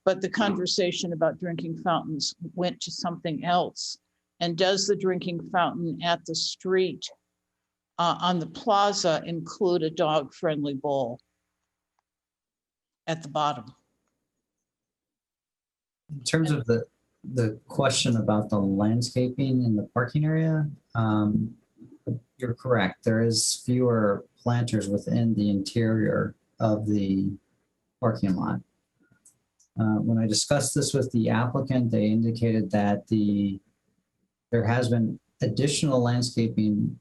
Speaker 1: but the conversation about drinking fountains went to something else. And does the drinking fountain at the street on the plaza include a dog-friendly bowl at the bottom?
Speaker 6: In terms of the question about the landscaping in the parking area, you're correct. There is fewer planters within the interior of the parking lot. When I discussed this with the applicant, they indicated that there has been additional landscaping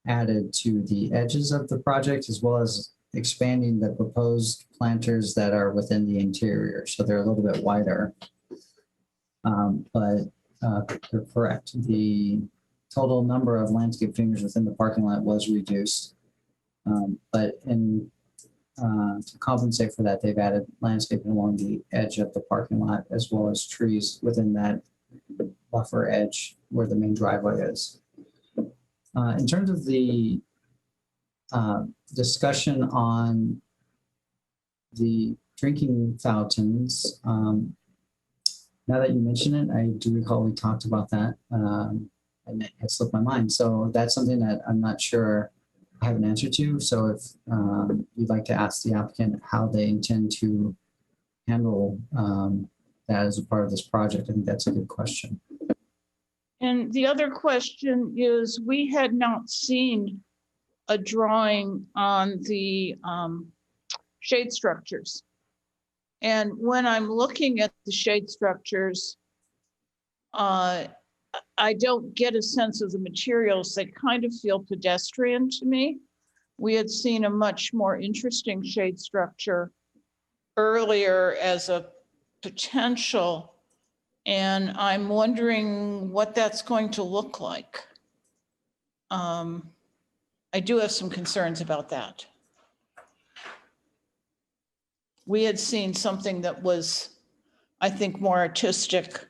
Speaker 6: added to the edges of the project, as well as expanding the proposed planters that are within the interior. So they're a little bit wider. But you're correct. The total number of landscape fingers within the parking lot was reduced. But to compensate for that, they've added landscaping along the edge of the parking lot, as well as trees within that buffer edge where the main driveway is. In terms of the discussion on the drinking fountains, now that you mention it, I do recall we talked about that, and it had slipped my mind. So that's something that I'm not sure I have an answer to. So if you'd like to ask the applicant how they intend to handle that as a part of this project, I think that's a good question.
Speaker 1: And the other question is, we had not seen a drawing on the shade structures. And when I'm looking at the shade structures, I don't get a sense of the materials. They kind of feel pedestrian to me. We had seen a much more interesting shade structure earlier as a potential, and I'm wondering what that's going to look like. I do have some concerns about that. We had seen something that was, I think, more artistic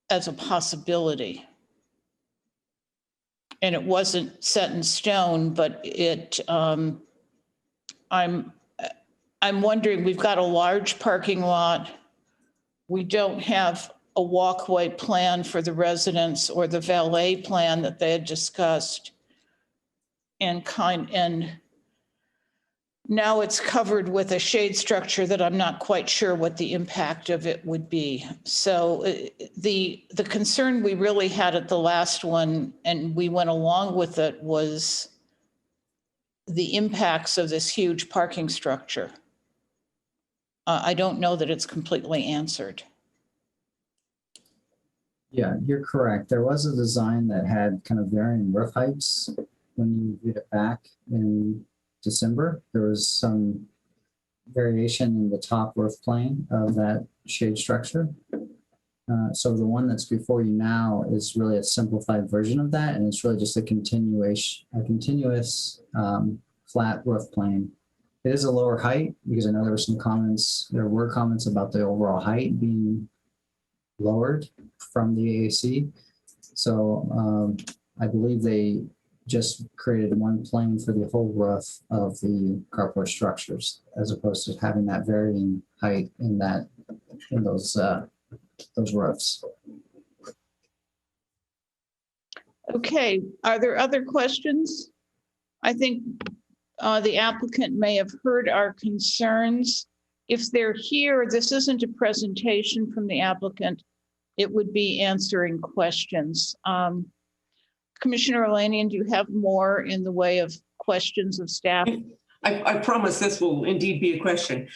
Speaker 1: as a possibility. And it wasn't set in stone, but I'm wondering, we've got a large parking lot. We don't have a walkway plan for the residents or the valet plan that they had discussed. And now it's covered with a shade structure that I'm not quite sure what the impact of it would be. So the concern we really had at the last one, and we went along with it, was the impacts of this huge parking structure. I don't know that it's completely answered.
Speaker 6: Yeah, you're correct. There was a design that had kind of varying roof heights. When you viewed it back in December, there was some variation in the top roof plane of that shade structure. So the one that's before you now is really a simplified version of that, and it's really just a continuous flat roof plane. It is a lower height because I know there were comments about the overall height being lowered from the AAC. So I believe they just created one plane for the whole roof of the carport structures, as opposed to having that varying height in those roofs.
Speaker 1: Okay, are there other questions? I think the applicant may have heard our concerns. If they're here, this isn't a presentation from the applicant. It would be answering questions. Commissioner Elenian, do you have more in the way of questions of staff?
Speaker 9: I promise this will indeed be a question.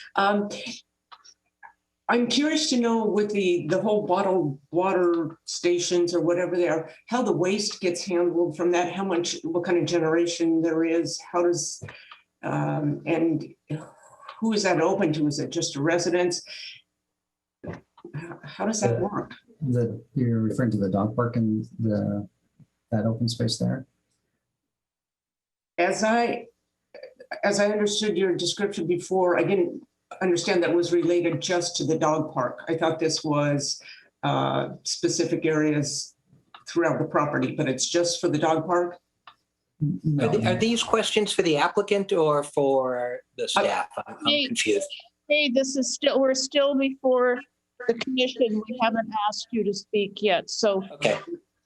Speaker 9: I'm curious to know with the whole bottled water stations or whatever they are, how the waste gets handled from that, what kind of generation there is, how does, and who is that open to? Is it just a residence? How does that work?
Speaker 6: You're referring to the dog park and that open space there?
Speaker 9: As I understood your description before, I didn't understand that was related just to the dog park. I thought this was specific areas throughout the property, but it's just for the dog park?
Speaker 6: No.
Speaker 8: Are these questions for the applicant or for the staff? I'm confused.
Speaker 1: Hey, we're still before the commission. We haven't asked you to speak yet. So
Speaker 8: okay.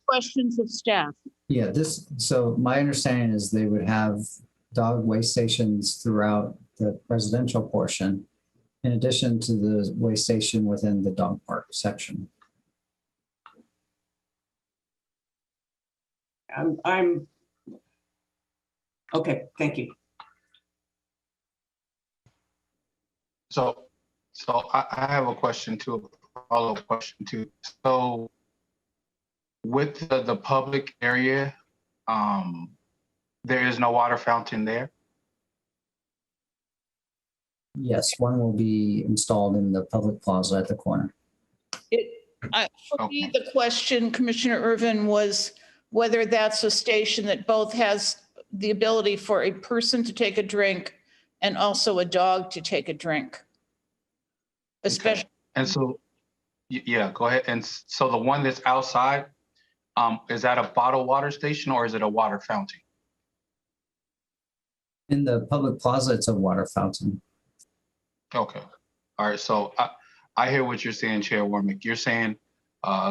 Speaker 1: Questions of staff.
Speaker 6: Yeah, so my understanding is they would have dog waste stations throughout the residential portion, in addition to the waste station within the dog park section.
Speaker 9: I'm okay, thank you.
Speaker 11: So I have a question too, a follow-up question too. So with the public area, there is no water fountain there?
Speaker 6: Yes, one will be installed in the public plaza at the corner.
Speaker 1: For me, the question, Commissioner Irvin, was whether that's a station that both has the ability for a person to take a drink and also a dog to take a drink. Especially.
Speaker 11: Okay. And so, yeah, go ahead. And so the one that's outside, is that a bottled water station or is it a water fountain?
Speaker 6: In the public plaza, it's a water fountain.
Speaker 11: Okay. All right. So I hear what you're saying, Chair Warmick. You're saying,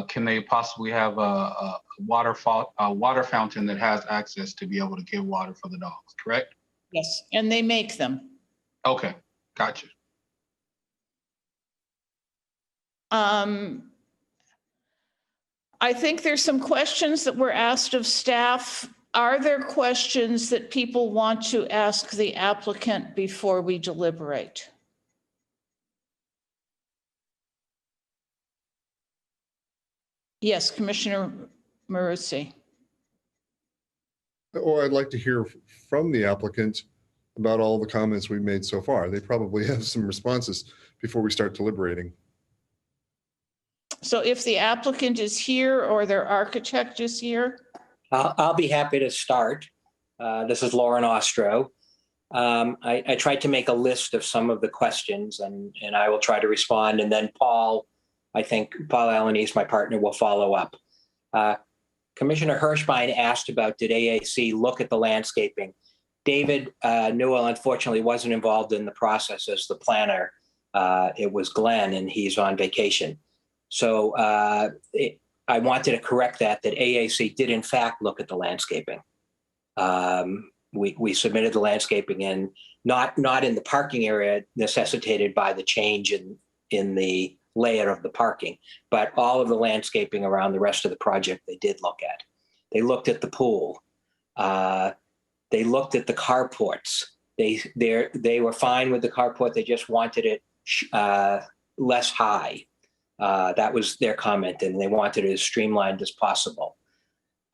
Speaker 11: can they possibly have a water fountain that has access to be able to give water for the dogs, correct?
Speaker 1: Yes, and they make them.
Speaker 11: Okay, gotcha.
Speaker 1: I think there's some questions that were asked of staff. Are there questions that people want to ask the applicant before we deliberate? Yes, Commissioner Marucci.
Speaker 10: Or I'd like to hear from the applicant about all the comments we've made so far. They probably have some responses before we start deliberating.
Speaker 1: So if the applicant is here or their architect is here?
Speaker 8: I'll be happy to start. This is Lauren Ostro. I tried to make a list of some of the questions and I will try to respond. And then Paul Alaniz, my partner, will follow up. Commissioner Hirschbein asked about, did AAC look at the landscaping? David Newell unfortunately wasn't involved in the process as the planner. It was Glenn and he's on vacation. So I wanted to correct that AAC did in fact look at the landscaping. We submitted the landscaping and not in the parking area necessitated by the change in the layout of the parking, but all of the landscaping around the rest of the project they did look at. They looked at the pool. They looked at the carports. They were fine with the carport. They just wanted it less high. That was their comment, and they wanted it as streamlined as possible.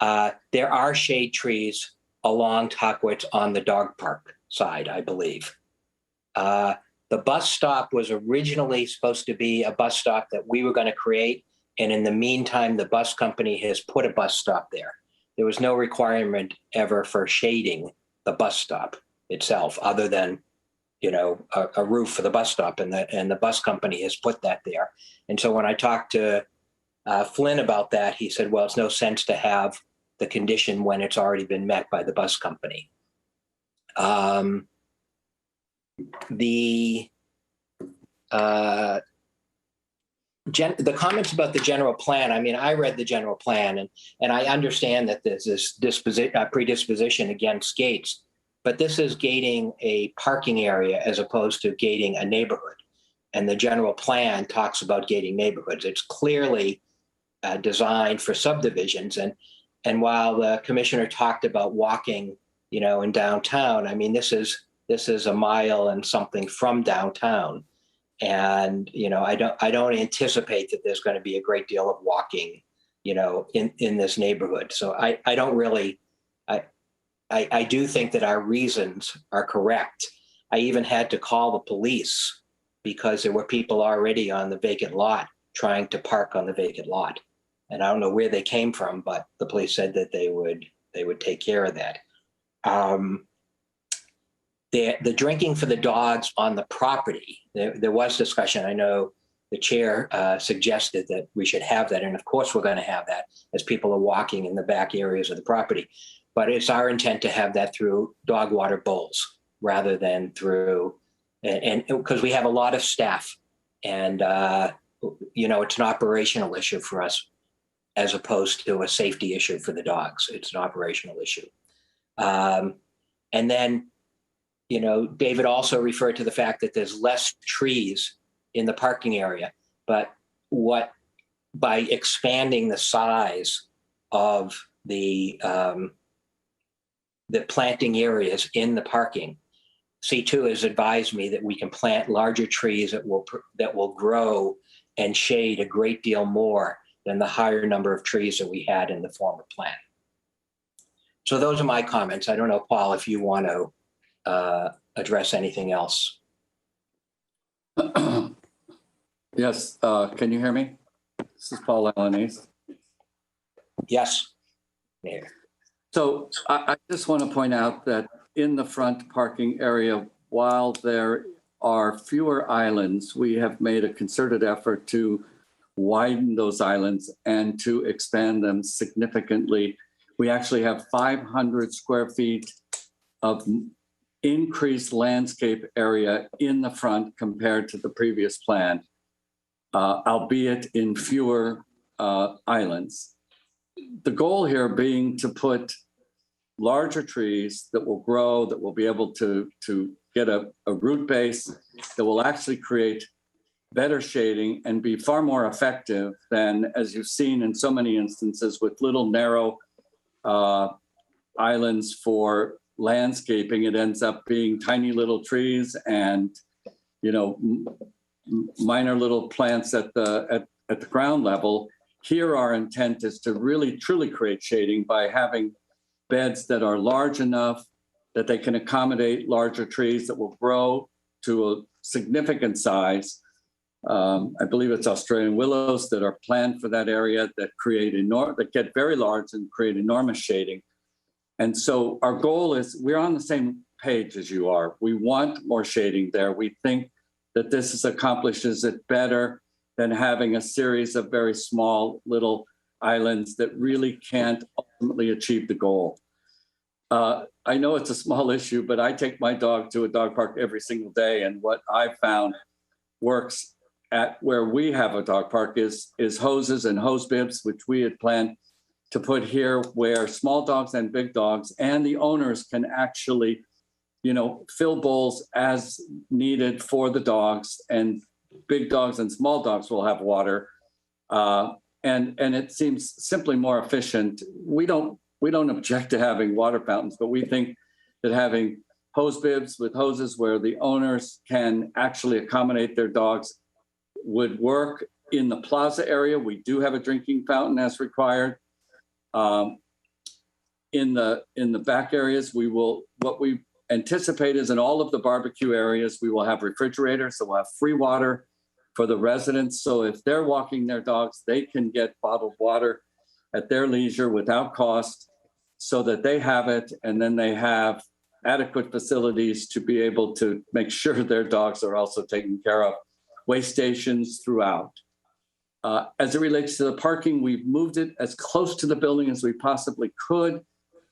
Speaker 8: There are shade trees along Tuckwitz on the dog park side, I believe. The bus stop was originally supposed to be a bus stop that we were going to create, and in the meantime, the bus company has put a bus stop there. There was no requirement ever for shading the bus stop itself, other than, you know, a roof for the bus stop, and the bus company has put that there. And so when I talked to Flynn about that, he said, well, it's no sense to have the condition when it's already been met by the bus company. The comments about the general plan, I mean, I read the general plan and I understand that there's this predisposition against gates, but this is gating a parking area as opposed to gating a neighborhood. And the general plan talks about gating neighborhoods. It's clearly designed for subdivisions. And while the commissioner talked about walking, you know, in downtown, I mean, this is a mile and something from downtown. And, you know, I don't anticipate that there's going to be a great deal of walking, you know, in this neighborhood. So I don't really, I do think that our reasons are correct. I even had to call the police because there were people already on the vacant lot trying to park on the vacant lot. And I don't know where they came from, but the police said that they would take care of that. The drinking for the dogs on the property, there was discussion. I know the chair suggested that we should have that. And of course, we're going to have that as people are walking in the back areas of the property. But it's our intent to have that through dog water bowls rather than through, and because we have a lot of staff and, you know, it's an operational issue for us as opposed to a safety issue for the dogs. It's an operational issue. And then, you know, David also referred to the fact that there's less trees in the parking area, but by expanding the size of the planting areas in the parking, C2 has advised me that we can plant larger trees that will grow and shade a great deal more than the higher number of trees that we had in the former plan. So those are my comments. I don't know, Paul, if you want to address anything else.
Speaker 20: Yes, can you hear me? This is Paul Alanis.
Speaker 8: Yes, Mayor.
Speaker 20: So I just want to point out that in the front parking area, while there are fewer islands, we have made a concerted effort to widen those islands and to expand them significantly. We actually have 500 square feet of increased landscape area in the front compared to the previous plan, albeit in fewer islands. The goal here being to put larger trees that will grow, that will be able to get a root base, that will actually create better shading and be far more effective than, as you've seen in so many instances, with little narrow islands for landscaping. It ends up being tiny little trees and, you know, minor little plants at the ground level. Here, our intent is to really truly create shading by having beds that are large enough that they can accommodate larger trees that will grow to a significant size. I believe it's Australian willows that are planned for that area that get very large and create enormous shading. And so our goal is, we're on the same page as you are. We want more shading there. We think that this accomplishes it better than having a series of very small little islands that really can't ultimately achieve the goal. I know it's a small issue, but I take my dog to a dog park every single day, and what I've found works at where we have a dog park is hoses and hose bibs, which we had planned to put here where small dogs and big dogs and the owners can actually, fill bowls as needed for the dogs, and big dogs and small dogs will have water. And it seems simply more efficient. We don't object to having water fountains, but we think that having hose bibs with hoses where the owners can actually accommodate their dogs would work. In the plaza area, we do have a drinking fountain as required. In the back areas, what we anticipate is in all of the barbecue areas, we will have refrigerators, so we'll have free water for the residents. So if they're walking their dogs, they can get bottled water at their leisure without cost, so that they have it, and then they have adequate facilities to be able to make sure their dogs are also taken care of. Waste stations throughout. As it relates to the parking, we've moved it as close to the building as we possibly could.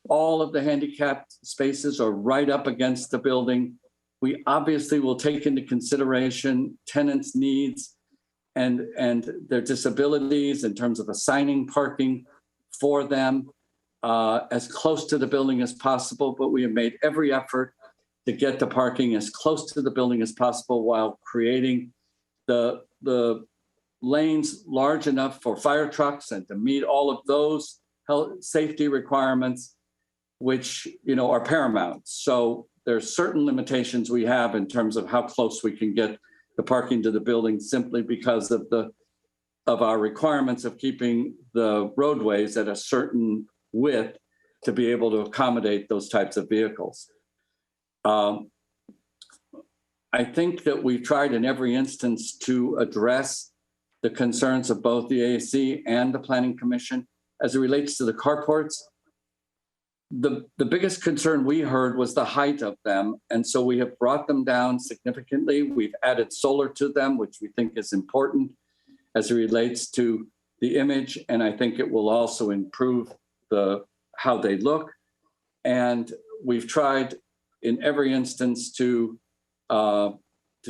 Speaker 20: All of the handicapped spaces are right up against the building. We obviously will take into consideration tenants' needs and their disabilities in terms of assigning parking for them as close to the building as possible, but we have made every effort to get the parking as close to the building as possible while creating the lanes large enough for fire trucks and to meet all of those health safety requirements, which are paramount. So there's certain limitations we have in terms of how close we can get the parking to the building, simply because of our requirements of keeping the roadways at a certain width to be able to accommodate those types of vehicles. I think that we've tried in every instance to address the concerns of both the AAC and the Planning Commission. As it relates to the carports, the biggest concern we heard was the height of them. And so we have brought them down significantly. We've added solar to them, which we think is important as it relates to the image. And I think it will also improve how they look. And we've tried in every instance to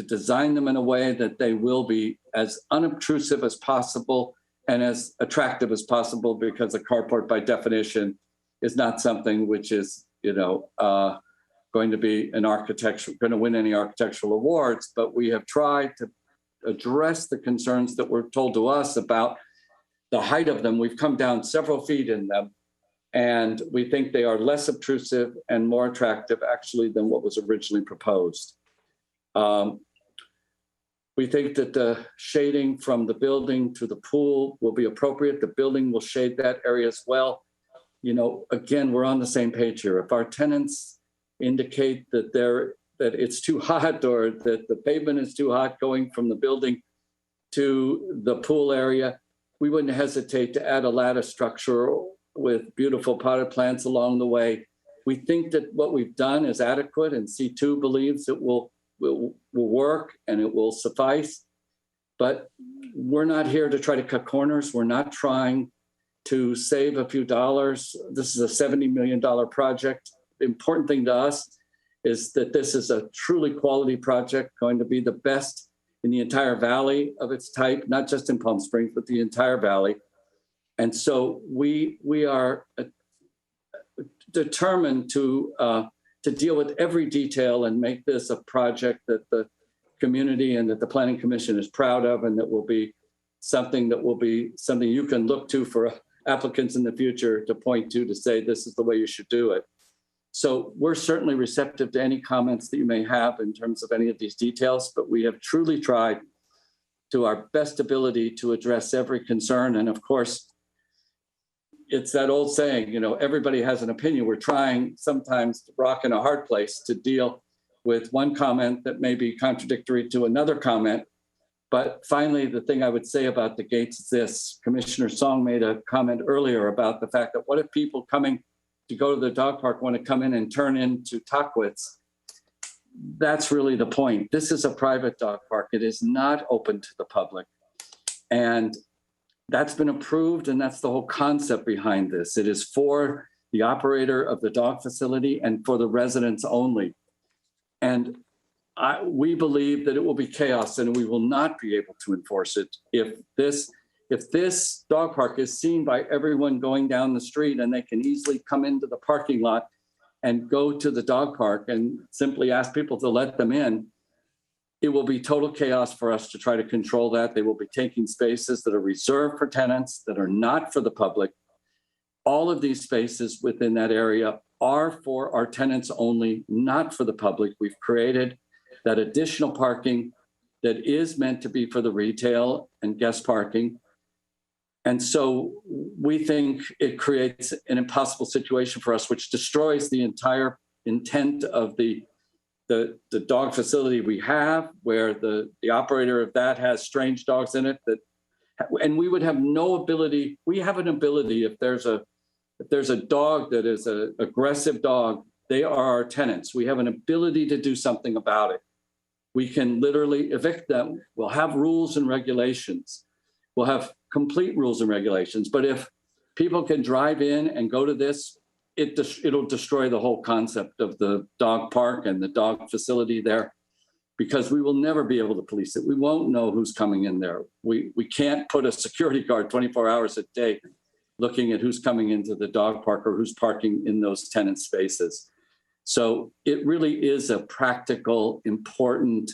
Speaker 20: design them in a way that they will be as unobtrusive as possible and as attractive as possible, because a carport by definition is not something which is, going to be going to win any architectural awards. But we have tried to address the concerns that were told to us about the height of them. We've come down several feet in them, and we think they are less obtrusive and more attractive actually than what was originally proposed. We think that the shading from the building to the pool will be appropriate. The building will shade that area as well. Again, we're on the same page here. If our tenants indicate that it's too hot, or that the pavement is too hot going from the building to the pool area, we wouldn't hesitate to add a lattice structure with beautiful potted plants along the way. We think that what we've done is adequate, and C2 believes it will work and it will suffice. But we're not here to try to cut corners. We're not trying to save a few dollars. This is a $70 million project. The important thing to us is that this is a truly quality project, going to be the best in the entire valley of its type, not just in Palm Springs, but the entire valley. And so we are determined to deal with every detail and make this a project that the community and that the Planning Commission is proud of, and that will be something you can look to for applicants in the future to point to say, this is the way you should do it. So we're certainly receptive to any comments that you may have in terms of any of these details, but we have truly tried to our best ability to address every concern. And of course, it's that old saying, everybody has an opinion. We're trying sometimes to rock in a hard place to deal with one comment that may be contradictory to another comment. But finally, the thing I would say about the gates is this. Commissioner Song made a comment earlier about the fact that what if people coming to go to the dog park want to come in and turn into Tuckwitz? That's really the point. This is a private dog park. It is not open to the public. And that's been approved, and that's the whole concept behind this. It is for the operator of the dog facility and for the residents only. And we believe that it will be chaos and we will not be able to enforce it if this dog park is seen by everyone going down the street and they can easily come into the parking lot and go to the dog park and simply ask people to let them in. It will be total chaos for us to try to control that. They will be taking spaces that are reserved for tenants, that are not for the public. All of these spaces within that area are for our tenants only, not for the public. We've created that additional parking that is meant to be for the retail and guest parking. And so we think it creates an impossible situation for us, which destroys the entire intent of the dog facility we have, where the operator of that has strange dogs in it, and we would have no ability. We have an ability if there's a dog that is an aggressive dog, they are our tenants. We have an ability to do something about it. We can literally evict them. We'll have rules and regulations. We'll have complete rules and regulations. But if people can drive in and go to this, it'll destroy the whole concept of the dog park and the dog facility there, because we will never be able to police it. We won't know who's coming in there. We can't put a security guard 24 hours a day looking at who's coming into the dog park or who's parking in those tenant spaces. So it really is a practical, important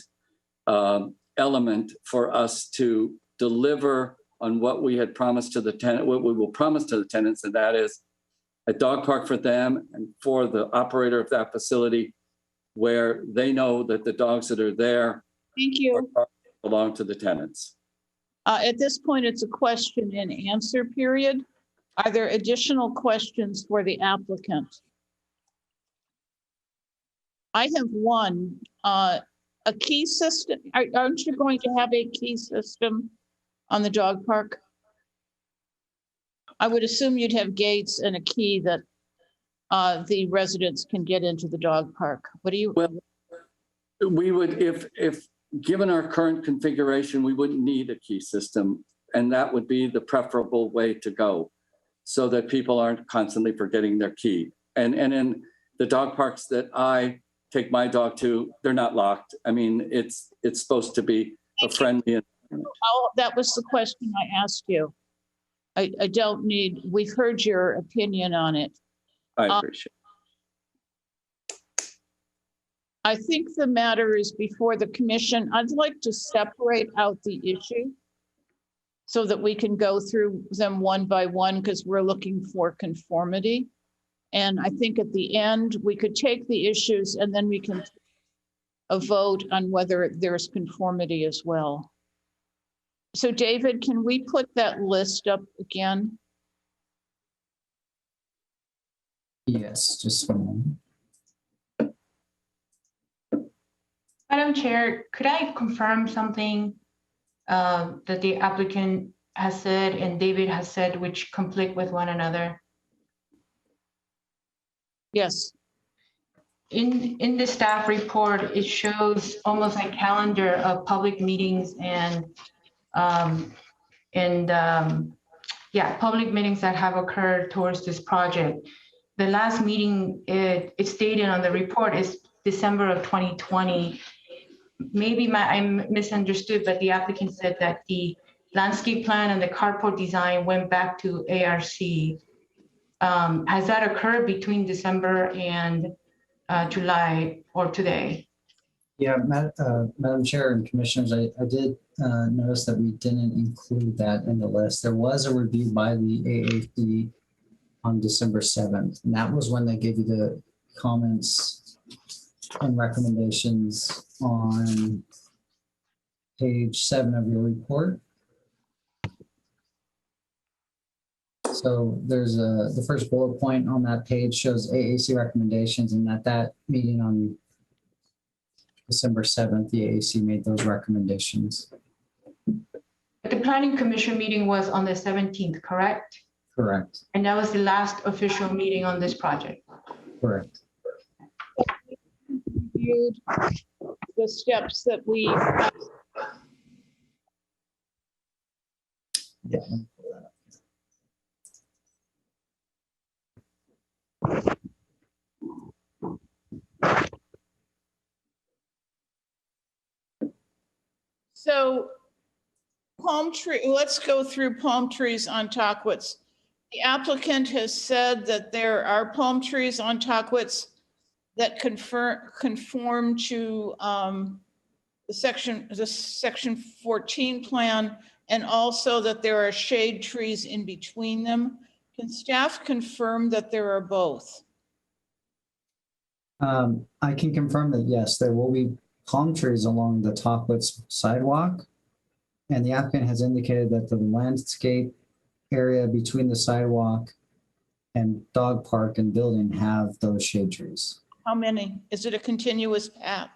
Speaker 20: element for us to deliver on what we had promised to the tenant, what we will promise to the tenants, and that is a dog park for them and for the operator of that facility, where they know that the dogs that are there
Speaker 1: Thank you.
Speaker 20: belong to the tenants.
Speaker 1: At this point, it's a question and answer period. Are there additional questions for the applicant? I have one. A key system, aren't you going to have a key system on the dog park? I would assume you'd have gates and a key that the residents can get into the dog park. What do you?
Speaker 20: Well, we would, if given our current configuration, we wouldn't need a key system, and that would be the preferable way to go, so that people aren't constantly forgetting their key. And in the dog parks that I take my dog to, they're not locked. I mean, it's supposed to be a friendly.
Speaker 1: Oh, that was the question I asked you. I don't need, we've heard your opinion on it.
Speaker 20: I appreciate it.
Speaker 1: I think the matter is before the commission. I'd like to separate out the issue so that we can go through them one by one, because we're looking for conformity. And I think at the end, we could take the issues and then we can a vote on whether there's conformity as well. So David, can we put that list up again?
Speaker 6: Yes, just one moment.
Speaker 5: Madam Chair, could I confirm something that the applicant has said and David has said, which conflict with one another?
Speaker 1: Yes.
Speaker 5: In the staff report, it shows almost like calendar of public meetings and public meetings that have occurred towards this project. The last meeting it stated on the report is December of 2020. Maybe I misunderstood, but the applicant said that the landscape plan and the carport design went back to ARC. Has that occurred between December and July or today?
Speaker 6: Yeah, Madam Chair and Commissioners, I did notice that we didn't include that in the list. There was a review by the AAC on December 7th, and that was when they gave you the comments and recommendations on page 7 of your report. So there's the first bullet point on that page shows AAC recommendations, and at that meeting on December 7th, the AAC made those recommendations.
Speaker 5: The Planning Commission meeting was on the 17th, correct?
Speaker 6: Correct.
Speaker 5: And that was the last official meeting on this project?
Speaker 6: Correct.
Speaker 1: Reviewed the steps that we.
Speaker 6: Yeah.
Speaker 1: palm tree, let's go through palm trees on Tockwitz. The applicant has said that there are palm trees on Tockwitz that conform to the section 14 plan, and also that there are shade trees in between them. Can staff confirm that there are both?
Speaker 6: I can confirm that, yes, there will be palm trees along the Tockwitz sidewalk. And the applicant has indicated that the landscape area between the sidewalk and dog park and building have those shade trees.
Speaker 1: How many? Is it a continuous path?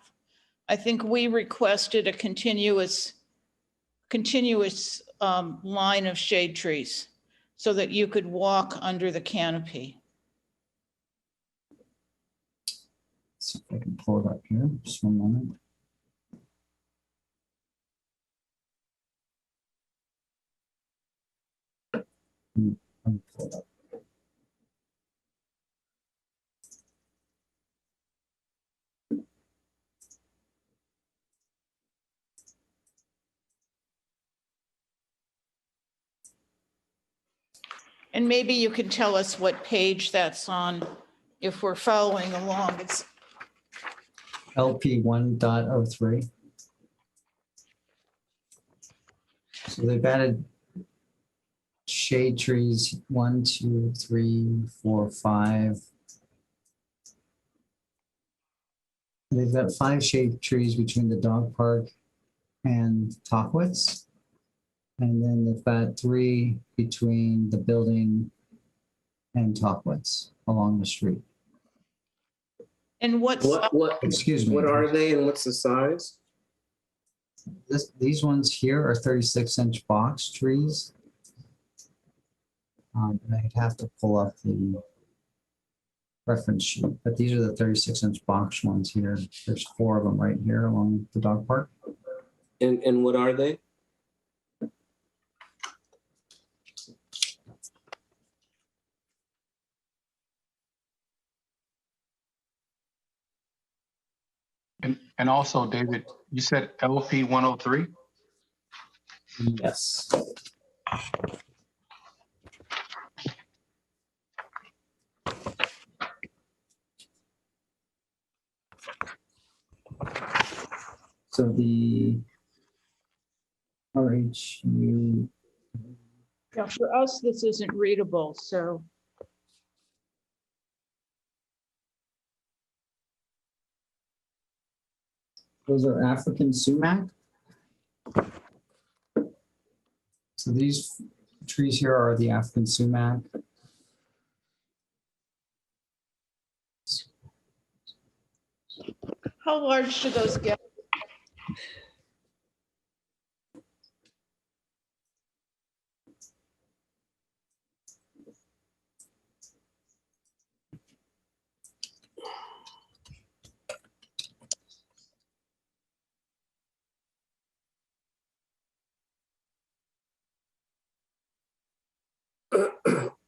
Speaker 1: I think we requested a continuous line of shade trees so that you could walk under the canopy.
Speaker 6: See if I can pull it up here, just one moment. Let me pull it up.
Speaker 1: And maybe you can tell us what page that's on if we're following along. It's
Speaker 6: LP 1.03. So they've added shade trees 1, 2, 3, 4, 5. They've got 5 shade trees between the dog park and Tockwitz. And then they've got 3 between the building and Tockwitz along the street.
Speaker 1: And what's
Speaker 6: Excuse me.
Speaker 4: What are they and what's the size?
Speaker 6: These ones here are 36-inch box trees. And I'd have to pull up the reference sheet, but these are the 36-inch box ones here. There's 4 of them right here along the dog park.
Speaker 4: And what are they?
Speaker 11: And also, David, you said LP 103?
Speaker 6: Yes. So the RHU.
Speaker 1: Yeah, for us, this isn't readable, so.
Speaker 6: Those are African sumac. So these trees here are the African sumac.
Speaker 1: How large do those get?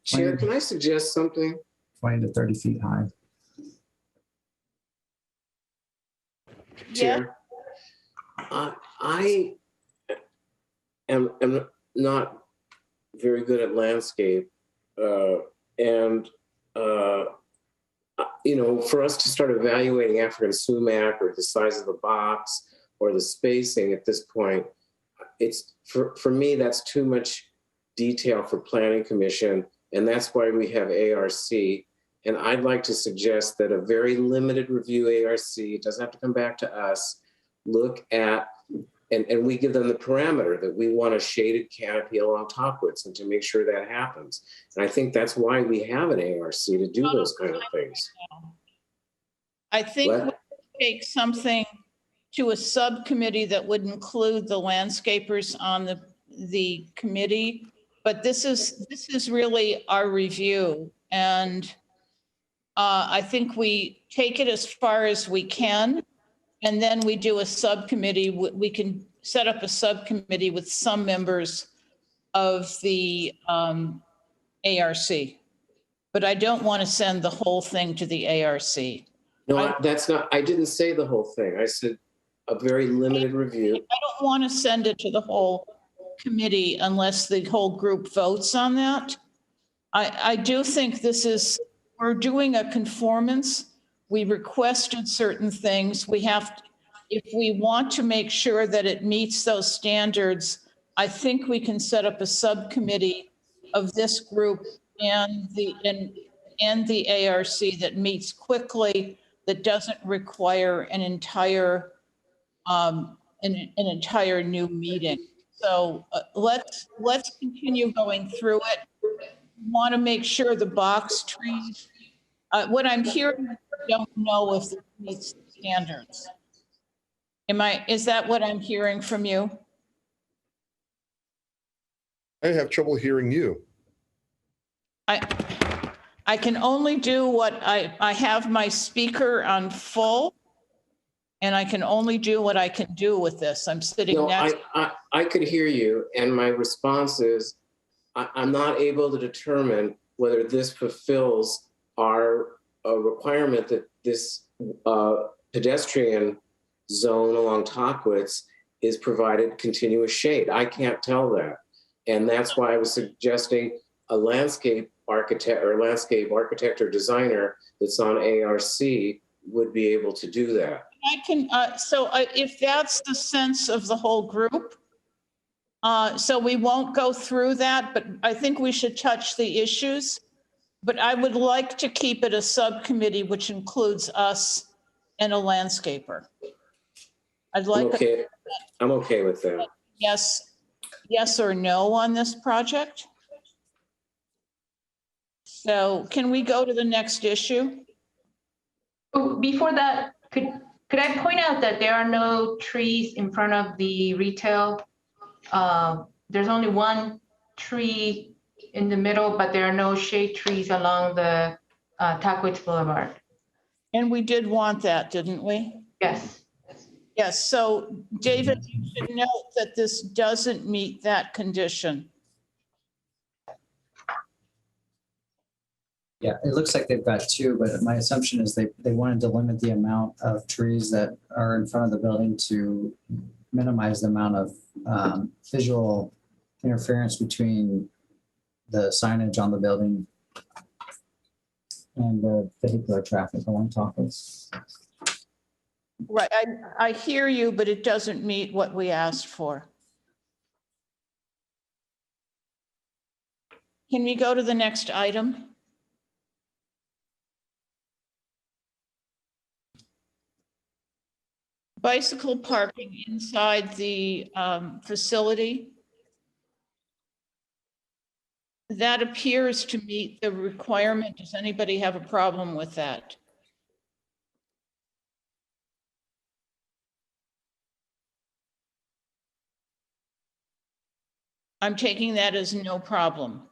Speaker 4: Chair, can I suggest something?
Speaker 6: 20 to 30 feet high.
Speaker 4: Chair, I am not very good at landscape, and you know, for us to start evaluating African sumac or the size of the box or the spacing at this point, it's for me that's too much detail for Planning Commission, and that's why we have ARC. And I'd like to suggest that a very limited review ARC, it doesn't have to come back to us, look at, and we give them the parameter that we want a shaded canopy along Tockwitz and to make sure that happens. And I think that's why we have an ARC to do those kind of things.
Speaker 1: I think we could take something to a subcommittee that would include the landscapers on the committee, but this is really our review. And I think we take it as far as we can, and then we do a subcommittee. We can set up a subcommittee with some members of the ARC. But I don't want to send the whole thing to the ARC.
Speaker 4: No, that's not, I didn't say the whole thing. I said a very limited review.
Speaker 1: I don't want to send it to the whole committee unless the whole group votes on that. I do think we're doing a conformance. We requested certain things. If we want to make sure that it meets those standards, I think we can set up a subcommittee of this group and the ARC that meets quickly, that doesn't require an entire new meeting. So let's continue going through it. Want to make sure the box trees, what I'm hearing, I don't know if it meets the standards. Is that what I'm hearing from you?
Speaker 10: I have trouble hearing you.
Speaker 1: I can only do what I have my speaker on full, and I can only do what I can do with this. I'm sitting
Speaker 4: No,
Speaker 1: next.
Speaker 4: I could hear you, and my response is, I'm not able to determine whether this fulfills our requirement that this pedestrian zone along Tockwitz is provided continuous shade. I can't tell that. And that's why I was suggesting a landscape architect or designer that's on ARC would be able to do that.
Speaker 1: I can, if that's the sense of the whole group, so we won't go through that, but I think we should touch the issues. But I would like to keep it a subcommittee, which includes us and a landscaper. I'd like.
Speaker 4: I'm okay with that.
Speaker 1: Yes or no on this project? So can we go to the next issue?
Speaker 5: Oh, before that, could I point out that there are no trees in front of the retail? There's only one tree in the middle, but there are no shade trees along the Tockwitz Boulevard.
Speaker 1: And we did want that, didn't we?
Speaker 5: Yes.
Speaker 1: Yes, so David, you should note that this doesn't meet that condition.
Speaker 6: Yeah, it looks like they've got two, but my assumption is they wanted to limit the amount of trees that are in front of the building to minimize the amount of visual interference between the signage on the building and the vehicular traffic along Tockwitz.
Speaker 1: Right, I hear you, but it doesn't meet what we asked for. Can we go to the next item? Bicycle parking inside the facility. That appears to meet the requirement. Does anybody have a problem with that? I'm taking that as no problem,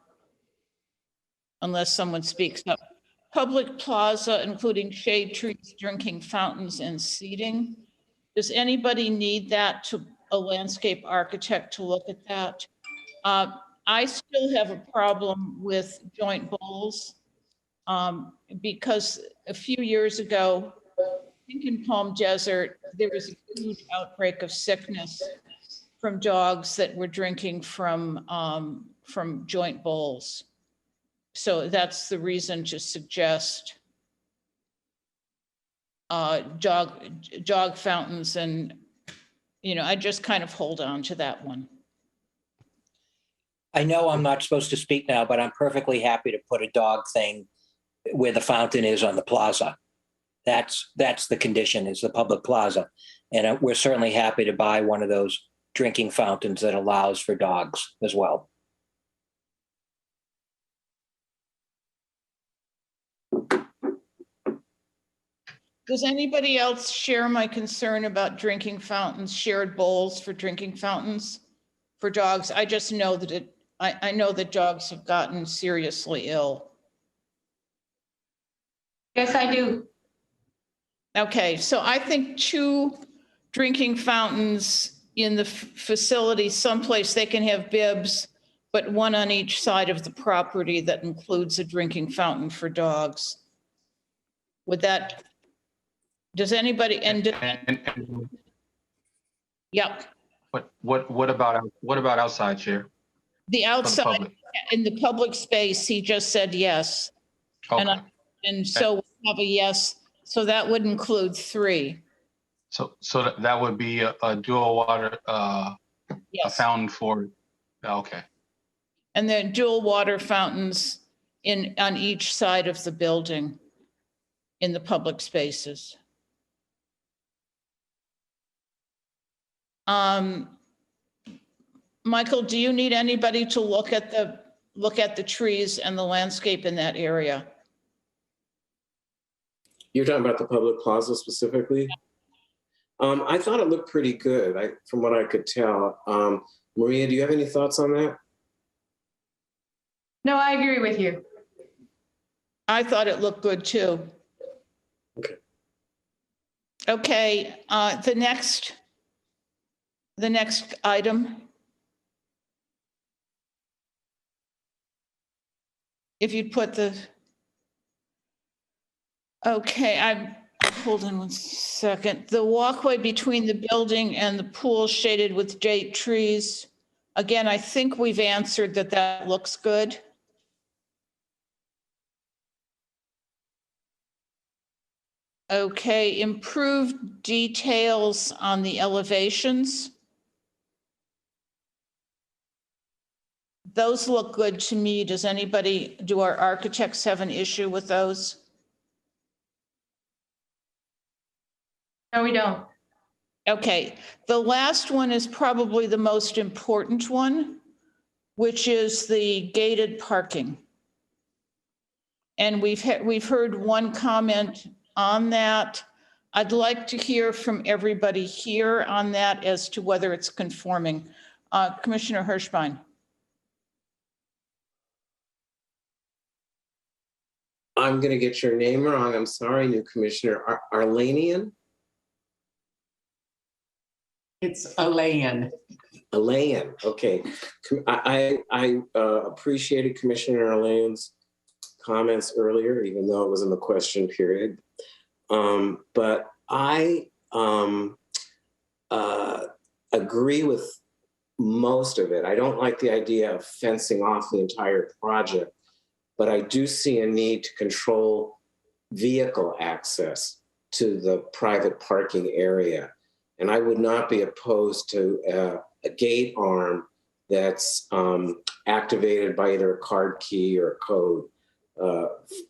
Speaker 1: unless someone speaks up. Public plaza, including shade trees, drinking fountains, and seating. Does anybody need that a landscape architect to look at that? I still have a problem with joint bowls because a few years ago, I think in Palm Desert, there was a huge outbreak of sickness from dogs that were drinking from joint bowls. So that's the reason to suggest dog fountains, and I just kind of hold on to that one.
Speaker 8: I know I'm not supposed to speak now, but I'm perfectly happy to put a dog thing where the fountain is on the plaza. That's the condition, is the public plaza. And we're certainly happy to buy one of those drinking fountains that allows for dogs as well.
Speaker 1: Does anybody else share my concern about drinking fountains, shared bowls for drinking fountains for dogs? I just know that I know that dogs have gotten seriously ill.
Speaker 5: Yes, I do.
Speaker 1: Okay, so I think 2 drinking fountains in the facility, someplace they can have bibs, but one on each side of the property that includes a drinking fountain for dogs. Would that, does anybody, yep.
Speaker 11: What about outside, Chair?
Speaker 1: The
Speaker 11: For the
Speaker 1: outside,
Speaker 11: public?
Speaker 1: in the public space, he just said yes. And,
Speaker 11: Okay.
Speaker 1: and so we have a yes, so that would include 3.
Speaker 11: So that would be a dual water, a
Speaker 1: Yes.
Speaker 11: fountain for, okay.
Speaker 1: And there are dual water fountains on each side of the building in the public spaces. Michael, do you need anybody to look at the trees and the landscape in that area?
Speaker 4: You're talking about the public plaza specifically? I thought it looked pretty good, from what I could tell. Maria, do you have any thoughts on that?
Speaker 5: No, I agree with you.
Speaker 1: I thought it looked good too.
Speaker 4: Okay.
Speaker 1: Okay, the next item. If you'd put hold on one second. The walkway between the building and the pool shaded with date trees. Again, I think we've answered that looks good. Okay, improved details on the elevations. Those look good to me. Do our architects have an issue with those?
Speaker 5: No, we don't.
Speaker 1: Okay, the last one is probably the most important one, which is the gated parking. And we've heard one comment on that. I'd like to hear from everybody here on that as to whether it's conforming. Commissioner Hirschbein.
Speaker 4: I'm going to get your name wrong. I'm sorry, new commissioner. Arlanian?
Speaker 9: It's Alain.
Speaker 4: Alain, okay. I appreciated Commissioner Alain's comments earlier, even though it was in the question period. But I agree with most of it. I don't like the idea of fencing off the entire project, but I do see a need to control vehicle access to the private parking area. And I would not be opposed to a gate arm that's activated by either a card key or a code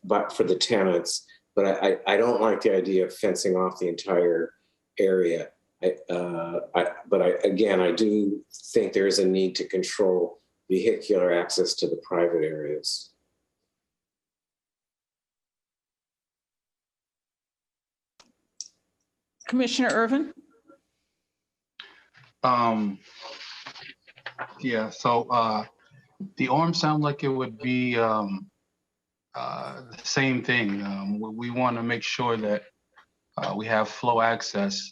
Speaker 4: but for the tenants. But I don't like the idea of fencing off the entire area. Again, I do think there is a need to control vehicular access to the private areas.
Speaker 1: Commissioner Ervin?
Speaker 11: Yeah, so the arms sound like it would be the same thing. We want to make sure that we have flow access.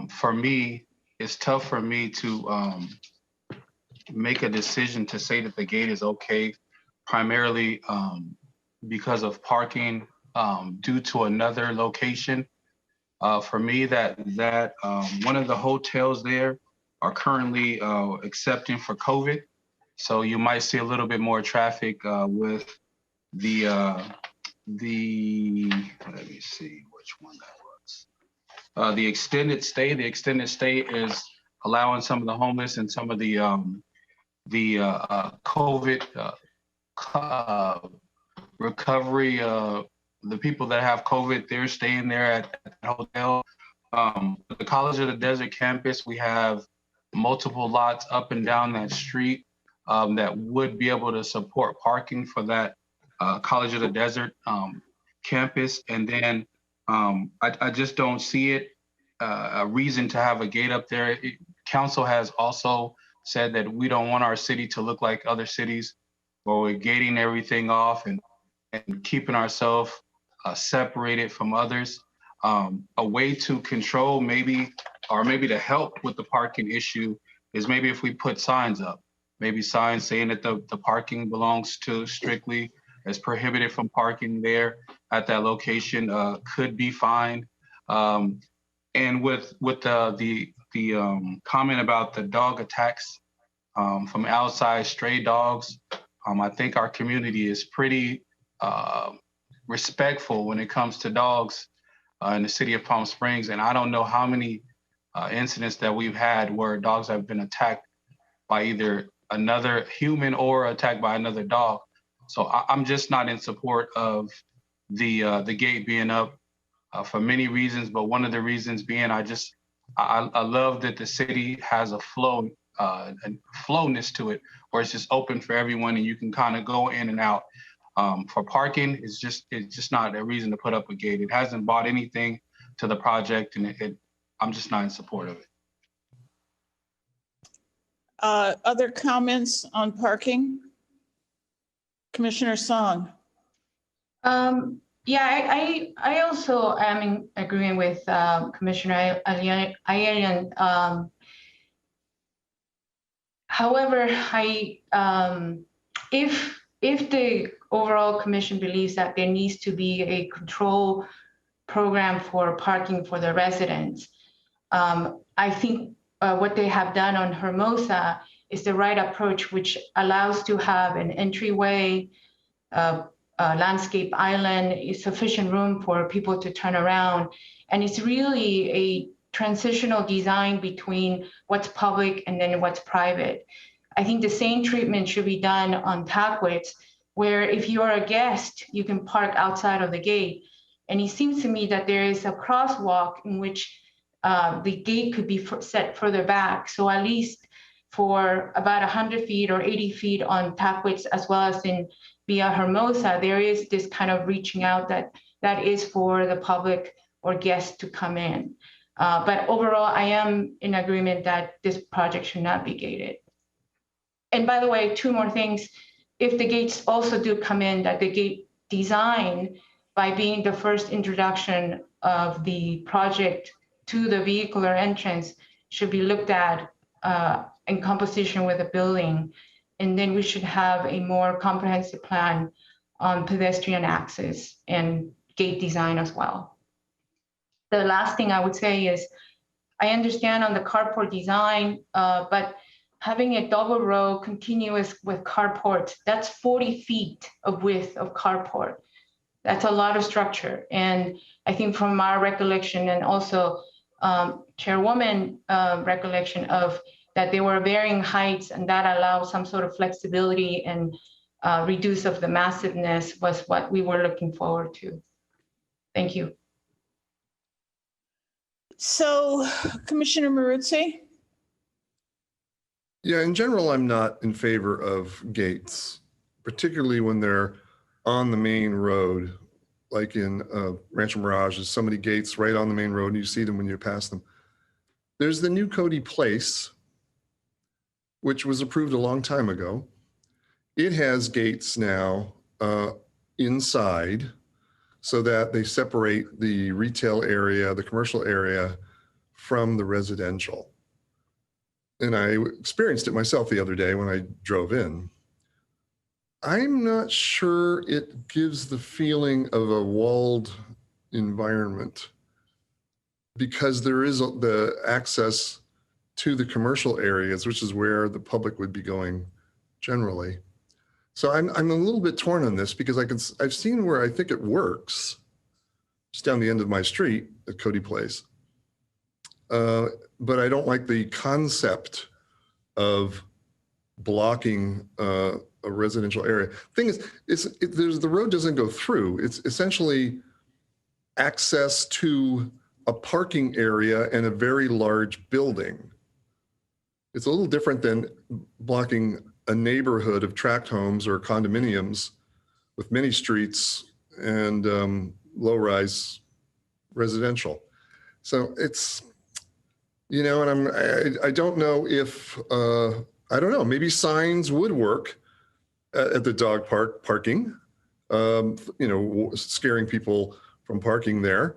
Speaker 11: For me, it's tough for me to make a decision to say that the gate is okay, primarily because of parking due to another location. For me, that one of the hotels there are currently accepting for COVID. So you might see a little bit more traffic with the let me see which one that was. The extended stay. The extended stay is allowing some of the homeless and some of the COVID recovery, the people that have COVID, they're staying there at the hotel. The College of the Desert campus, we have multiple lots up and down that street that would be able to support parking for that College of the Desert campus. And then I just don't see it a reason to have a gate up there. Council has also said that we don't want our city to look like other cities where we're gating everything off and keeping ourselves separated from others. A way to control maybe to help with the parking issue is maybe if we put signs up, maybe signs saying that the parking belongs to strictly as prohibited from parking there at that location could be fined. And with the comment about the dog attacks from outside stray dogs. I think our community is pretty respectful when it comes to dogs in the city of Palm Springs. And I don't know how many incidents that we've had where dogs have been attacked by either another human or attacked by another dog. So I'm just not in support of the gate being up for many reasons, but one of the reasons being I love that the city has a flowness to it, where it's just open for everyone and you can kind of go in and out. For parking, it's just not a reason to put up a gate. It hasn't bought anything to the project, and I'm just not in support of it.
Speaker 1: Other comments on parking? Commissioner Song.
Speaker 5: Yeah, I also am in agreement with Commissioner Ayala. However, if the overall commission believes that there needs to be a control program for parking for the residents, I think what they have done on Hermosa is the right approach, which allows to have an entryway, landscape island, sufficient room for people to turn around. And it's really a transitional design between what's public and then what's private. I think the same treatment should be done on Tackwitz, where if you are a guest, you can park outside of the gate. And it seems to me that there is a crosswalk in which the gate could be set further back. So at least for about 100 feet or 80 feet on Tackwitz, as well as in Via Hermosa, there is this kind of reaching out that is for the public or guests to come in. But overall, I am in agreement that this project should not be gated. And by the way, two more things. If the gates also do come in, that the gate design, by being the first introduction of the project to the vehicular entrance, should be looked at in composition with the building. And then we should have a more comprehensive plan on pedestrian access and gate design as well. The last thing I would say is, I understand on the carport design, but having a double row continuous with carports, that's 40 feet of width of carport. That's a lot of structure. And I think from our recollection and also Chairwoman recollection of that they were varying heights, and that allows some sort of flexibility and reduce of the massiveness was what we were looking forward to. Thank you.
Speaker 1: So, Commissioner Maruzzi?
Speaker 10: Yeah, in general, I'm not in favor of gates, particularly when they're on the main road, like in Rancho Mirage. There's so many gates right on the main road, and you see them when you pass them. There's the new Cody Place, which was approved a long time ago. It has gates now inside so that they separate the retail area, the commercial area from the residential. And I experienced it myself the other day when I drove in. I'm not sure it gives the feeling of a walled environment because there is the access to the commercial areas, which is where the public would be going generally. So I'm a little bit torn on this because I've seen where I think it works, just down the end of my street at Cody Place. But I don't like the concept of blocking a residential area. Thing is, the road doesn't go through. It's essentially access to a parking area and a very large building. It's a little different than blocking a neighborhood of tract homes or condominiums with many streets and low-rise residential. So it's, you know, and I don't know if, I don't know, maybe signs would work at the dog park parking, you know, scaring people from parking there.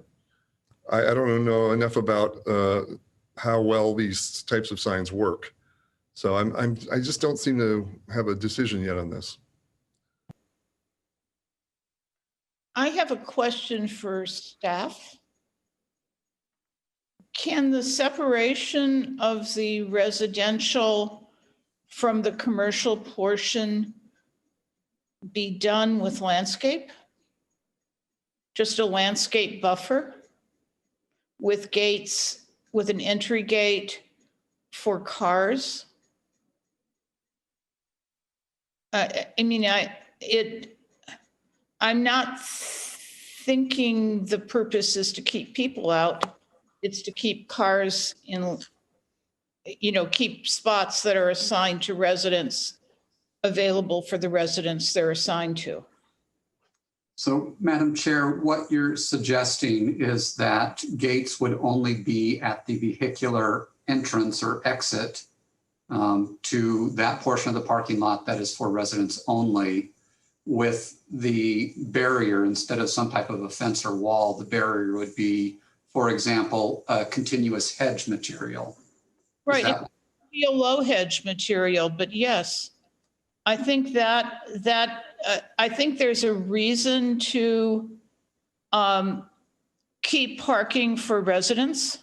Speaker 10: I don't know enough about how well these types of signs work. So I just don't seem to have a decision yet on this.
Speaker 1: I have a question for staff. Can the separation of the residential from the commercial portion be done with landscape? Just a landscape buffer with gates, with an entry gate for cars? I'm not thinking the purpose is to keep people out. It's to keep cars in, keep spots that are assigned to residents available for the residents they're assigned to.
Speaker 7: So, Madam Chair, what you're suggesting is that gates would only be at the vehicular entrance or exit to that portion of the parking lot that is for residents only, with the barrier, instead of some type of a fence or wall, the barrier would be, for example, a continuous hedge material.
Speaker 1: Right, it would be a low hedge material, but yes, I think I think there's a reason to keep parking for residents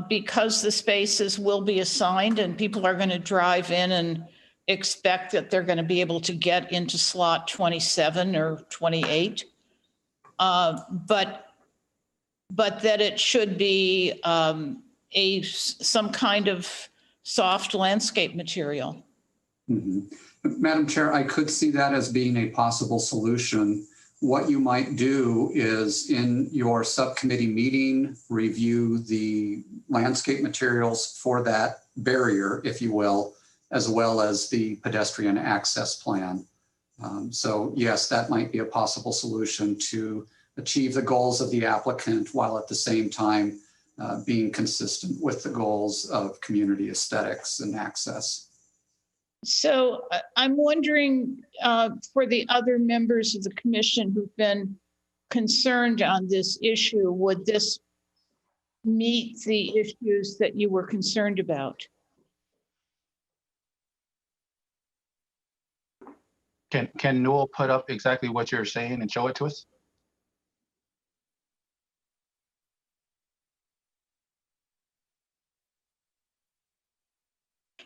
Speaker 1: because the spaces will be assigned and people are going to drive in and expect that they're going to be able to get into slot 27 or 28. But that it should be some kind of soft landscape material.
Speaker 7: Madam Chair, I could see that as being a possible solution. What you might do is in your subcommittee meeting, review the landscape materials for that barrier, if you will, as well as the pedestrian access plan. So yes, that might be a possible solution to achieve the goals of the applicant while at the same time being consistent with the goals of community aesthetics and access.
Speaker 1: So I'm wondering for the other members of the commission who've been concerned on this issue, would this meet the issues that you were concerned about?
Speaker 11: Can Newell put up exactly what you're saying and show it to us?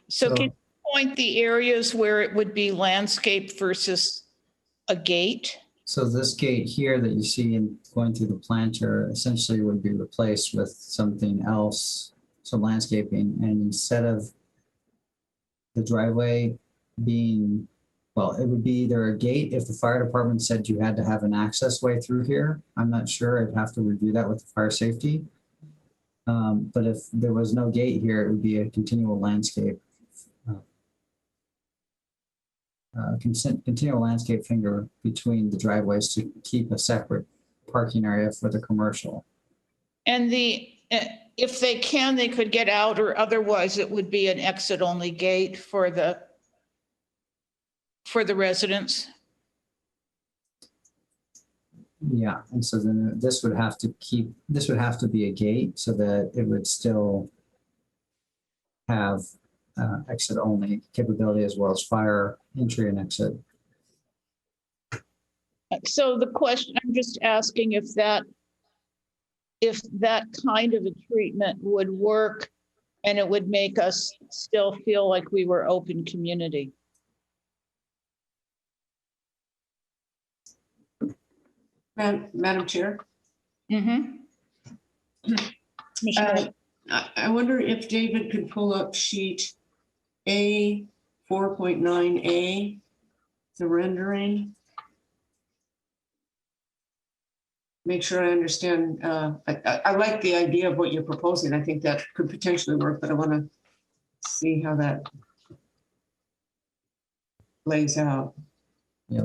Speaker 1: So can you point the areas where it would be landscape versus a gate?
Speaker 6: So this gate here that you see in going through the planter essentially would be replaced with something else, some landscaping, and instead of the driveway being, well, it would be either a gate if the fire department said you had to have an access way through here. I'm not sure, I'd have to review that with the fire safety. But if there was no gate here, it would be a continual landscape. Continual landscape finger between the driveways to keep a separate parking area for the commercial.
Speaker 1: And if they can, they could get out, or otherwise it would be an exit only gate for the residents.
Speaker 6: Yeah, and so then this would have to be a gate so that it would still have exit only capability as well as fire entry and exit.
Speaker 1: So the question, I'm just asking if that kind of a treatment would work and it would make us still feel like we were open community.
Speaker 9: Madam Chair?
Speaker 1: Mm-hmm.
Speaker 9: I wonder if David could pull up sheet A 4.9A, the rendering. Make sure I understand. I like the idea of what you're proposing. I think that could potentially work, but I want to see how that plays out.
Speaker 6: Yeah.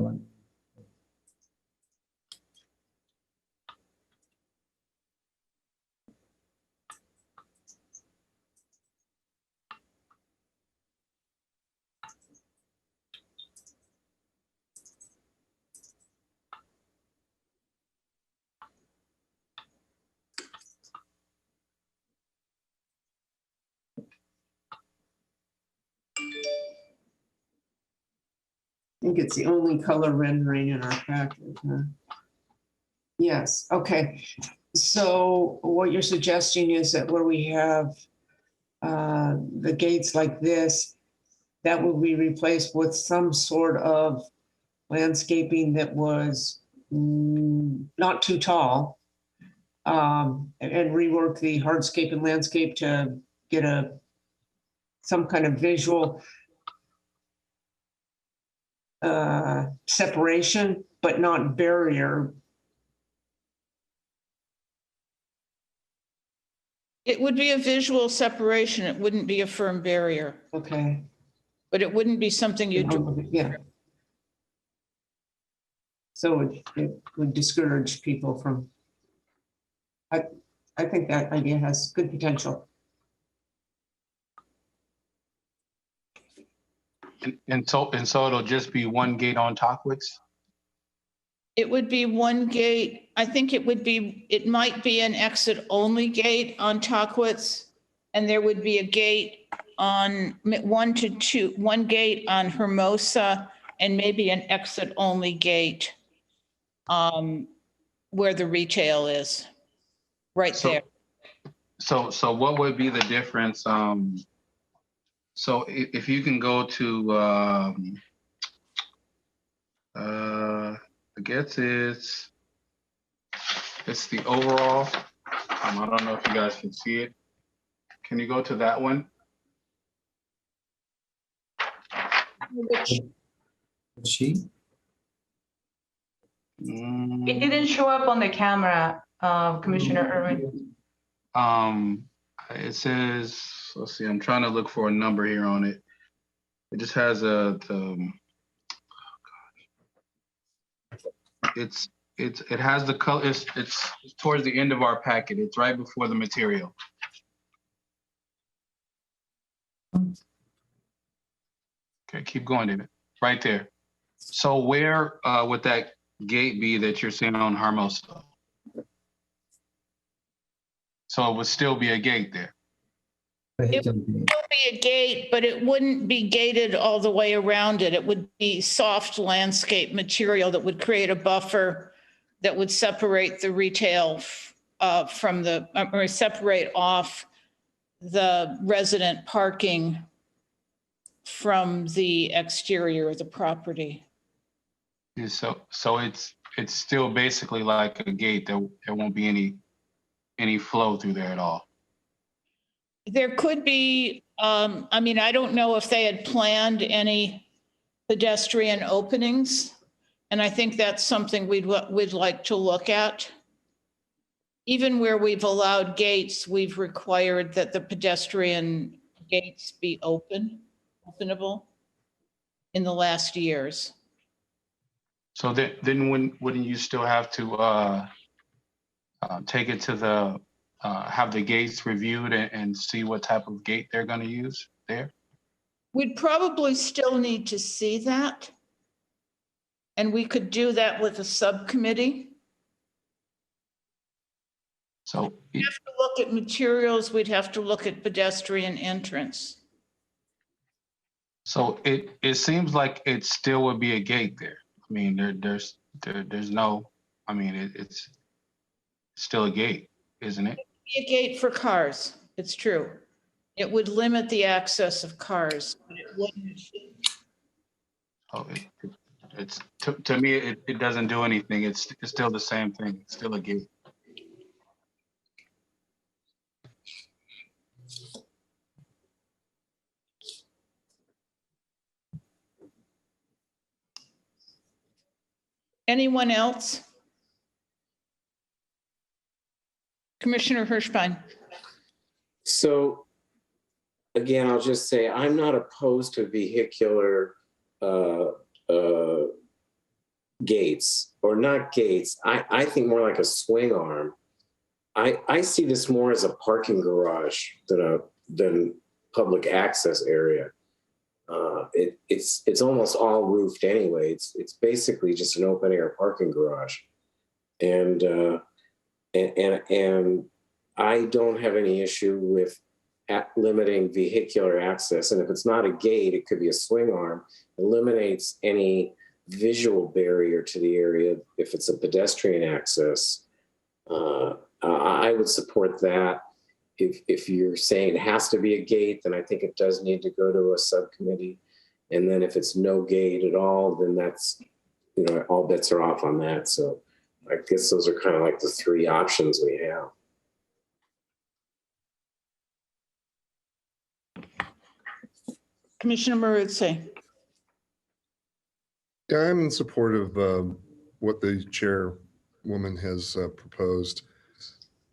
Speaker 9: I think it's the only color rendering in our package. Huh? Yes, okay. So what you're suggesting is that where we have the gates like this, that will be replaced with some sort of landscaping that was not too tall, and rework the hardscape and landscape to get some kind of visual separation, but not barrier.
Speaker 1: It would be a visual separation. It wouldn't be a firm barrier,
Speaker 9: Okay.
Speaker 1: but it wouldn't be something you do.
Speaker 9: Yeah. So it would discourage people from, I think that idea has good potential.
Speaker 11: And so it'll just be one gate on Tockwitz?
Speaker 1: It would be one gate. I think it might be an exit only gate on Tockwitz. And there would be a gate on one gate on Hermosa, and maybe an exit only gate where the retail is, right there.
Speaker 11: So what would be the difference? So if you can go to, I guess it's the overall. I don't know if you guys can see it. Can you go to that one?
Speaker 6: Sheet?
Speaker 5: It didn't show up on the camera, Commissioner Irwin.
Speaker 11: It says, let's see, I'm trying to look for a number here on it. It just has it has the color, it's towards the end of our packet. It's right before the material. Okay, keep going, David. Right there. So where would that gate be that you're seeing on Hermosa? So it would still be a gate there.
Speaker 1: It would still be a gate, but it wouldn't be gated all the way around it. It would be soft landscape material that would create a buffer that would separate the retail from the, or separate off the resident parking from the exterior of the property.
Speaker 11: Yeah, so it's still basically like a gate. There won't be any flow through there at all.
Speaker 1: There could be, I mean, I don't know if they had planned any pedestrian openings. And I think that's something we'd like to look at. Even where we've allowed gates, we've required that the pedestrian gates be openable in the last years.
Speaker 11: So then wouldn't you still have to take it to the, have the gates reviewed and see what type of gate they're going to use there?
Speaker 1: We'd probably still need to see that. And we could do that with a subcommittee.
Speaker 11: So
Speaker 1: we'd have to look at materials, we'd have to look at pedestrian entrance.
Speaker 11: So it seems like it still would be a gate there. I mean, there's no, I mean, it's still a gate, isn't it?
Speaker 1: It'd be a gate for cars, it's true. It would limit the access of cars, but it wouldn't.
Speaker 11: Oh, it's to me, it doesn't do anything. It's still the same thing. It's still a gate.
Speaker 1: Anyone else? Commissioner Hirschbein.
Speaker 4: So again, I'll just say I'm not opposed to vehicular gates, or not gates. I think more like a swing arm. I see this more as a parking garage than public access area. It's almost all roofed anyway. It's basically just an open air parking garage, and I don't have any issue with limiting vehicular access. And if it's not a gate, it could be a swing arm. Eliminates any visual barrier to the area if it's a pedestrian access. I would support that. If you're saying it has to be a gate, then I think it does need to go to a subcommittee. And then if it's no gate at all, then that's, all bets are off on that. So I guess those are kind of like the three options we have.
Speaker 1: Commissioner Maruzzi.
Speaker 10: Yeah, I'm in support of what the chairwoman has proposed.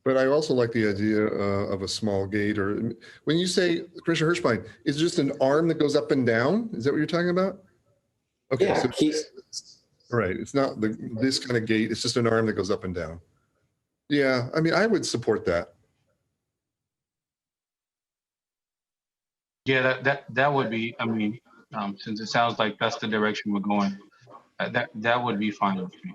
Speaker 10: But I also like the idea of a small gate, or when you say, Commissioner Hirschbein, is it just an arm that goes up and down? Is that what you're talking about? Okay,
Speaker 4: Yeah,
Speaker 10: right. It's not this kind of gate. It's just an arm that goes up and down. Yeah, I mean, I would support that.
Speaker 11: Yeah, that would be, I mean, since it sounds like that's the direction we're going, that would be fine with me.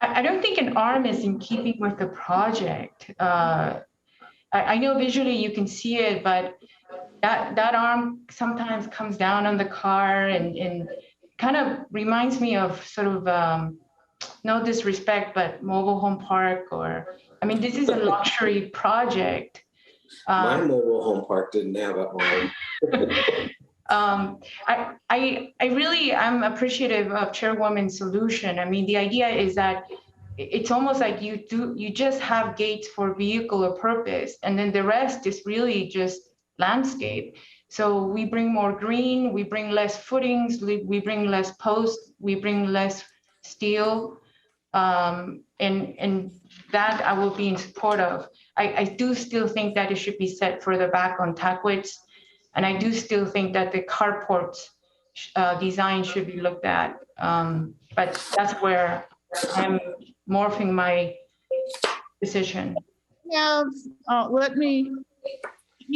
Speaker 5: I don't think an arm is in keeping with the project. I know visually you can see it, but that arm sometimes comes down on the car and kind of reminds me of sort of, no disrespect, but mobile home park, or, I mean, this is a luxury project.
Speaker 4: My mobile home park didn't have an arm.
Speaker 5: I'm appreciative of Chairwoman's solution. I mean, the idea is that it's almost like you just have gates for vehicular purpose, and then the rest is really just landscape. So we bring more green, we bring less footings, we bring less posts, we bring less steel, and that I will be in support of. I do still think that it should be set further back on Tackwitz. And I do still think that the carport design should be looked at. But that's where I'm morphing my decision.
Speaker 1: Yeah, let me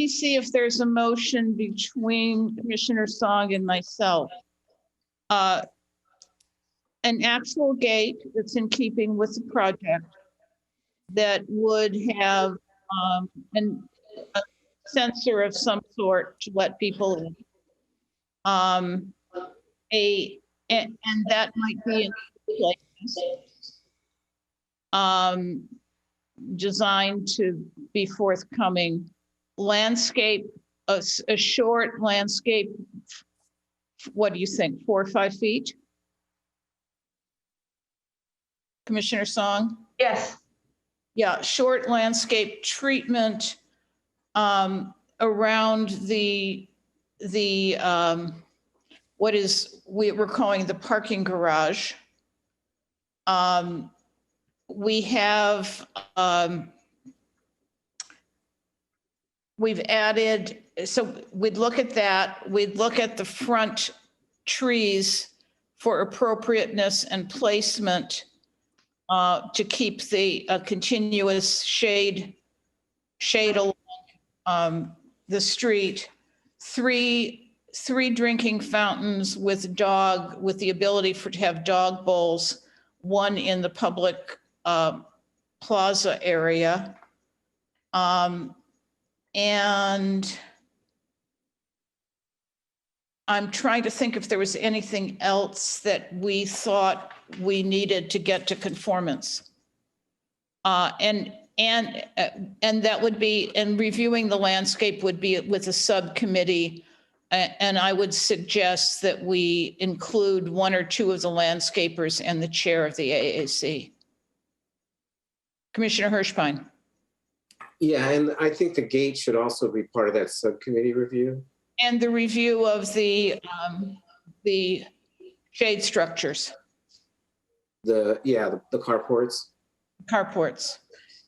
Speaker 1: see if there's a motion between Commissioner Song and myself. An actual gate that's in keeping with the project that would have a sensor of some sort to let people in. And that might be in places. Designed to be forthcoming. Landscape, a short landscape, what do you think, 4 or 5 feet? Commissioner Song?
Speaker 5: Yes.
Speaker 1: Yeah, short landscape treatment around the what is we're calling the parking garage. We have we've added, so we'd look at that. We'd look at the front trees for appropriateness and placement to keep the continuous shade along the street. Three drinking fountains with the ability to have dog bowls, one in the public plaza area. And I'm trying to think if there was anything else that we thought we needed to get to conformance. And that would be, and reviewing the landscape would be with a subcommittee. And I would suggest that we include 1 or 2 of the landscapers and the chair of the AAC. Commissioner Hirschbein.
Speaker 4: Yeah, and I think the gate should also be part of that subcommittee review.
Speaker 1: And the review of the shade structures.
Speaker 4: The carports.
Speaker 1: Carports.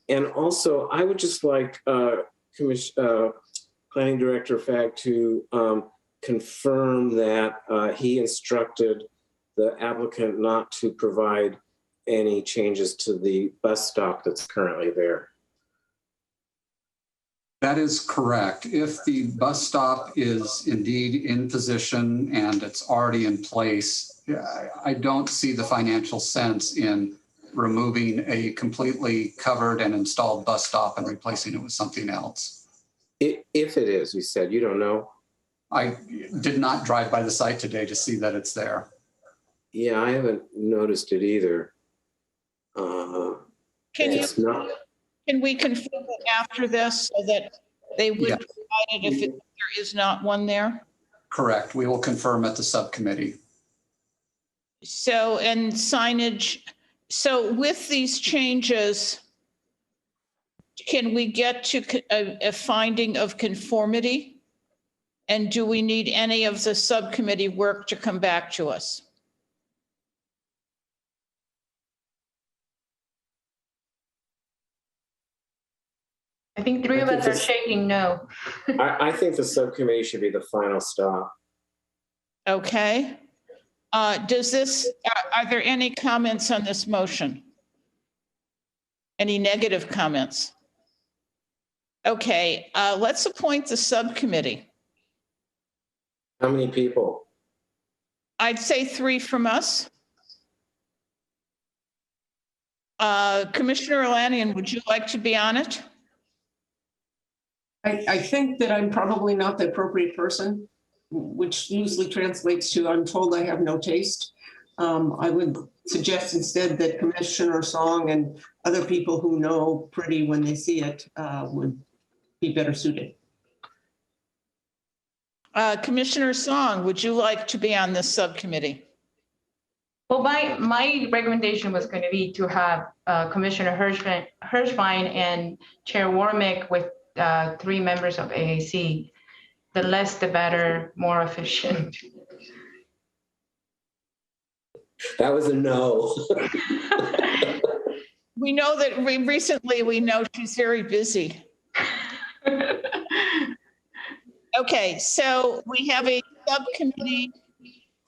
Speaker 4: And also, I would just like Planning Director Fagg to confirm that he instructed the applicant not to provide any changes to the bus stop that's currently there.
Speaker 7: That is correct. If the bus stop is indeed in position and it's already in place, I don't see the financial sense in removing a completely covered and installed bus stop and replacing it with something else.
Speaker 4: If it is, you said, you don't know?
Speaker 7: I did not drive by the site today to see that it's there.
Speaker 4: Yeah, I haven't noticed it either.
Speaker 1: Can you,
Speaker 4: It's not,
Speaker 1: can we confirm it after this so that they would
Speaker 7: Yeah.
Speaker 1: provide it if there is not one there?
Speaker 7: Correct. We will confirm at the subcommittee.
Speaker 1: So, and signage, so with these changes, can we get to a finding of conformity? And do we need any of the subcommittee work to come back to us?
Speaker 5: I think three of us are shaking no.
Speaker 4: I think the subcommittee should be the final stop.
Speaker 1: Okay. Does this, are there any comments on this motion? Any negative comments? Okay, let's appoint the subcommittee.
Speaker 4: How many people?
Speaker 1: I'd say 3 from us. Commissioner Lanian, would you like to be on it?
Speaker 9: I think that I'm probably not the appropriate person, which usually translates to I'm told I have no taste. I would suggest instead that Commissioner Song and other people who know pretty when they see it would be better suited.
Speaker 1: Commissioner Song, would you like to be on this subcommittee?
Speaker 5: Well, my recommendation was going to be to have Commissioner Hirschbein and Chair Warmick with 3 members of AAC. The less, the better, more efficient.
Speaker 4: That was a no.
Speaker 1: We know that recently we know she's very busy. Okay, so we have a subcommittee,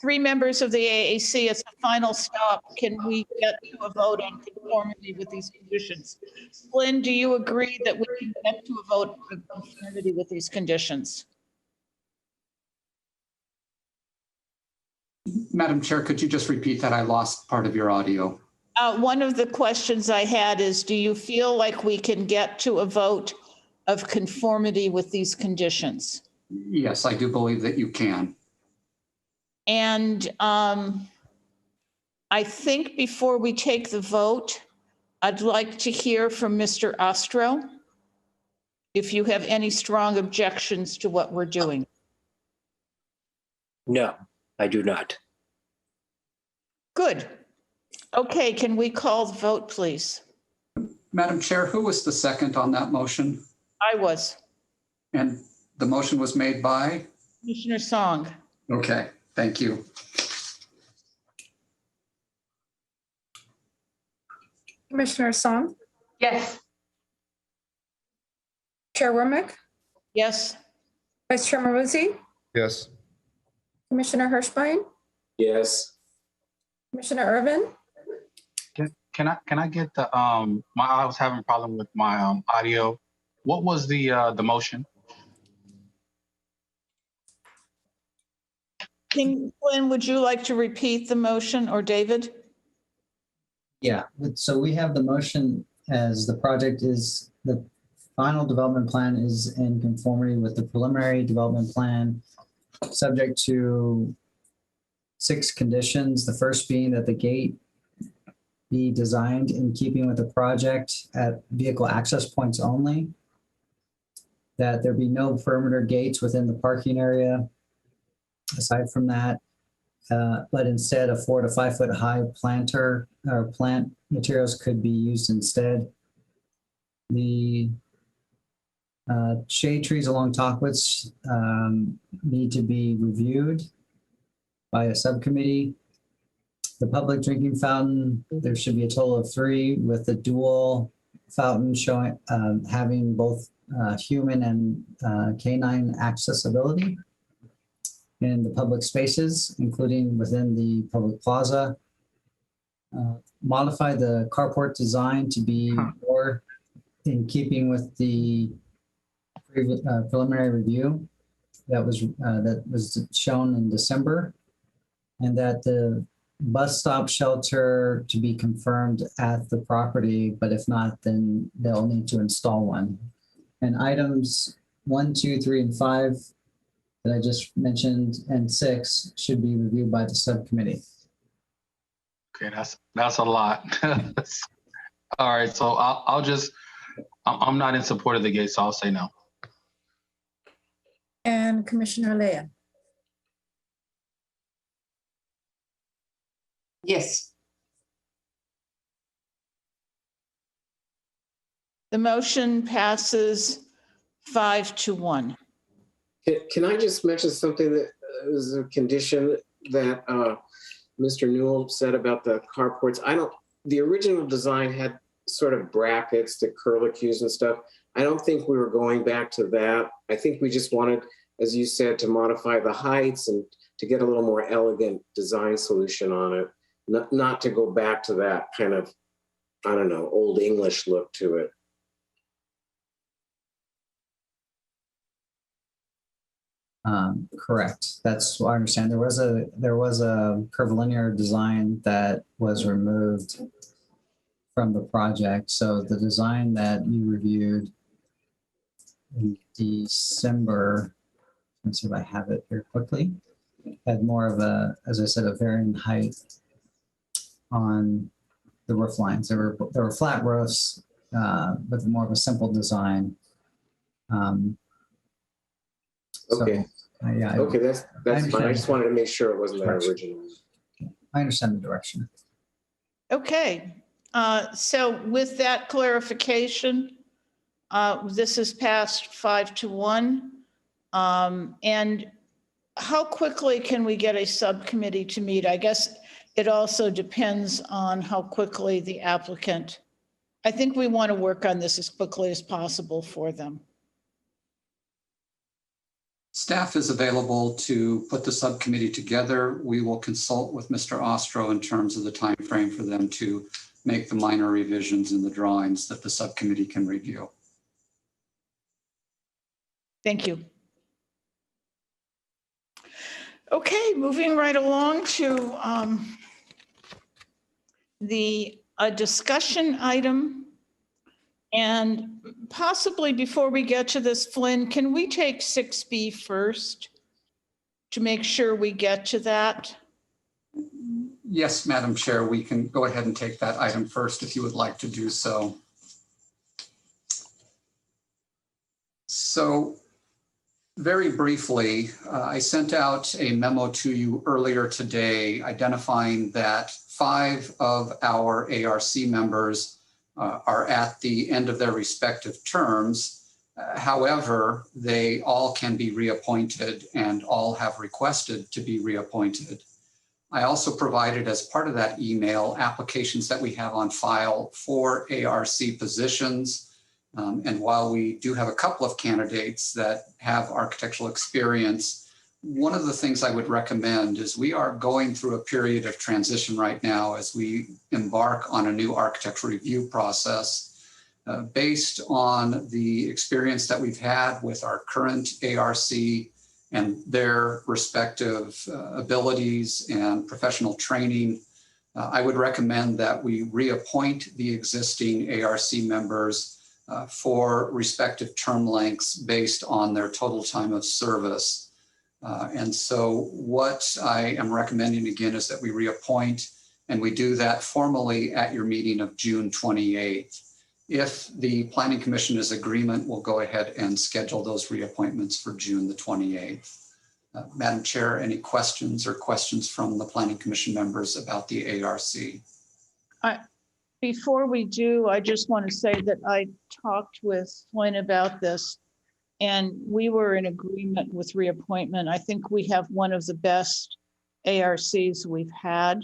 Speaker 1: 3 members of the AAC as a final stop. Can we get to a vote on conformity with these conditions? Lynn, do you agree that we can get to a vote on conformity with these conditions?
Speaker 7: Madam Chair, could you just repeat that? I lost part of your audio.
Speaker 1: One of the questions I had is, do you feel like we can get to a vote of conformity with these conditions?
Speaker 7: Yes, I do believe that you can.
Speaker 1: And I think before we take the vote, I'd like to hear from Mr. Ostro, if you have any strong objections to what we're doing.
Speaker 8: No, I do not.
Speaker 1: Good. Okay, can we call the vote, please?
Speaker 7: Madam Chair, who was the second on that motion?
Speaker 1: I was.
Speaker 7: And the motion was made by?
Speaker 1: Commissioner Song.
Speaker 7: Okay, thank you.
Speaker 2: Commissioner Song,
Speaker 5: Yes.
Speaker 2: Chair Warmick,
Speaker 1: Yes.
Speaker 2: Vice Chair Maruzzi,
Speaker 10: Yes.
Speaker 2: Commissioner Hirschbein,
Speaker 4: Yes.
Speaker 2: Commissioner Irvin,
Speaker 11: Can I get the I was having a problem with my audio. What was the motion?
Speaker 1: Lynn, would you like to repeat the motion, or David?
Speaker 6: Yeah, so we have the motion as the project is, the final development plan is in conformity with the preliminary development plan, subject to 6 conditions. The first being that the gate be designed in keeping with the project at vehicle access points only, that there be no perimeter gates within the parking area. Aside from that, but instead a 4 to 5 foot high planter or plant materials could be used instead. The shade trees along Tockwitz need to be reviewed by a subcommittee. The public drinking fountain, there should be a total of 3 with the dual fountain showing having both human and canine accessibility in the public spaces, including within the public plaza. Modify the carport design to be more in keeping with the preliminary review that was shown in December, and that the bus stop shelter to be confirmed at the property, but if not, then they'll need to install one. And items 1, 2, 3, and 5 that I just mentioned, and 6 should be reviewed by the subcommittee.
Speaker 11: Okay, that's a lot. All right, so I'm not in support of the gate, so I'll say no.
Speaker 2: And Commissioner Leah.
Speaker 9: Yes.
Speaker 1: The motion passes 5-1.
Speaker 4: Can I just mention something that is a condition that Mr. Newell said about the carports? The original design had sort of brackets, the curlicues and stuff. I don't think we were going back to that. I think we just wanted, as you said, to modify the heights and to get a little more elegant design solution on it, not to go back to that kind of, I don't know, old English look to it.
Speaker 6: Correct. That's what I understand. There was a curvilinear design that was removed from the project. So the design that you reviewed in December, let's see if I have it here quickly, had more of a, as I said, a varying height on the roof lines. There were flat roofs with more of a simple design.
Speaker 4: Okay.
Speaker 6: Yeah.
Speaker 4: Okay, that's fine. I just wanted to make sure it wasn't that original.
Speaker 6: I understand the direction.
Speaker 1: Okay, so with that clarification, this is passed 5-1. And how quickly can we get a subcommittee to meet? I guess it also depends on how quickly the applicant, I think we want to work on this as quickly as possible for them.
Speaker 7: Staff is available to put the subcommittee together. We will consult with Mr. Ostro in terms of the time frame for them to make the minor revisions in the drawings that the subcommittee can review.
Speaker 1: Thank you. Okay, moving right along to a discussion item. And possibly before we get to this, Flynn, can we take 6B first to make sure we get to that?
Speaker 7: Yes, Madam Chair, we can go ahead and take that item first if you would like to do so. So very briefly, I sent out a memo to you earlier today identifying that 5 of our ARC members are at the end of their respective terms. However, they all can be reappointed and all have requested to be reappointed. I also provided as part of that email applications that we have on file for ARC positions. And while we do have a couple of candidates that have architectural experience, one of the things I would recommend is we are going through a period of transition right now as we embark on a new architectural review process based on the experience that we've had with our current ARC and their respective abilities and professional training. I would recommend that we reappoint the existing ARC members for respective term lengths based on their total time of service. And so what I am recommending again is that we reappoint, and we do that formally at your meeting of June 28th. If the Planning Commission is agreement, we'll go ahead and schedule those reappointments for June the 28th. Madam Chair, any questions from the Planning Commission members about the ARC?
Speaker 1: Before we do, I just want to say that I talked with Flynn about this, and we were in agreement with reappointment. I think we have one of the best ARCs we've had,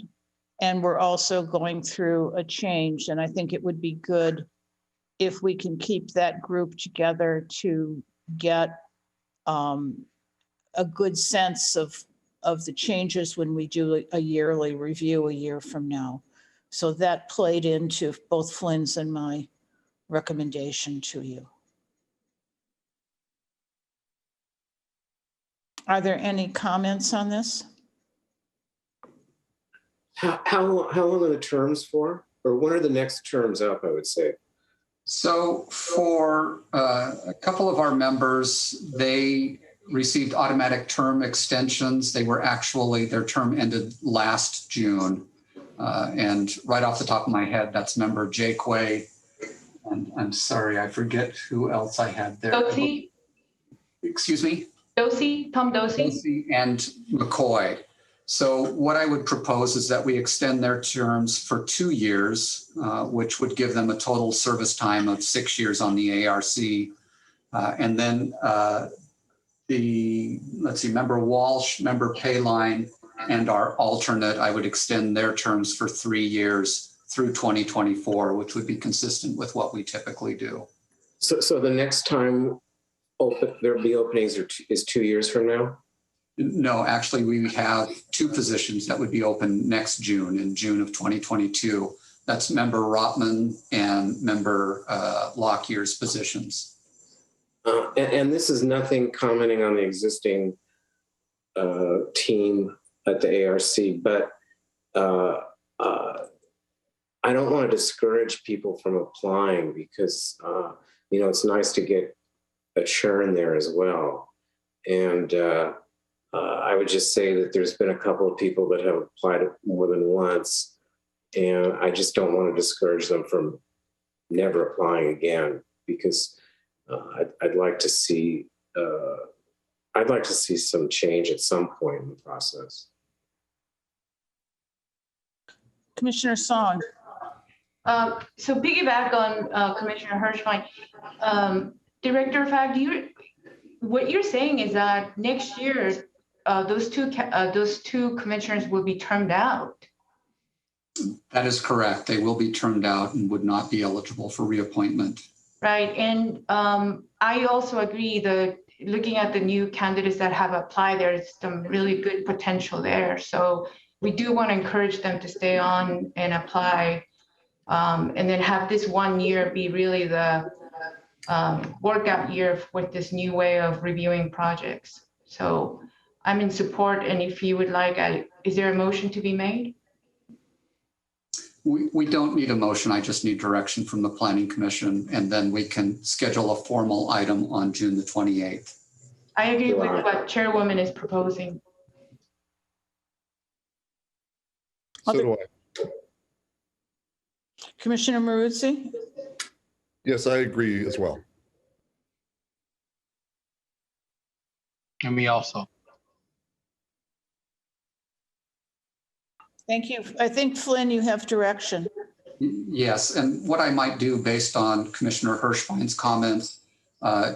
Speaker 1: and we're also going through a change. And I think it would be good if we can keep that group together to get a good sense of the changes when we do a yearly review a year from now. So that played into both Flynn's and my recommendation to you. Are there any comments on this?
Speaker 4: How long are the terms for? Or when are the next terms up, I would say?
Speaker 7: So for a couple of our members, they received automatic term extensions. They were actually, their term ended last June. And right off the top of my head, that's member Jay Quay. And I'm sorry, I forget who else I had there.
Speaker 5: Doty,
Speaker 7: Excuse me?
Speaker 5: Tom Doty.
Speaker 7: Doty and McCoy. So what I would propose is that we extend their terms for 2 years, which would give them a total service time of 6 years on the ARC. And then member Walsh, member Payline, and our alternate, I would extend their terms for 3 years through 2024, which would be consistent with what we typically do.
Speaker 4: So the next time there'll be openings is 2 years from now?
Speaker 7: No, actually, we have 2 positions that would be open next June, in June of 2022. That's member Rotman and member Lockyer's positions.
Speaker 4: And this is nothing commenting on the existing team at the ARC, but I don't want to discourage people from applying because, it's nice to get a churn there as well. And I would just say that there's been a couple of people that have applied more than once, and I just don't want to discourage them from never applying again, because I'd like to see some change at some point in the process.
Speaker 1: Commissioner Song.
Speaker 5: So piggyback on Commissioner Hirschbein, Director of Ag, what you're saying is that next year those two commissioners will be termed out.
Speaker 7: That is correct. They will be termed out and would not be eligible for reappointment.
Speaker 5: Right, and I also agree that looking at the new candidates that have applied, there's some really good potential there. So we do want to encourage them to stay on and apply, and then have this 1 year be really the workout year with this new way of reviewing projects. So I'm in support, and if you would like, is there a motion to be made?
Speaker 7: We don't need a motion. I just need direction from the Planning Commission, and then we can schedule a formal item on June the 28th.
Speaker 5: I agree with what Chairwoman is proposing.
Speaker 10: So do I.
Speaker 1: Commissioner Maruzzi?
Speaker 10: Yes, I agree as well.
Speaker 11: And me also.
Speaker 1: Thank you. I think, Flynn, you have direction.
Speaker 7: Yes, and what I might do based on Commissioner Hirschbein's comments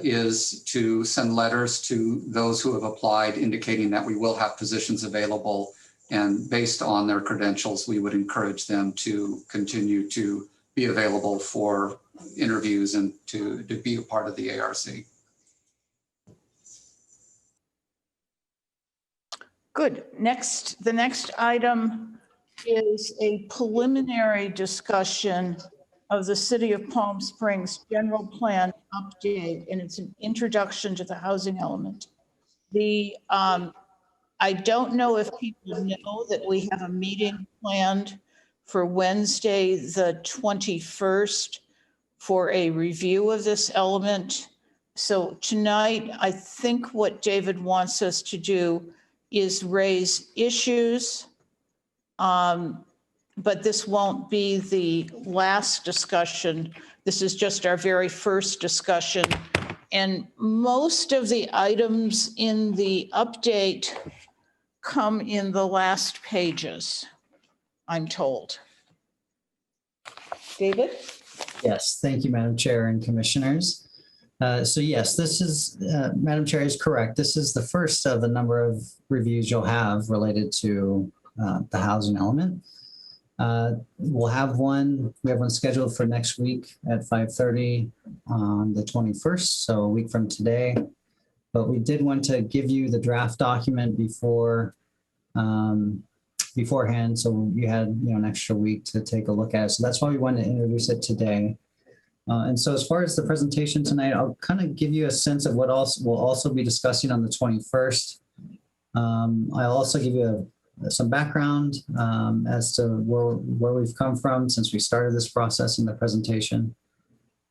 Speaker 7: is to send letters to those who have applied indicating that we will have positions available, and based on their credentials, we would encourage them to continue to be available for interviews and to be a part of the ARC.
Speaker 1: Good. The next item is a preliminary discussion of the City of Palm Springs general plan update, and it's an introduction to the housing element. I don't know if people know that we have a meeting planned for Wednesday, the 21st, for a review of this element. So tonight, I think what David wants us to do is raise issues, but this won't be the last discussion. This is just our very first discussion. And most of the items in the update come in the last pages, I'm told. David?
Speaker 6: Yes, thank you, Madam Chair and Commissioners. So yes, this is, Madam Chair is correct. This is the first of the number of reviews you'll have related to the housing element. We'll have one, we have one scheduled for next week at 5:30 on the 21st, so a week from today. But we did want to give you the draft document beforehand, so you had an extra week to take a look at it. So that's why we wanted to introduce it today. And so as far as the presentation tonight, I'll kind of give you a sense of what else we'll also be discussing on the 21st. I'll also give you some background as to where we've come from since we started this process in the presentation.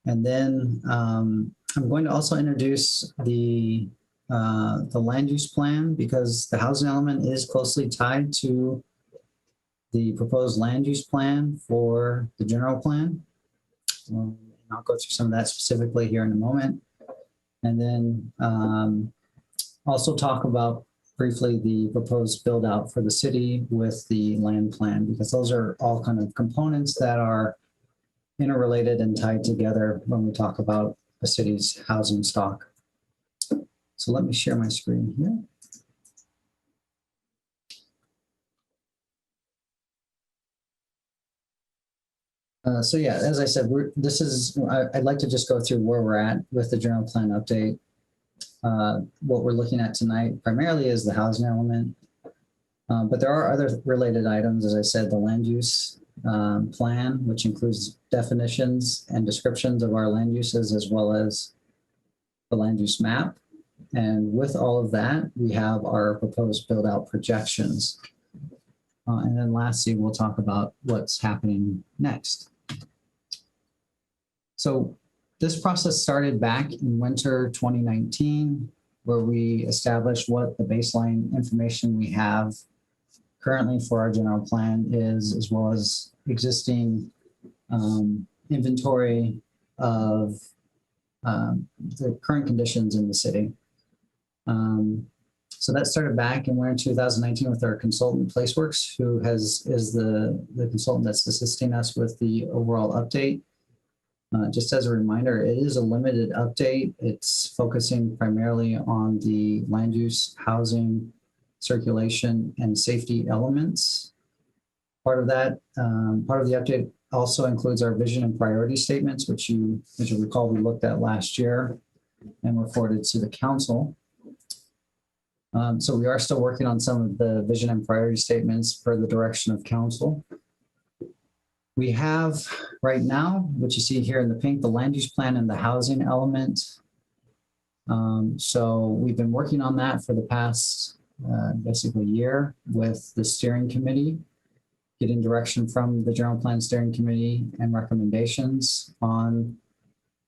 Speaker 6: And then I'm going to also introduce the land use plan, because the housing element is closely tied to the proposed land use plan for the general plan. And I'll go through some of that specifically here in a moment. And then also talk about briefly the proposed build out for the city with the land plan, because those are all kind of components that are interrelated and tied together when we talk about the city's housing stock. So let me share my screen here. So yeah, as I said, I'd like to just go through where we're at with the general plan update. What we're looking at tonight primarily is the housing element, but there are other related items. As I said, the land use plan, which includes definitions and descriptions of our land uses, as well as the land use map. And with all of that, we have our proposed build out projections. And then lastly, we'll talk about what's happening next. So this process started back in winter 2019, where we established what the baseline information we have currently for our general plan is, as well as existing inventory of the current conditions in the city. So that started back in winter 2019 with our consultant Placeworks, who is the consultant that's assisting us with the overall update. Just as a reminder, it is a limited update. It's focusing primarily on the land use, housing, circulation, and safety elements. Part of that, part of the update also includes our vision and priority statements, which as you recall, we looked at last year and were forwarded to the council. So we are still working on some of the vision and priority statements per the direction of council. We have right now, what you see here in the pink, the land use plan and the housing element. So we've been working on that for the past basically year with the steering committee, getting direction from the general plan steering committee and recommendations on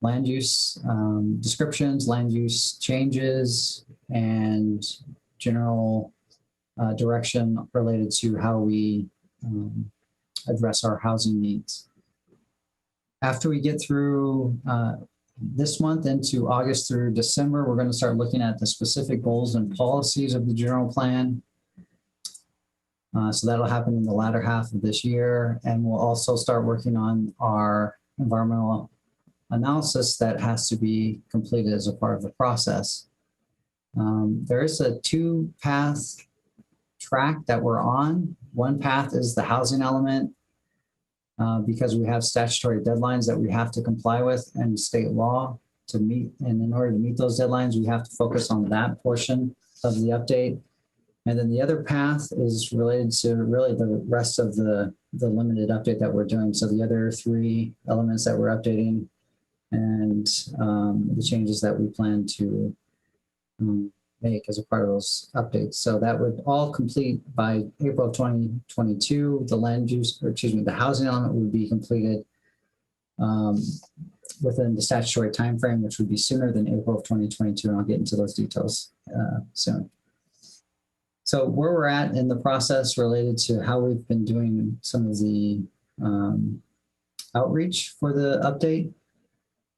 Speaker 6: land use descriptions, land use changes, and general direction related to how we address our housing needs. After we get through this month into August through December, we're going to start looking at the specific goals and policies of the general plan. So that'll happen in the latter half of this year. And we'll also start working on our environmental analysis that has to be completed as a part of the process. There is a two-path track that we're on. One path is the housing element, because we have statutory deadlines that we have to comply with and state law to meet. And in order to meet those deadlines, we have to focus on that portion of the update. And then the other path is related to really the rest of the limited update that we're doing. So the other three elements that we're updating and the changes that we plan to make as a part of those updates. So that would all complete by April of 2022. The land use, or excuse me, the housing element would be completed within the statutory timeframe, which would be sooner than April of 2022. And I'll get into those details soon. So where we're at in the process related to how we've been doing some of the outreach for the update.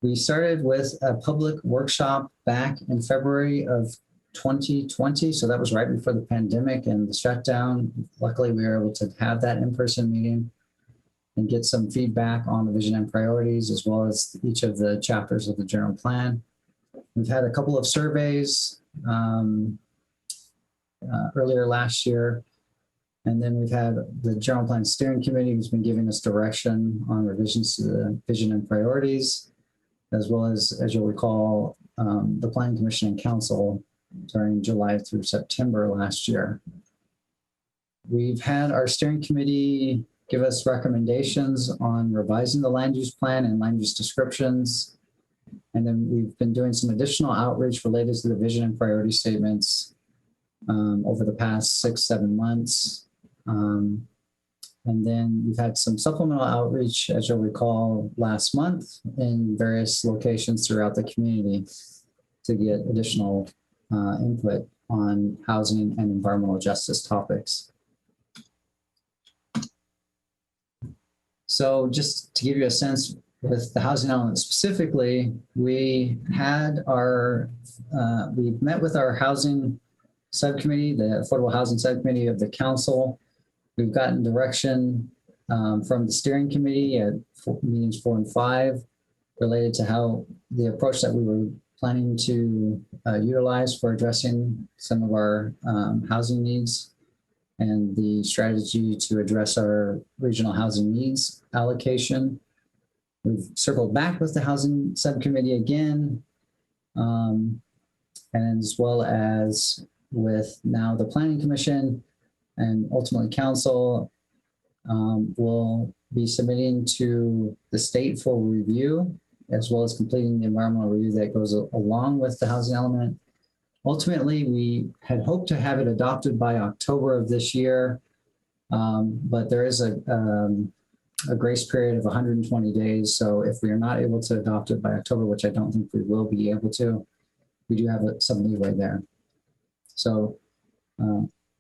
Speaker 6: We started with a public workshop back in February of 2020. So that was right before the pandemic and the shutdown. Luckily, we were able to have that in-person meeting and get some feedback on the vision and priorities, as well as each of the chapters of the general plan. We've had a couple of surveys earlier last year. And then we've had the general plan steering committee who's been giving us direction on revisions to the vision and priorities, as well as you'll recall, the Planning Commission and Council during July through September last year. We've had our steering committee give us recommendations on revising the land use plan and land use descriptions. And then we've been doing some additional outreach related to the vision and priority statements over the past 6-7 months. And then we've had some supplemental outreach, as you'll recall, last month in various locations throughout the community to get additional input on housing and environmental justice topics. So just to give you a sense with the housing element specifically, we had we met with our housing subcommittee, the Affordable Housing Subcommittee of the council. We've gotten direction from the steering committee at meetings 4 and 5 related to how the approach that we were planning to utilize for addressing some of our housing needs and the strategy to address our regional housing needs allocation. We've circled back with the housing subcommittee again, and as well as with now the planning commission and ultimately council will be submitting to the state for review, as well as completing the environmental review that goes along with the housing element. Ultimately, we had hoped to have it adopted by October of this year, but there is a grace period of 120 days. So if we are not able to adopt it by October, which I don't think we will be able to, we do have some leeway there. So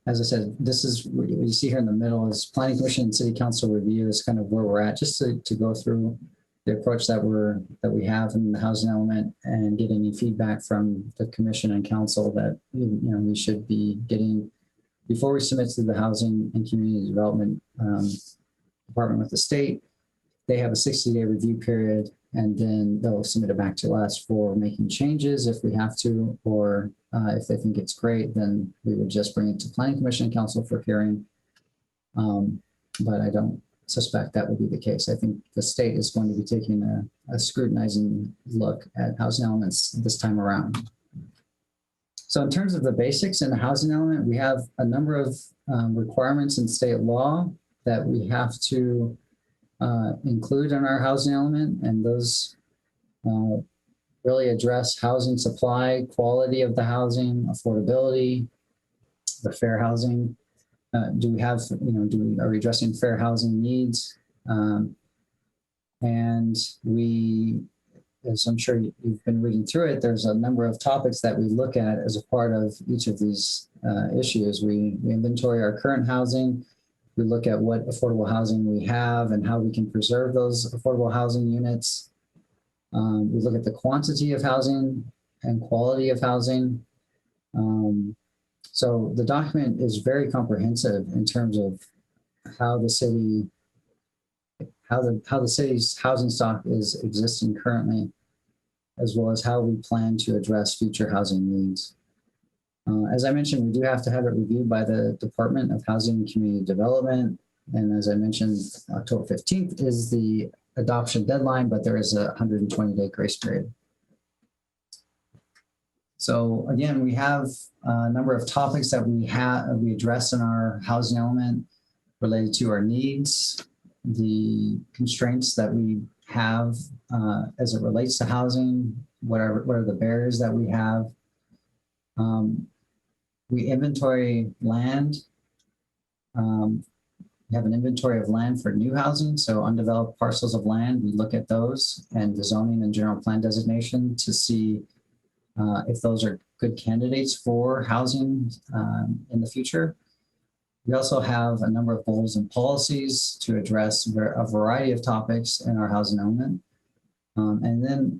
Speaker 6: as I said, this is what you see here in the middle is Planning Commission and City Council review is kind of where we're at, just to go through the approach that we have in the housing element and get any feedback from the commission and council that we should be getting before we submit to the Housing and Community Development Department with the state. They have a 60-day review period, and then they'll submit it back to us for making changes if we have to, or if they think it's great, then we would just bring it to Planning Commission and Council for hearing. But I don't suspect that will be the case. I think the state is going to be taking a scrutinizing look at housing elements this time around. So in terms of the basics in the housing element, we have a number of requirements in state law that we have to include in our housing element, and those really address housing supply, quality of the housing, affordability, the fair housing. Do we have, are we addressing fair housing needs? And we, as I'm sure you've been reading through it, there's a number of topics that we look at as a part of each of these issues. We inventory our current housing. We look at what affordable housing we have and how we can preserve those affordable housing units. We look at the quantity of housing and quality of housing. So the document is very comprehensive in terms of how the city, how the city's housing stock is existing currently, as well as how we plan to address future housing needs. As I mentioned, we do have to have it reviewed by the Department of Housing and Community Development. And as I mentioned, October 15th is the adoption deadline, but there is a 120-day grace period. So again, we have a number of topics that we address in our housing element related to our needs, the constraints that we have as it relates to housing, what are the barriers that we have. We inventory land. We have an inventory of land for new housing, so undeveloped parcels of land. We look at those and the zoning and general plan designation to see if those are good candidates for housing in the future. We also have a number of goals and policies to address a variety of topics in our housing element. And then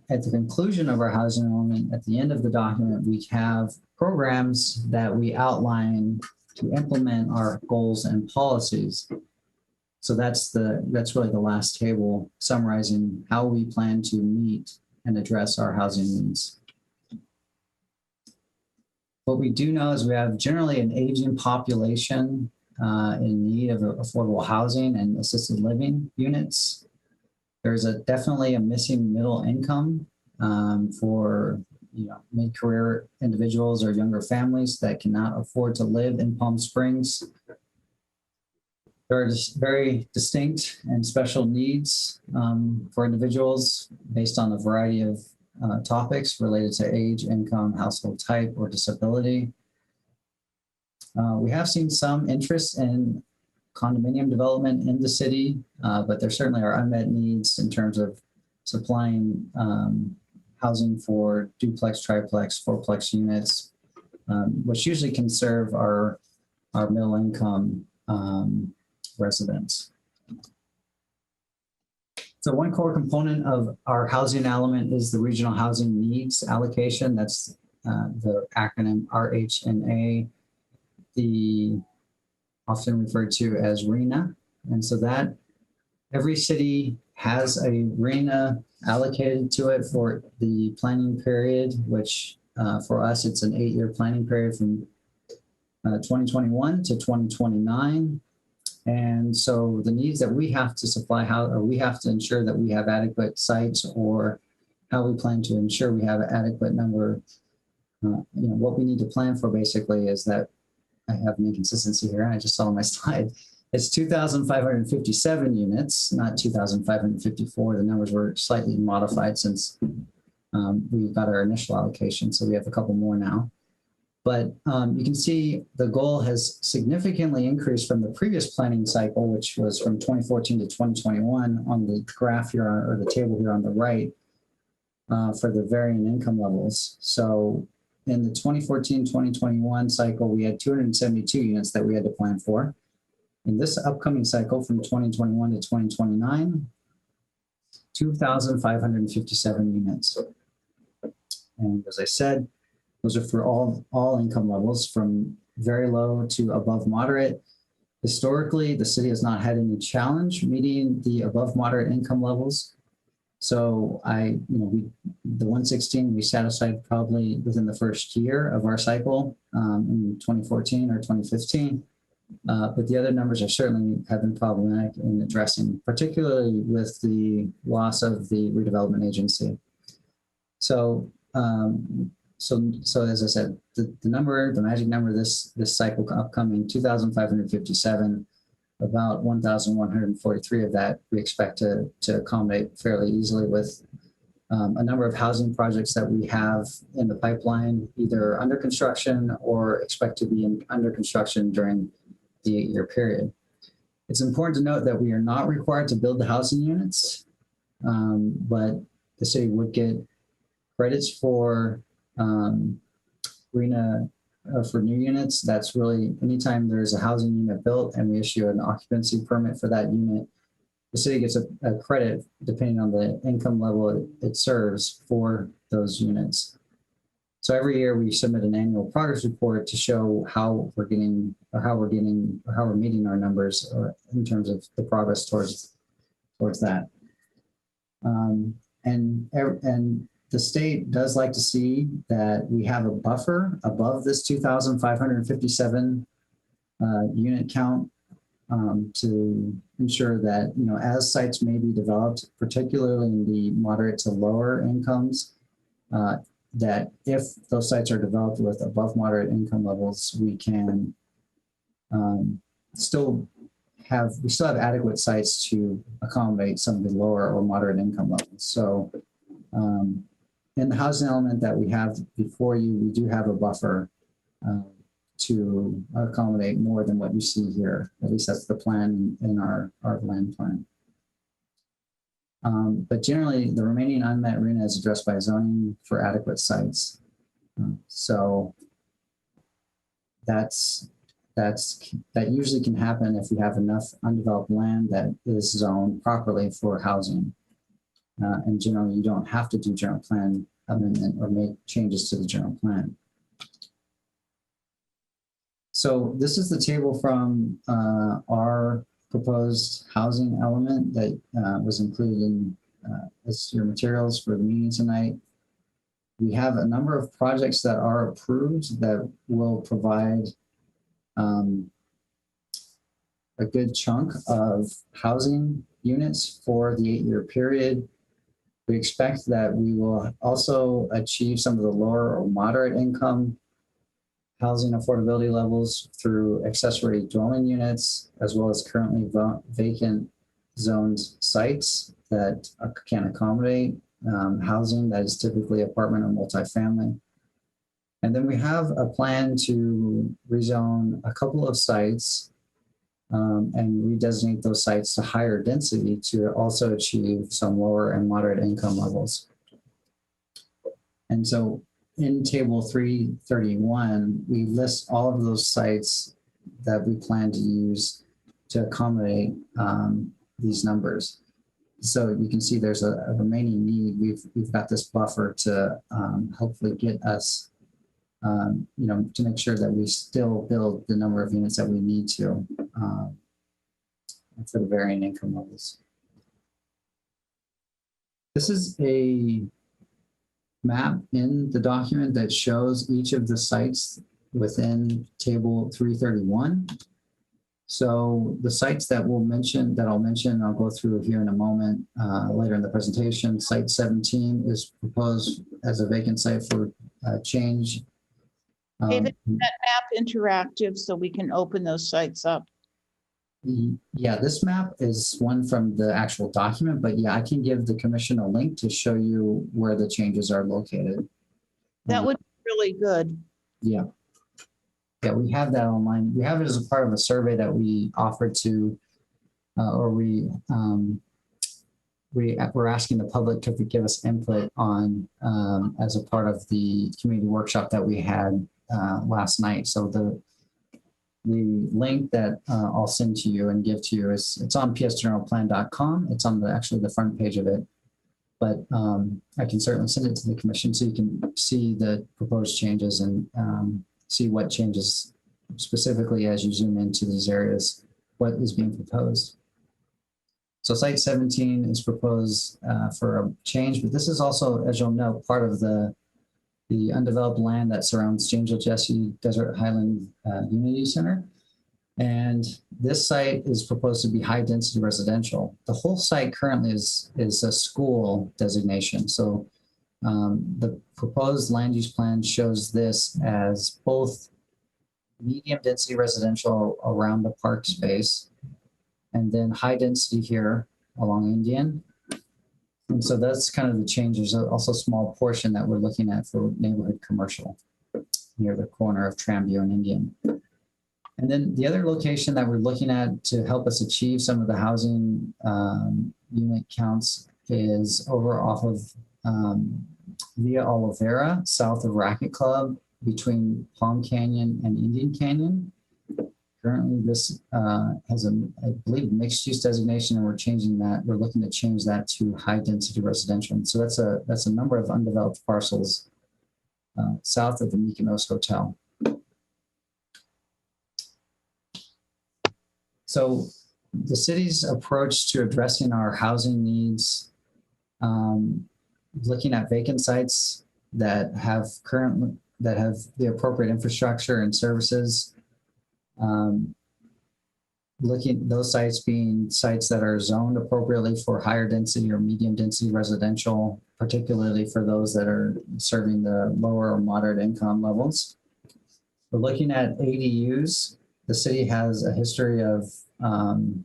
Speaker 6: at the conclusion of our housing element, at the end of the document, we have programs that we outline to implement our goals and policies. So that's really the last table summarizing how we plan to meet and address our housing needs. What we do know is we have generally an aging population in need of affordable housing and assisted living units. There's definitely a missing middle income for mid-career individuals or younger families that cannot afford to live in Palm Springs. There are just very distinct and special needs for individuals based on a variety of topics related to age, income, household type, or disability. We have seen some interest in condominium development in the city, but there certainly are unmet needs in terms of supplying housing for duplex, triplex, fourplex units, which usually can serve our middle income residents. So one core component of our housing element is the regional housing needs allocation. That's the acronym RHNA, the often referred to as RHNA. And so that every city has a RHNA allocated to it for the planning period, which for us, it's an 8-year planning period from 2021 to 2029. And so the needs that we have to supply, we have to ensure that we have adequate sites, or how we plan to ensure we have an adequate number. What we need to plan for basically is that I have an inconsistency here. I just saw on my slide. It's 2,557 units, not 2,554. The numbers were slightly modified since we got our initial allocation. So we have a couple more now. But you can see the goal has significantly increased from the previous planning cycle, which was from 2014 to 2021 on the graph here, or the table here on the right, for the varying income levels. So in the 2014-2021 cycle, we had 272 units that we had to plan for. In this upcoming cycle from 2021 to 2029, 2,557 units. And as I said, those are for all income levels, from very low to above moderate. Historically, the city has not had any challenge meeting the above moderate income levels. So the 116 we satisfied probably within the first year of our cycle in 2014 or 2015. But the other numbers are certainly have been problematic in addressing, particularly with the loss of the redevelopment agency. So, so as I said, the magic number this cycle upcoming 2,557, about 1,143 of that we expect to accommodate fairly easily with a number of housing projects that we have in the pipeline, either under construction or expect to be under construction during the 8-year period. It's important to note that we are not required to build the housing units, but the city would get credits for RHNA for new units. That's really anytime there's a housing unit built and we issue an occupancy permit for that unit, the city gets a credit depending on the income level it serves for those units. So every year we submit an annual progress report to show how we're meeting our numbers in terms of the progress towards that. And the state does like to see that we have a buffer above this 2,557 unit count to ensure that, as sites may be developed, particularly in the moderate to lower incomes, that if those sites are developed with above moderate income levels, we can still have adequate sites to accommodate some of the lower or moderate income levels. So in the housing element that we have before you, we do have a buffer to accommodate more than what you see here. At least that's the plan in our land plan. But generally, the remaining unmet RHNA is addressed by zoning for adequate sites. So that usually can happen if you have enough undeveloped land that is zoned properly for housing. And generally, you don't have to do general plan amendment or make changes to the general plan. So this is the table from our proposed housing element that was included in as your materials for the meeting tonight. We have a number of projects that are approved that will provide a good chunk of housing units for the 8-year period. We expect that we will also achieve some of the lower or moderate income housing affordability levels through accessory dwelling units, as well as currently vacant zoned sites that can accommodate housing that is typically apartment or multifamily. And then we have a plan to rezone a couple of sites and redesignate those sites to higher density to also achieve some lower and moderate income levels. And so in table 331, we list all of those sites that we plan to use to accommodate these numbers. So you can see there's a remaining need. We've got this buffer to hopefully get us, to make sure that we still build the number of units that we need to for the varying income levels. This is a map in the document that shows each of the sites within table 331. So the sites that I'll mention, I'll go through here in a moment later in the presentation. Site 17 is proposed as a vacant site for change.
Speaker 1: David, is that map interactive so we can open those sites up?
Speaker 6: Yeah, this map is one from the actual document, but yeah, I can give the commission a link to show you where the changes are located.
Speaker 1: That would be really good.
Speaker 6: Yeah. Yeah, we have that online. We have it as a part of a survey that we offered to, we're asking the public to give us input on as a part of the community workshop that we had last night. So the link that I'll send to you and give to you it's on psgeneralplan.com. It's on actually the front page of it, but I can certainly send it to the commission so you can see the proposed changes and see what changes specifically as you zoom into these areas, what is being proposed. So site 17 is proposed for a change, but this is also, as you'll know, part of the undeveloped land that surrounds James L. Jesse Desert Highland Community Center. And this site is proposed to be high density residential. The whole site currently is a school designation. So the proposed land use plan shows this as both medium density residential around the park space and then high density here along Indian. And so that's kind of the change. There's also a small portion that we're looking at for neighborhood commercial near the corner of Tramview and Indian. And then the other location that we're looking at to help us achieve some of the housing unit counts is over off of Via Olivera, south of Racket Club, between Palm Canyon and Indian Canyon. Currently, this has I believe, mixed use designation, and we're changing that. We're looking to change that to high density residential. And so that's a number of undeveloped parcels south of the Mykonos Hotel. So the city's approach to addressing our housing needs, looking at vacant sites that have the appropriate infrastructure and services, those sites being sites that are zoned appropriately for higher density or medium density residential, particularly for those that are serving the lower or moderate income levels. We're looking at ADUs. The city has a history of ADUs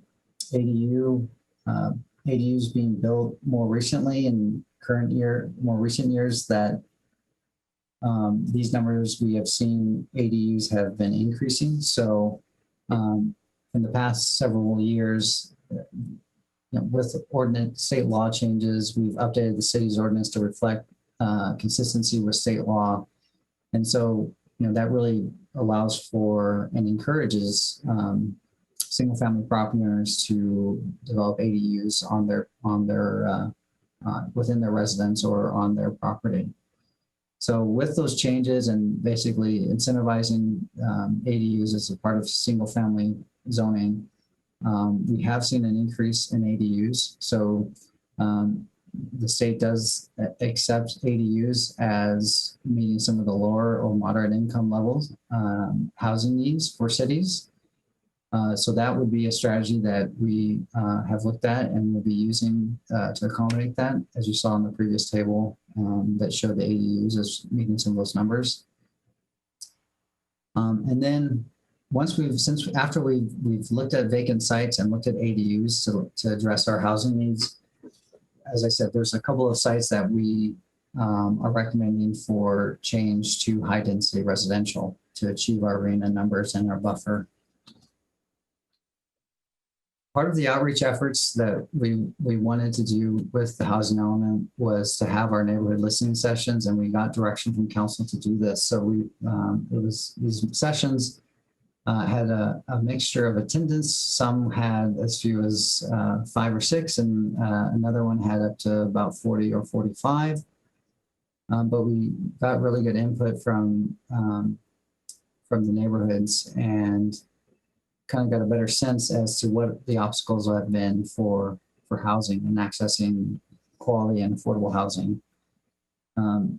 Speaker 6: being built more recently in more recent years that these numbers we have seen ADUs have been increasing. So in the past several years, with state law changes, we've updated the city's ordinance to reflect consistency with state law. And so, that really allows for and encourages single family property owners to develop ADUs within their residence or on their property. So with those changes and basically incentivizing ADUs as a part of single family zoning, we have seen an increase in ADUs. So the state does accept ADUs as meeting some of the lower or moderate income levels housing needs for cities. So that would be a strategy that we have looked at and will be using to accommodate that, as you saw in the previous table that showed the ADUs as meeting some of those numbers. And then after we've looked at vacant sites and looked at ADUs to address our housing needs, as I said, there's a couple of sites that we are recommending for change to high density residential to achieve our RHNA numbers and our buffer. Part of the outreach efforts that we wanted to do with the housing element was to have our neighborhood listening sessions, and we got direction from council to do this. So these sessions had a mixture of attendance. Some had as few as 5 or 6, and another one had up to about 40 or 45. But we got really good input from the neighborhoods and kind of got a better sense as to what the obstacles have been for housing and accessing quality and affordable housing.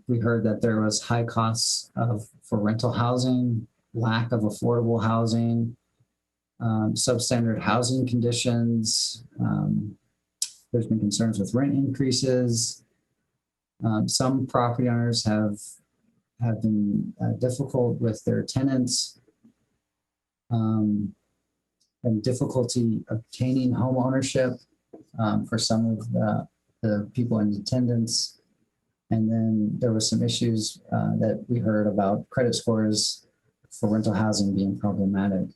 Speaker 6: We heard that there was high costs for rental housing, lack of affordable housing, substandard housing conditions. There's been concerns with rent increases. Some property owners have been difficult with their tenants, and difficulty obtaining home ownership for some of the people in attendance. And then there were some issues that we heard about credit scores for rental housing being problematic.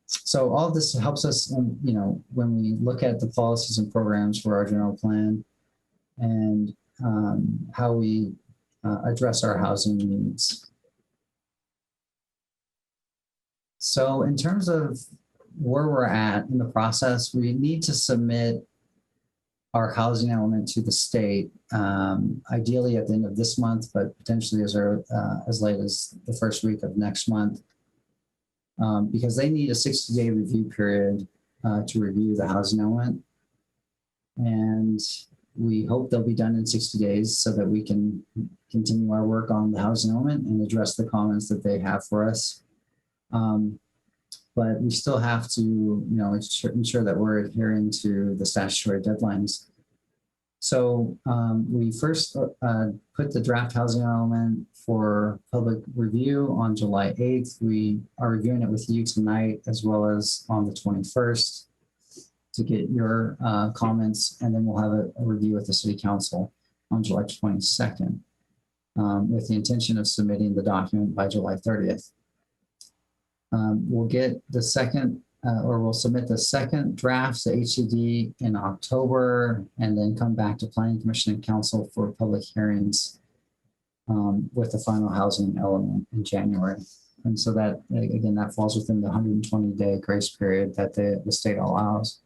Speaker 6: So all of this helps us, when we look at the policies and programs for our general plan and how we address our housing needs. So in terms of where we're at in the process, we need to submit our housing element to the state, ideally at the end of this month, but potentially as late as the first week of next month, because they need a 60-day review period to review the housing element. And we hope they'll be done in 60 days so that we can continue our work on the housing element and address the comments that they have for us. But we still have to, ensure that we're adhering to the statutory deadlines. So we first put the draft housing element for public review on July 8th. We are reviewing it with you tonight as well as on the 21st to get your comments, and then we'll have a review with the City Council on July 22nd with the intention of submitting the document by July 30th. We'll get the second, we'll submit the second drafts to HCD in October, and then come back to Planning Commission and Council for public hearings with the final housing element in January. And so that, again, that falls within the 120-day grace period that the state allows.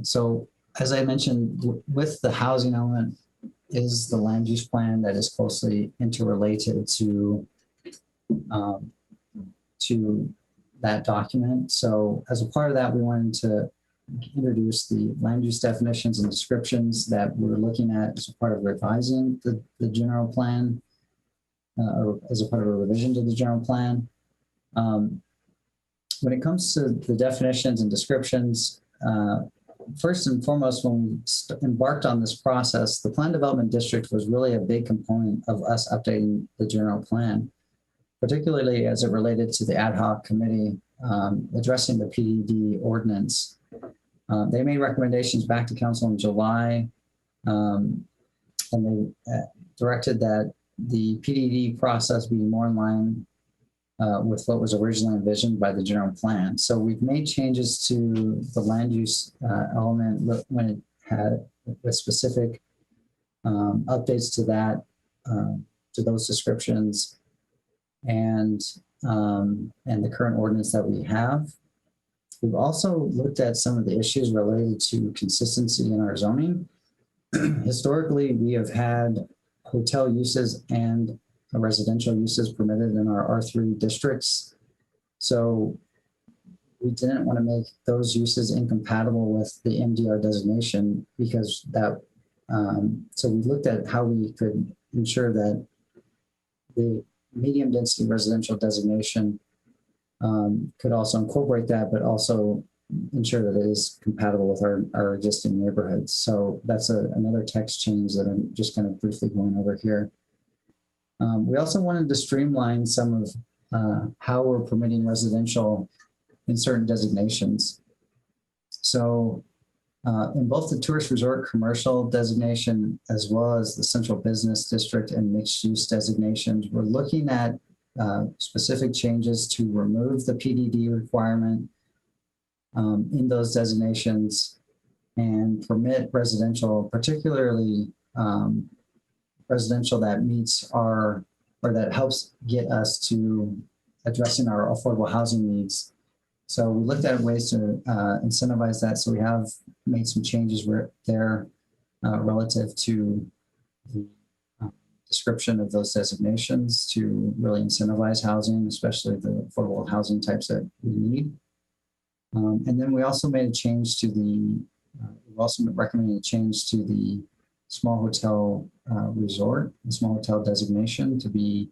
Speaker 6: So as I mentioned, with the housing element is the land use plan that is closely interrelated to that document. So as a part of that, we wanted to introduce the land use definitions and descriptions that we're looking at as a part of revising the general plan, or as a part of a revision to the general plan. When it comes to the definitions and descriptions, first and foremost, when we embarked on this process, the Plan Development District was really a big component of us updating the general plan, particularly as it related to the ad hoc committee addressing the PDD ordinance. They made recommendations back to council in July, and they directed that the PDD process be more in line with what was originally envisioned by the general plan. So we've made changes to the land use element when it had with specific updates to that, to those descriptions, and the current ordinance that we have. We've also looked at some of the issues related to consistency in our zoning. Historically, we have had hotel uses and residential uses permitted in our R3 districts. So we didn't want to make those uses incompatible with the MDR designation, because that, so we looked at how we could ensure that the medium density residential designation could also incorporate that, but also ensure that it is compatible with our existing neighborhoods. So that's another text change that I'm just kind of briefly going over here. We also wanted to streamline some of how we're permitting residential in certain designations. So in both the tourist resort commercial designation, as well as the central business district and mixed use designations, we're looking at specific changes to remove the PDD requirement in those designations and permit residential, particularly residential that meets our or that helps get us to addressing our affordable housing needs. So we looked at ways to incentivize that. So we have made some changes there relative to the description of those designations to really incentivize housing, especially the affordable housing types that we need. And then we also made a change to we also recommended a change to the small hotel resort, the small hotel designation to be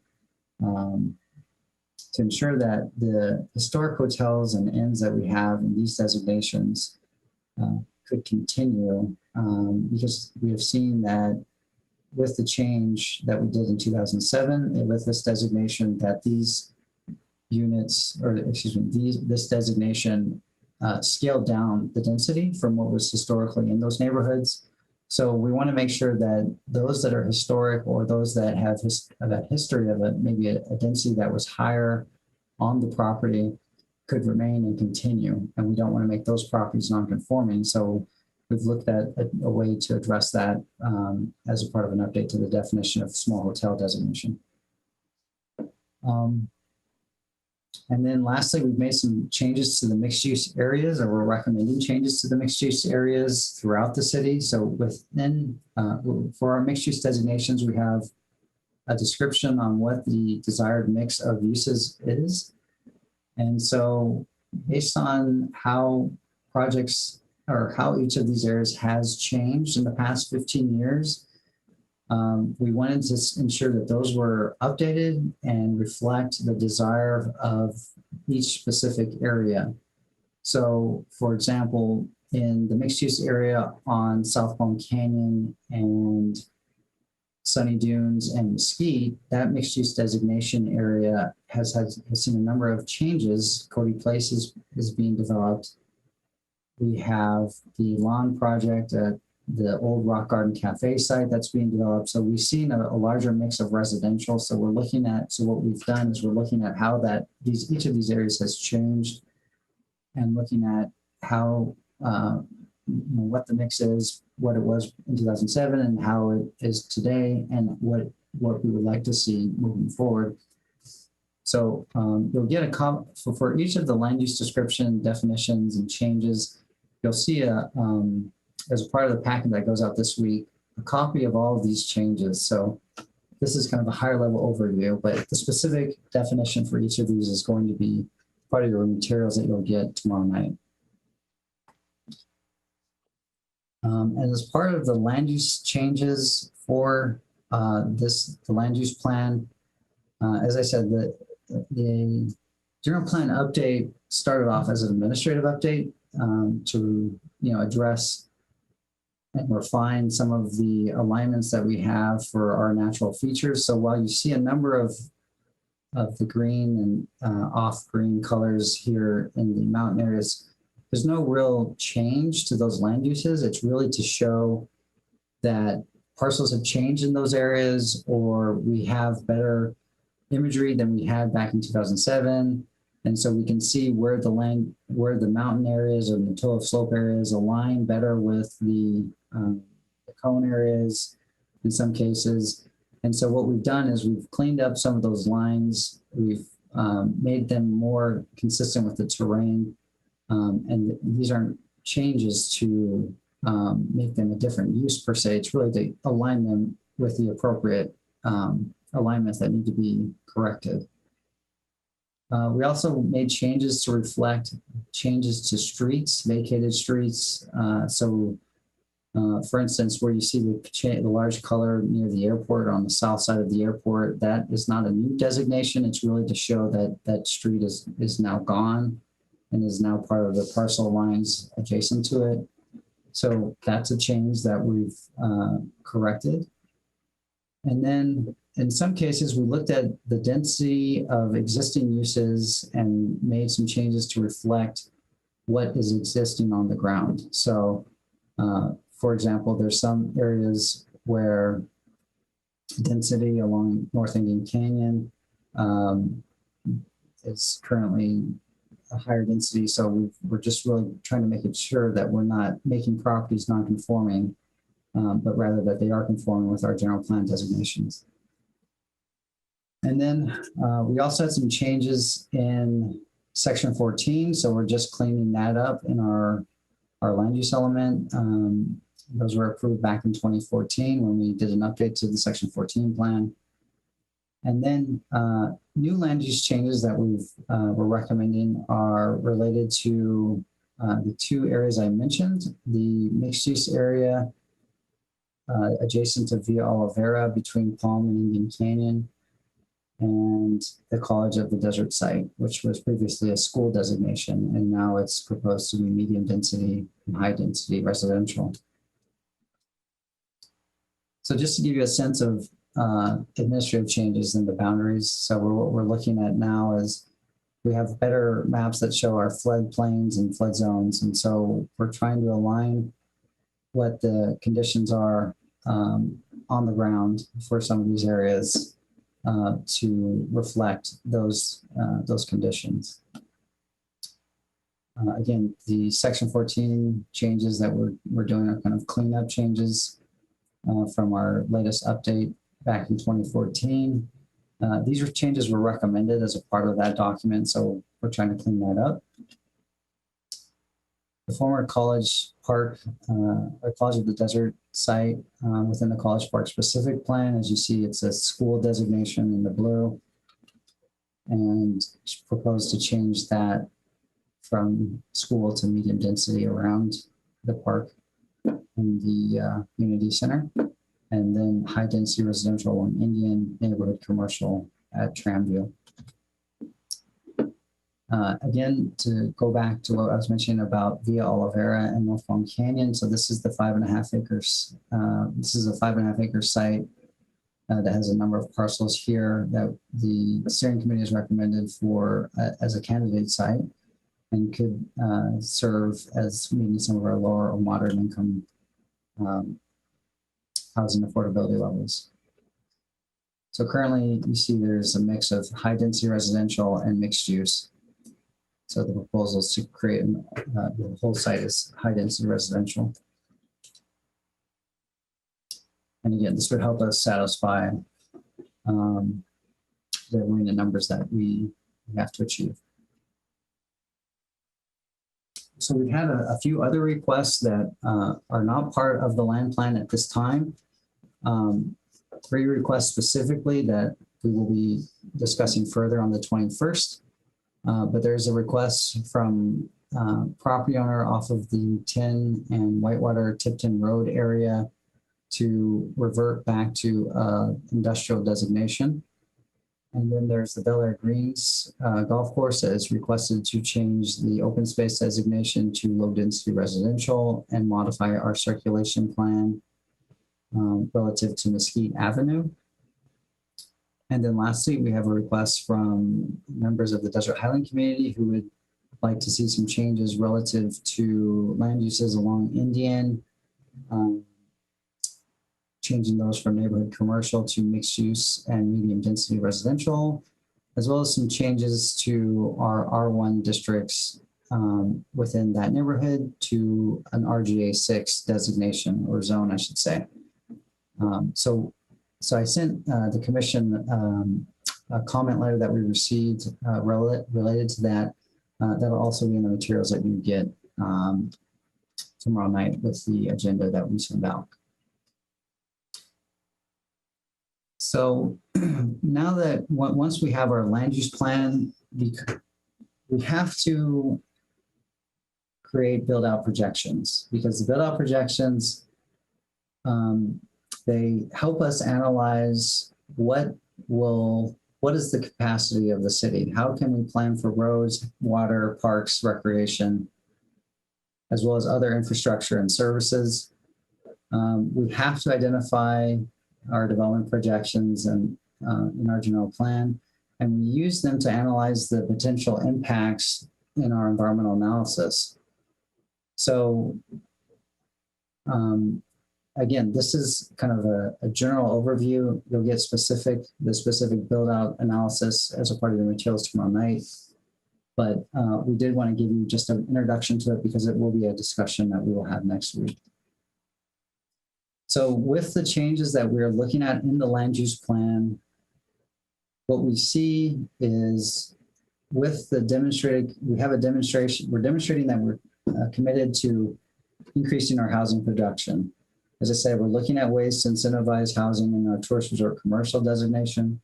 Speaker 6: to ensure that the historic hotels and inns that we have in these designations could continue, because we have seen that with the change that we did in 2007 with this designation, that these units, or excuse me, this designation scaled down the density from what was historically in those neighborhoods. So we want to make sure that those that are historic, or those that have that history of maybe a density that was higher on the property, could remain and continue. And we don't want to make those properties non-conforming. So we've looked at a way to address that as a part of an update to the definition of small hotel designation. And then lastly, we've made some changes to the mixed use areas, or we're recommending changes to the mixed use areas throughout the city. So within, for our mixed use designations, we have a description on what the desired mix of uses is. And so based on how projects, or how each of these areas has changed in the past 15 years, we wanted to ensure that those were updated and reflect the desire of each specific area. So for example, in the mixed use area on South Palm Canyon and Sunny Dunes and Mesquite, that mixed use designation area has seen a number of changes. Cody Place is being developed. We have the lawn project at the old Rock Garden Cafe site that's being developed. So we've seen a larger mix of residential. So we're looking at, so what we've done is we're looking at how that each of these areas has changed, and looking at how, what the mix is, what it was in 2007 and how it is today, and what we would like to see moving forward. So you'll get a for each of the land use description, definitions, and changes, you'll see as a part of the packet that goes out this week, a copy of all of these changes. So this is kind of a higher level overview, but the specific definition for each of these is going to be part of your materials that you'll get tomorrow night. And as part of the land use changes for the land use plan, as I said, the general plan update started off as an administrative update to address and refine some of the alignments that we have for our natural features. So while you see a number of the green and off green colors here in the mountain areas, there's no real change to those land uses. It's really to show that parcels have changed in those areas, or we have better imagery than we had back in 2007. And so we can see where the mountain areas or the Matoa slope areas align better with the cone areas in some cases. And so what we've done is we've cleaned up some of those lines. We've made them more consistent with the terrain. And these aren't changes to make them a different use per se. It's really to align them with the appropriate alignments that need to be corrected. We also made changes to reflect changes to streets, vacated streets. For instance, where you see the large color near the airport on the south side of the airport, that is not a new designation. It's really to show that that street is now gone and is now part of the parcel lines adjacent to it. So that's a change that we've corrected. And then in some cases, we looked at the density of existing uses and made some changes to reflect what is existing on the ground. So for example, there's some areas where density along North Indian Canyon is currently a higher density. So we're just really trying to make it sure that we're not making properties non-conforming, but rather that they are conforming with our general plan designations. And then we also had some changes in section 14. So we're just cleaning that up in our land use element. Those were approved back in 2014 when we did an update to the section 14 plan. And then new land use changes that we're recommending are related to the two areas I mentioned, the mixed use area adjacent to Via Olivera between Palm and Indian Canyon, and the College of the Desert site, which was previously a school designation, and now it's proposed to be medium density and high density residential. So just to give you a sense of administrative changes in the boundaries. So what we're looking at now is we have better maps that show our flood plains and flood zones. And so we're trying to align what the conditions are on the ground for some of these areas to reflect those conditions. Again, the section 14 changes that we're doing are kind of cleanup changes from our latest update back in 2014. These changes were recommended as a part of that document, so we're trying to clean that up. The former College Park, or College of the Desert site within the College Park specific plan, as you see, it's a school designation in the blue, and proposed to change that from school to medium density around the park and the community center, and then high density residential and Indian neighborhood commercial at Tramview. Again, to go back to what I was mentioning about Via Olivera and North Palm Canyon. So this is the 5.5 acres. This is a 5.5 acre site that has a number of parcels here that the steering committee has recommended for as a candidate site, and could serve as meeting some of our lower or moderate income housing affordability levels. So currently you see there's a mix of high density residential and mixed use. So the proposal is to create the whole site is high density residential. And again, this would help us satisfy the arena numbers that we have to achieve. So we've had a few other requests that are not part of the land plan at this time. 3 requests specifically that we will be discussing further on the 21st. But there's a request from property owner off of the 10 and Whitewater Tipton Road area to revert back to industrial designation. And then there's the Bel Air Greens golf course that is requested to change the open space designation to low density residential and modify our circulation plan relative to Mesquite Avenue. And then lastly, we have a request from members of the Desert Highland community who would like to see some changes relative to land uses along Indian, changing those from neighborhood commercial to mixed use and medium density residential, as well as some changes to our R1 districts within that neighborhood to an RGA 6 designation, or zone, I should say. So I sent the commission a comment letter that we received related to that. That'll also be in the materials that you get tomorrow night with the agenda that we send out. So now that once we have our land use plan, we have to create build out projections, because the build out projections, they help us analyze what is the capacity of the city? How can we plan for roads, water, parks, recreation, as well as other infrastructure and services? We have to identify our development projections and in our general plan, and we use them to analyze the potential impacts in our environmental analysis. So again, this is kind of a general overview. You'll get the specific build out analysis as a part of the materials tomorrow night. But we did want to give you just an introduction to it because it will be a discussion that we will have next week. So with the changes that we're looking at in the land use plan, what we see is with the demonstrated, we're demonstrating that we're committed to increasing our housing production. As I said, we're looking at ways to incentivize housing in our tourist resort commercial designation,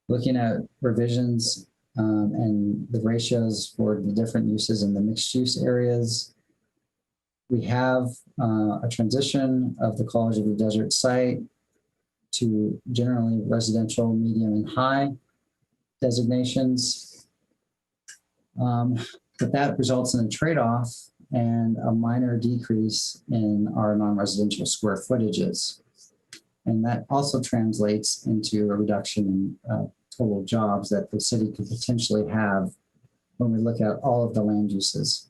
Speaker 6: looking at revisions and the ratios for the different uses in the mixed use areas. We have a transition of the College of the Desert site to generally residential, medium, and high designations. But that results in a trade-off and a minor decrease in our non-residential square footages. And that also translates into a reduction in total jobs that the city could potentially have when we look at all of the land uses.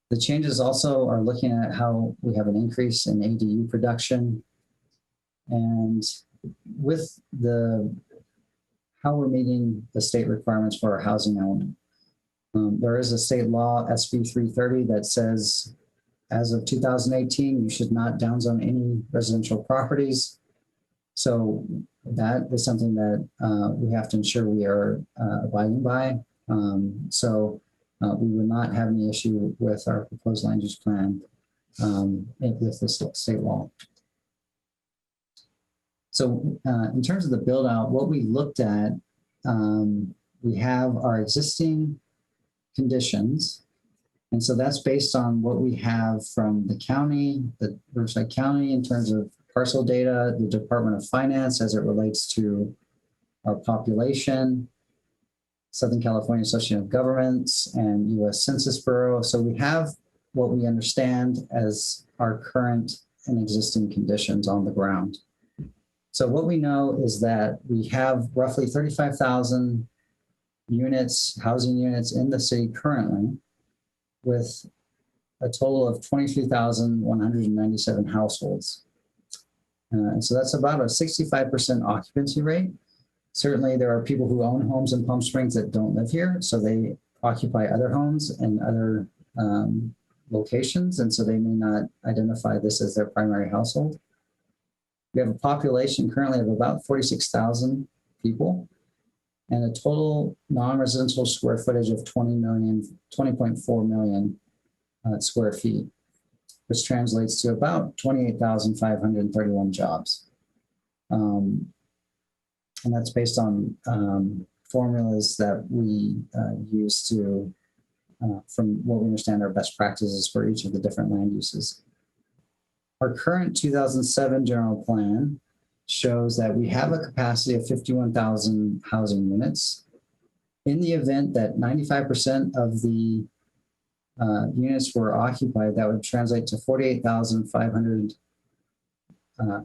Speaker 6: The changes also are looking at how we have an increase in ADU production. And with how we're meeting the state requirements for our housing element. There is a state law, SB 330, that says as of 2018, you should not downzone any residential properties. So that is something that we have to ensure we are abiding by. We would not have any issue with our proposed land use plan with the state law. So in terms of the build out, what we looked at, we have our existing conditions. And so that's based on what we have from the county, the Riverside County in terms of parcel data, the Department of Finance as it relates to our population, Southern California Association of Governments, and US Census Bureau. So we have what we understand as our current and existing conditions on the ground. So what we know is that we have roughly 35,000 units, housing units in the city currently, with a total of 23,197 households. And so that's about a 65% occupancy rate. Certainly there are people who own homes in Palm Springs that don't live here, so they occupy other homes and other locations, and so they may not identify this as their primary household. We have a population currently of about 46,000 people and a total non-residential square footage of 20.4 million square feet, which translates to about 28,531 jobs. And that's based on formulas that we use to, from what we understand are best practices for each of the different land uses. Our current 2007 general plan shows that we have a capacity of 51,000 housing units. In the event that 95% of the units were occupied, that would translate to 48,500,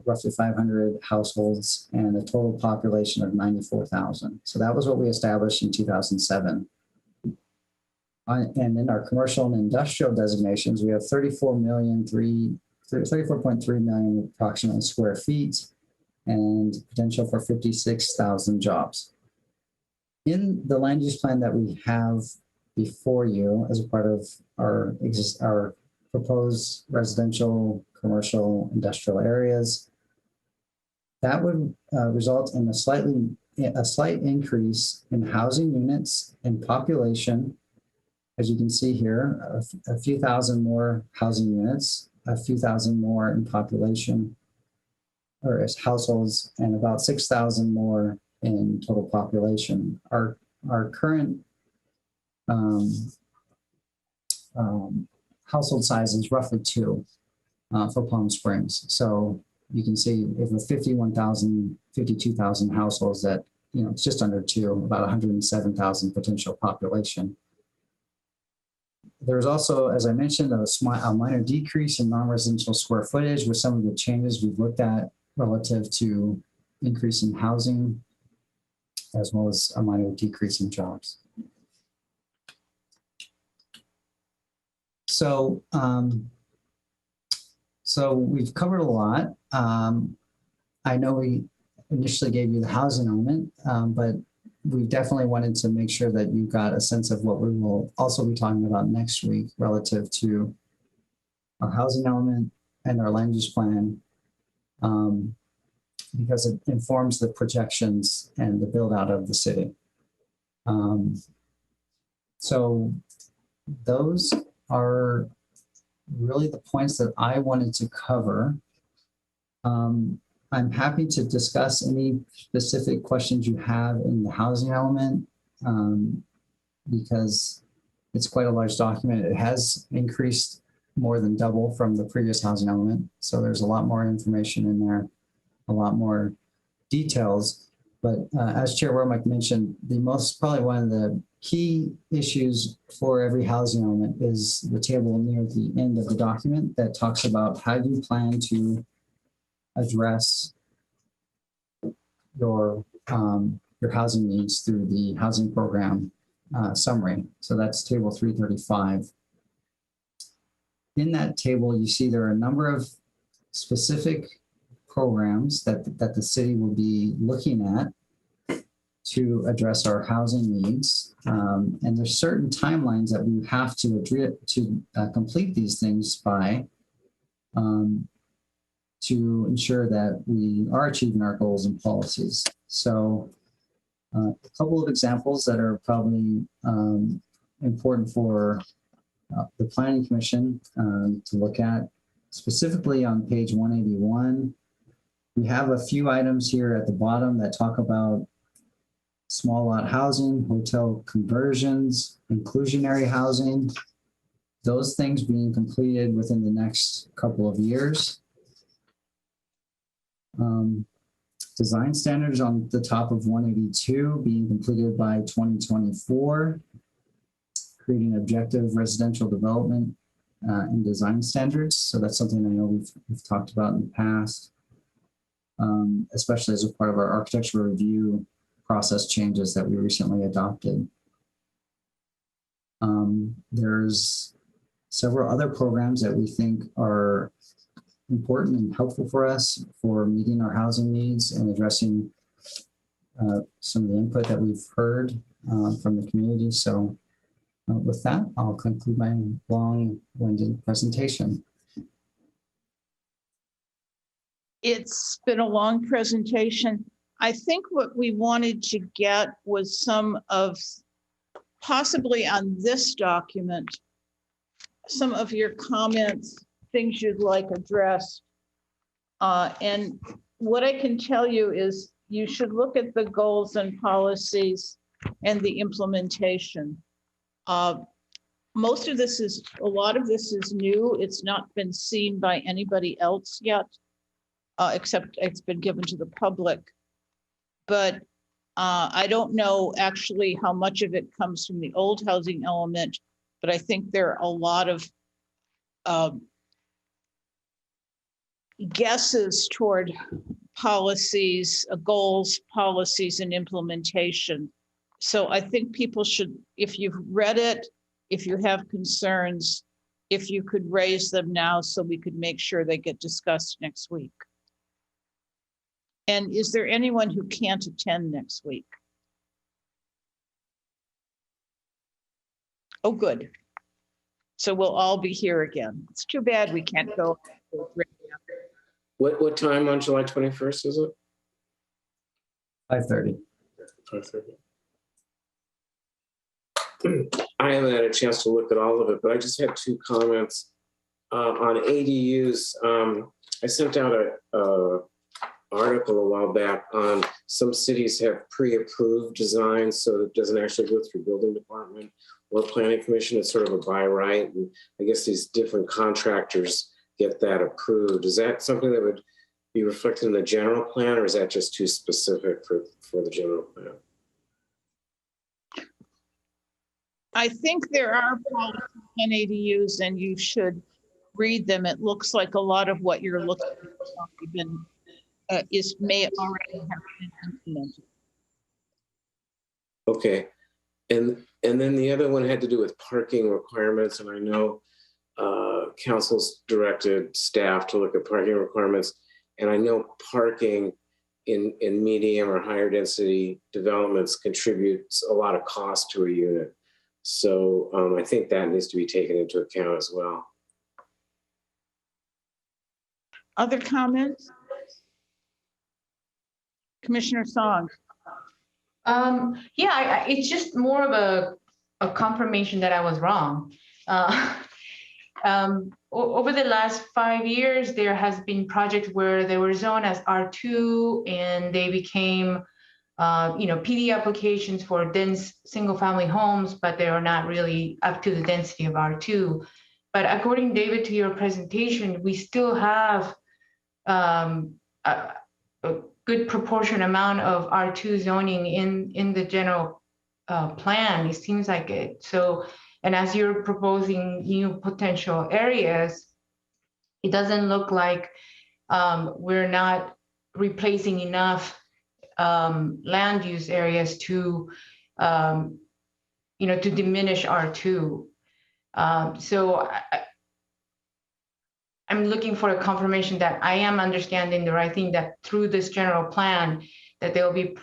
Speaker 6: roughly 500 households and a total population of 94,000. So that was what we established in 2007. And in our commercial and industrial designations, we have 34.3 million approximately square feet and potential for 56,000 jobs. In the land use plan that we have before you as a part of our proposed residential, commercial, industrial areas, that would result in a slight increase in housing units and population. As you can see here, a few thousand more housing units, a few thousand more in population or as households, and about 6,000 more in total population. Our current household size is roughly 2 for Palm Springs. So you can see if with 52,000 households that, it's just under 2, about 107,000 potential population. There's also, as I mentioned, a minor decrease in non-residential square footage with some of the changes we've looked at relative to increasing housing, as well as a minor decrease in jobs. So we've covered a lot. I know we initially gave you the housing element, but we definitely wanted to make sure that you got a sense of what we will also be talking about next week relative to our housing element and our land use plan. because it informs the projections and the build out of the city. So those are really the points that I wanted to cover. I'm happy to discuss any specific questions you have in the housing element, because it's quite a large document. It has increased more than double from the previous housing element. So there's a lot more information in there, a lot more details. But as Chair Wormack mentioned, probably one of the key issues for every housing element is the table near the end of the document that talks about how you plan to address your housing needs through the housing program summary. So that's table 335. In that table, you see there are a number of specific programs that the city will be looking at to address our housing needs. And there's certain timelines that we have to complete these things by to ensure that we are achieving our goals and policies. So a couple of examples that are probably important for the Planning Commission to look at. Specifically on page 181, we have a few items here at the bottom that talk about small lot housing, hotel conversions, inclusionary housing, those things being completed within the next couple of years. Design standards on the top of 182 being completed by 2024. Creating objective residential development and design standards. So that's something I know we've talked about in the past, especially as a part of our architectural review process changes that we recently adopted. There's several other programs that we think are important and helpful for us for meeting our housing needs and addressing some of the input that we've heard from the community. So with that, I'll conclude my long-winded presentation.
Speaker 1: It's been a long presentation. I think what we wanted to get was some of, possibly on this document, some of your comments, things you'd like addressed. And what I can tell you is you should look at the goals and policies and the implementation. Most of this is, a lot of this is new. It's not been seen by anybody else yet, except it's been given to the public. But I don't know actually how much of it comes from the old housing element, but I think there are a lot of guesses toward policies, goals, policies, and implementation. So I think people should, if you've read it, if you have concerns, if you could raise them now so we could make sure they get discussed next week. And is there anyone who can't attend next week? Oh, good. So we'll all be here again. It's too bad we can't go.
Speaker 4: What time on July 21st is it?
Speaker 6: 5:30.
Speaker 4: 5:30. I haven't had a chance to look at all of it, but I just had two comments on ADUs. I sent out a article a while back on some cities have pre-approved designs, so it doesn't actually go through building department or planning commission. It's sort of a by right, and I guess these different contractors get that approved. Is that something that would be reflected in the general plan, or is that just too specific for the general plan?
Speaker 1: I think there are policies on ADUs and you should read them. It looks like a lot of what you're looking at may already have been implemented.
Speaker 4: Okay. And then the other one had to do with parking requirements. And I know council's directed staff to look at parking requirements. And I know parking in medium or higher density developments contributes a lot of cost to a unit. So I think that needs to be taken into account as well.
Speaker 1: Other comments? Commissioner Song.
Speaker 5: Yeah, it's just more of a confirmation that I was wrong. Over the last 5 years, there has been projects where they were zoned as R2 and they became, PD applications for dense single-family homes, but they are not really up to the density of R2. But according, David, to your presentation, we still have a good proportion amount of R2 zoning in the general plan. It seems like it. So, and as you're proposing new potential areas, it doesn't look like we're not replacing enough land use areas to, to diminish R2. So I'm looking for a confirmation that I am understanding the right thing, that through this general plan, that there will be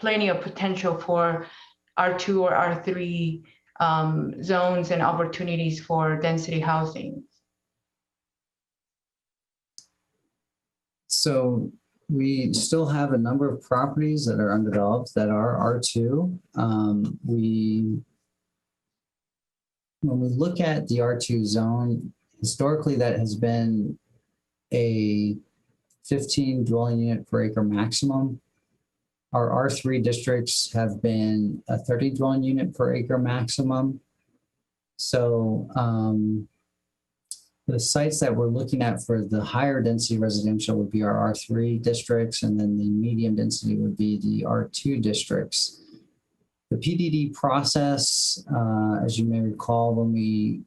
Speaker 5: plenty of potential for R2 or R3 zones and opportunities for density housing.
Speaker 6: So we still have a number of properties that are undeveloped that are R2. When we look at the R2 zone, historically that has been a 15 dwelling unit per acre maximum. Our R3 districts have been a 30 dwelling unit per acre maximum. So the sites that we're looking at for the higher density residential would be our R3 districts, and then the medium density would be the R2 districts. The PDD process, as you may recall, when we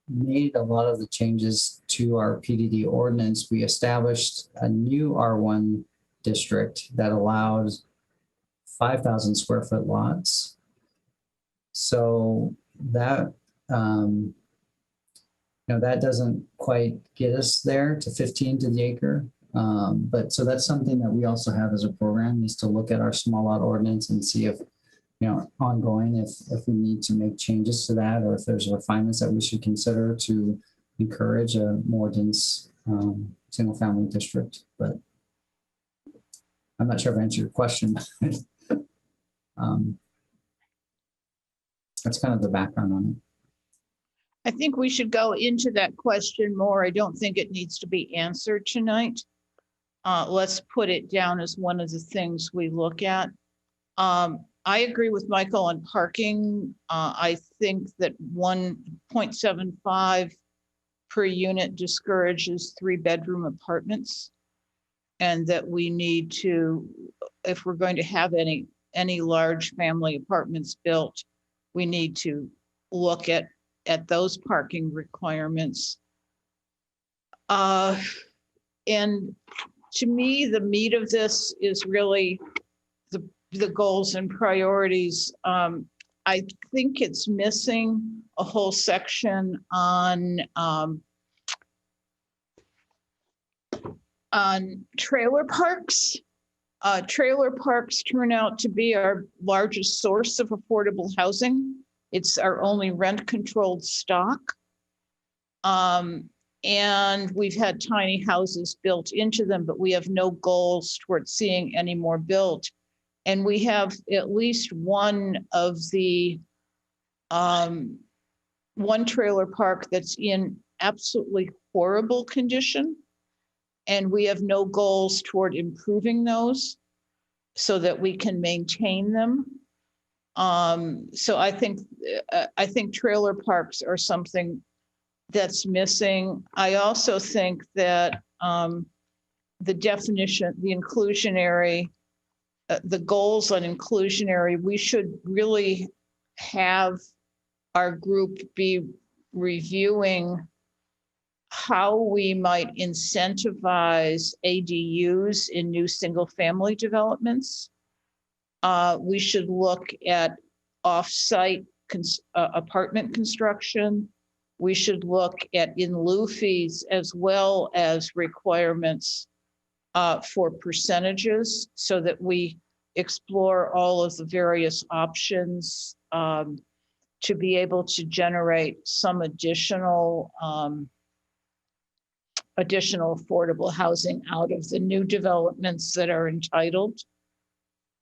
Speaker 6: made a lot of the changes to our PDD ordinance, we established a new R1 district that allowed 5,000 square foot lots. So that, that doesn't quite get us there to 15 to the acre. But so that's something that we also have as a program, is to look at our small lot ordinance and see if, ongoing, if we need to make changes to that, or if there's refinements that we should consider to encourage a more dense single family district. But I'm not sure if I answered your question. That's kind of the background on it.
Speaker 1: I think we should go into that question more. I don't think it needs to be answered tonight. Let's put it down as one of the things we look at. I agree with Michael on parking. I think that 1.75 per unit discourages 3-bedroom apartments, and that we need to, if we're going to have any large family apartments built, we need to look at those parking requirements. And to me, the meat of this is really the goals and priorities. I think it's missing a whole section on trailer parks. Trailer parks turn out to be our largest source of affordable housing. It's our only rent-controlled stock. And we've had tiny houses built into them, but we have no goals towards seeing any more built. And we have at least one of the, one trailer park that's in absolutely horrible condition. And we have no goals toward improving those so that we can maintain them. So I think trailer parks are something that's missing. I also think that the definition, the inclusionary, the goals on inclusionary, we should really have our group be reviewing how we might incentivize ADUs in new single-family developments. We should look at off-site apartment construction. We should look at in lieu fees as well as requirements for percentages, so that we explore all of the various options to be able to generate some additional additional affordable housing out of the new developments that are entitled.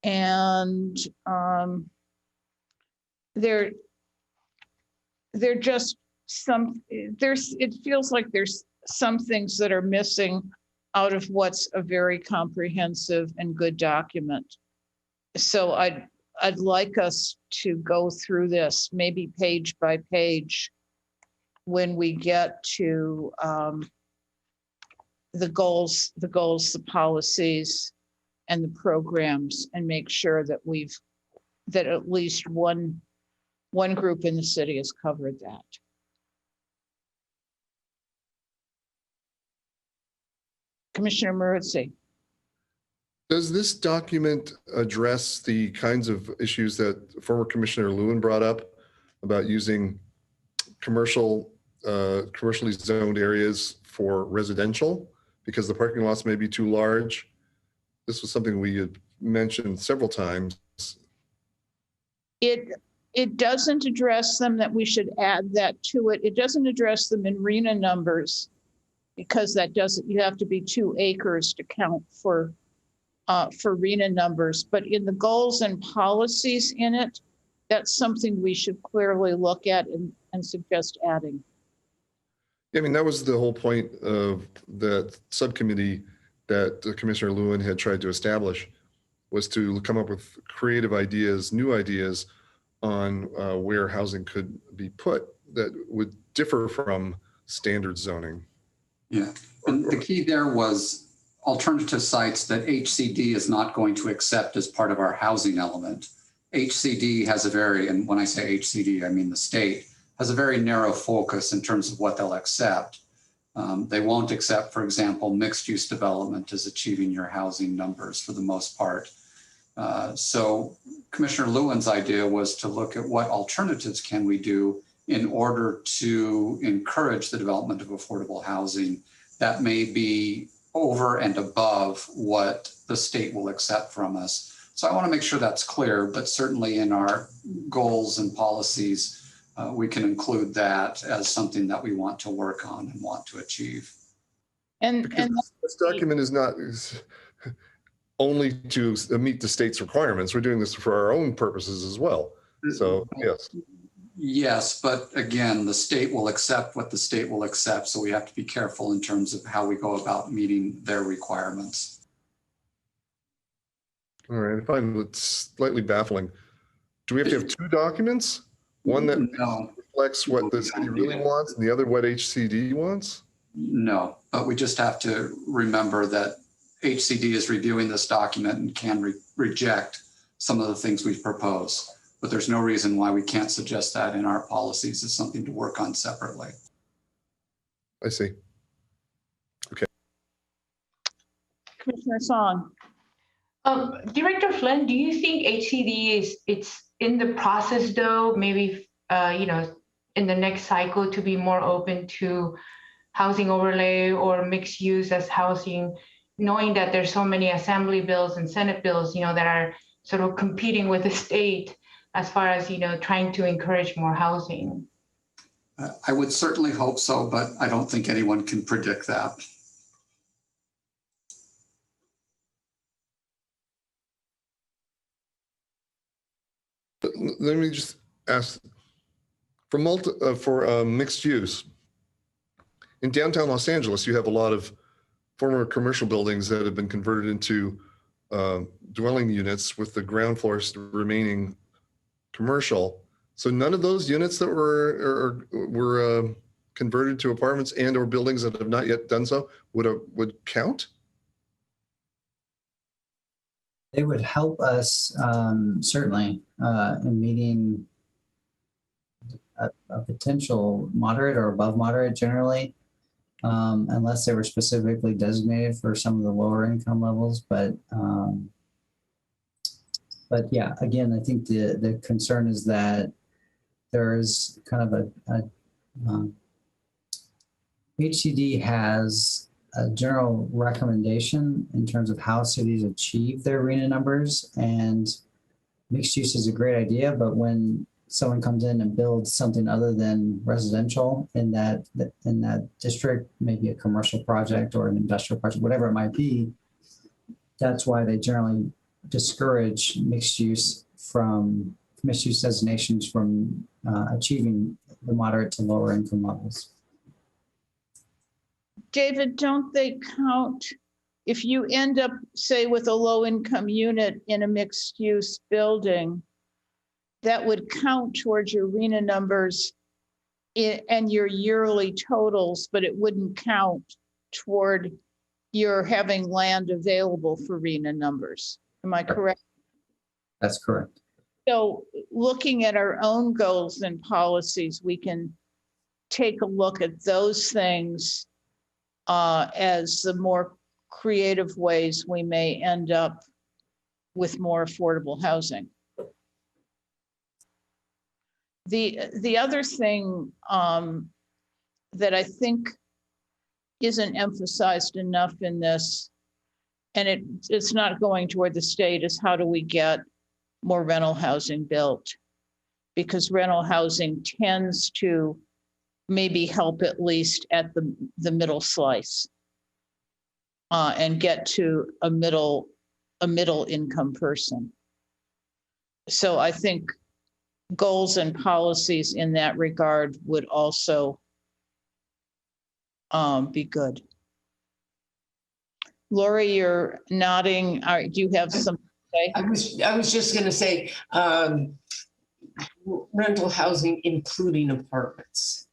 Speaker 1: And they're just it feels like there's some things that are missing out of what's a very comprehensive and good document. So I'd like us to go through this, maybe page by page, when we get to the goals, the policies, and the programs, and make sure that that at least one group in the city has covered that. Commissioner Marizzi.
Speaker 10: Does this document address the kinds of issues that former Commissioner Lewin brought up about using commercially zoned areas for residential because the parking lots may be too large? This was something we had mentioned several times.
Speaker 1: It doesn't address them, that we should add that to it. It doesn't address them in RENA numbers, because that doesn't, you have to be 2 acres to count for RENA numbers. But in the goals and policies in it, that's something we should clearly look at and suggest adding.
Speaker 10: I mean, that was the whole point of the subcommittee that Commissioner Lewin had tried to establish, was to come up with creative ideas, new ideas on where housing could be put that would differ from standard zoning.
Speaker 7: Yeah, and the key there was alternative sites that HCD is not going to accept as part of our housing element. HCD has a very, and when I say HCD, I mean the state, has a very narrow focus in terms of what they'll accept. They won't accept, for example, mixed use development as achieving your housing numbers for the most part. So Commissioner Lewin's idea was to look at what alternatives can we do in order to encourage the development of affordable housing that may be over and above what the state will accept from us. So I want to make sure that's clear, but certainly in our goals and policies, we can include that as something that we want to work on and want to achieve.
Speaker 1: And
Speaker 10: this document is not only to meet the state's requirements. We're doing this for our own purposes as well. So yes.
Speaker 7: Yes, but again, the state will accept what the state will accept. So we have to be careful in terms of how we go about meeting their requirements.
Speaker 10: All right, I find it slightly baffling. Do we have to have 2 documents? One that reflects what the city really wants and the other what HCD wants?
Speaker 7: No, but we just have to remember that HCD is reviewing this document and can reject some of the things we propose. But there's no reason why we can't suggest that in our policies as something to work on separately.
Speaker 10: I see. Okay.
Speaker 1: Commissioner Song.
Speaker 5: Director Flynn, do you think HCD it's in the process though, maybe in the next cycle to be more open to housing overlay or mixed use as housing, knowing that there's so many assembly bills and Senate bills, that are sort of competing with the state as far as, trying to encourage more housing?
Speaker 7: I would certainly hope so, but I don't think anyone can predict that.
Speaker 10: Let me just ask, for mixed use, in downtown Los Angeles, you have a lot of former commercial buildings that have been converted into dwelling units with the ground floors remaining commercial. So none of those units that were converted to apartments and or buildings that have not yet done so would count?
Speaker 6: They would help us certainly in meeting a potential moderate or above moderate generally, unless they were specifically designated for some of the lower income levels. But yeah, again, I think the concern is that there is kind of HCD has a general recommendation in terms of how cities achieve their RENA numbers, and mixed use is a great idea, but when someone comes in and builds something other than residential in that district, maybe a commercial project or an industrial project, whatever it might be, that's why they generally discourage mixed use designations from achieving the moderate to lower income levels.
Speaker 1: David, don't they count, if you end up, say, with a low income unit in a mixed use building, that would count towards your RHNA numbers and your yearly totals, but it wouldn't count toward your having land available for RHNA numbers. Am I correct?
Speaker 6: That's correct.
Speaker 1: So looking at our own goals and policies, we can take a look at those things as the more creative ways we may end up with more affordable housing. The other thing that I think isn't emphasized enough in this, and it's not going toward the state, is how do we get more rental housing built? Because rental housing tends to maybe help at least at the middle slice and get to a middle income person. So I think goals and policies in that regard would also be good. Lori, you're nodding. Do you have something to say?
Speaker 9: I was just going to say rental housing, including apartments.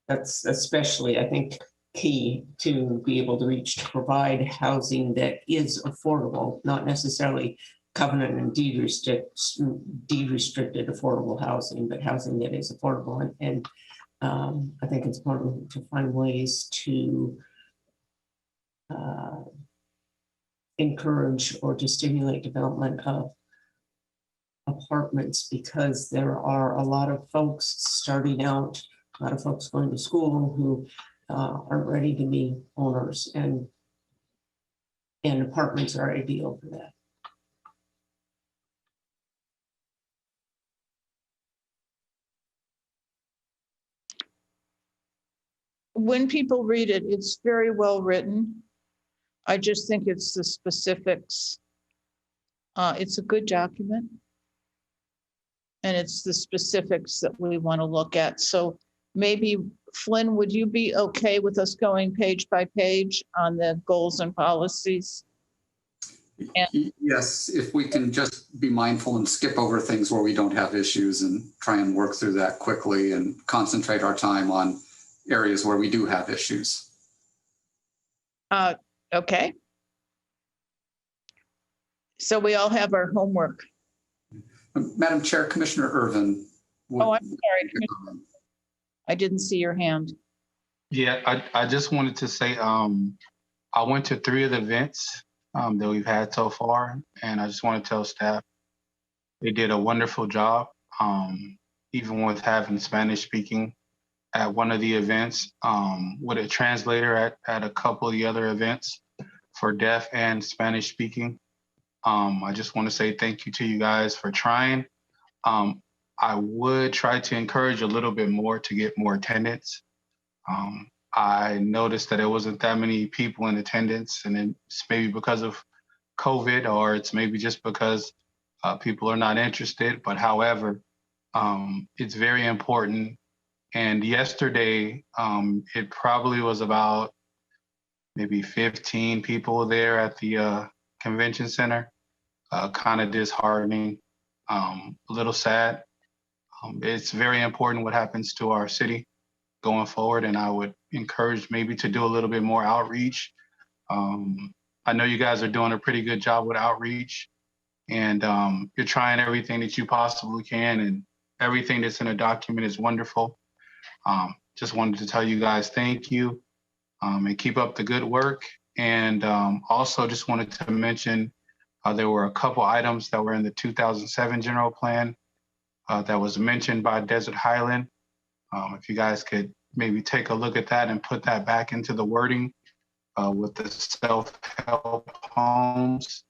Speaker 9: That's especially, I think, key to be able to reach, to provide housing that is affordable, not necessarily covenant and deed restricted affordable housing, but housing that is affordable. And I think it's important to find ways to encourage or to stimulate development of apartments, because there are a lot of folks starting out, a lot of folks going to school who aren't ready to be owners, and apartments are ideal for that.
Speaker 1: When people read it, it's very well written. I just think it's the specifics. It's a good document. And it's the specifics that we want to look at. So maybe, Flynn, would you be okay with us going page by page on the goals and policies?
Speaker 7: Yes, if we can just be mindful and skip over things where we don't have issues and try and work through that quickly and concentrate our time on areas where we do have issues.
Speaker 1: Okay. So we all have our homework.
Speaker 7: Madam Chair, Commissioner Ervin.
Speaker 1: Oh, I'm sorry. I didn't see your hand.
Speaker 11: Yeah, I just wanted to say I went to 3 of the events that we've had so far, and I just want to tell staff they did a wonderful job, even with having Spanish speaking at one of the events, with a translator at a couple of the other events for deaf and Spanish speaking. I just want to say thank you to you guys for trying. I would try to encourage a little bit more to get more attendance. I noticed that there wasn't that many people in attendance, and it's maybe because of COVID, or it's maybe just because people are not interested. But however, it's very important. And yesterday, it probably was about maybe 15 people there at the convention center. Kind of disheartening, a little sad. It's very important what happens to our city going forward, and I would encourage maybe to do a little bit more outreach. I know you guys are doing a pretty good job with outreach, and you're trying everything that you possibly can, and everything that's in a document is wonderful. Just wanted to tell you guys thank you, and keep up the good work. And also just wanted to mention there were a couple items that were in the 2007 general plan that was mentioned by Desert Highland. If you guys could maybe take a look at that and put that back into the wording with the self-help homes,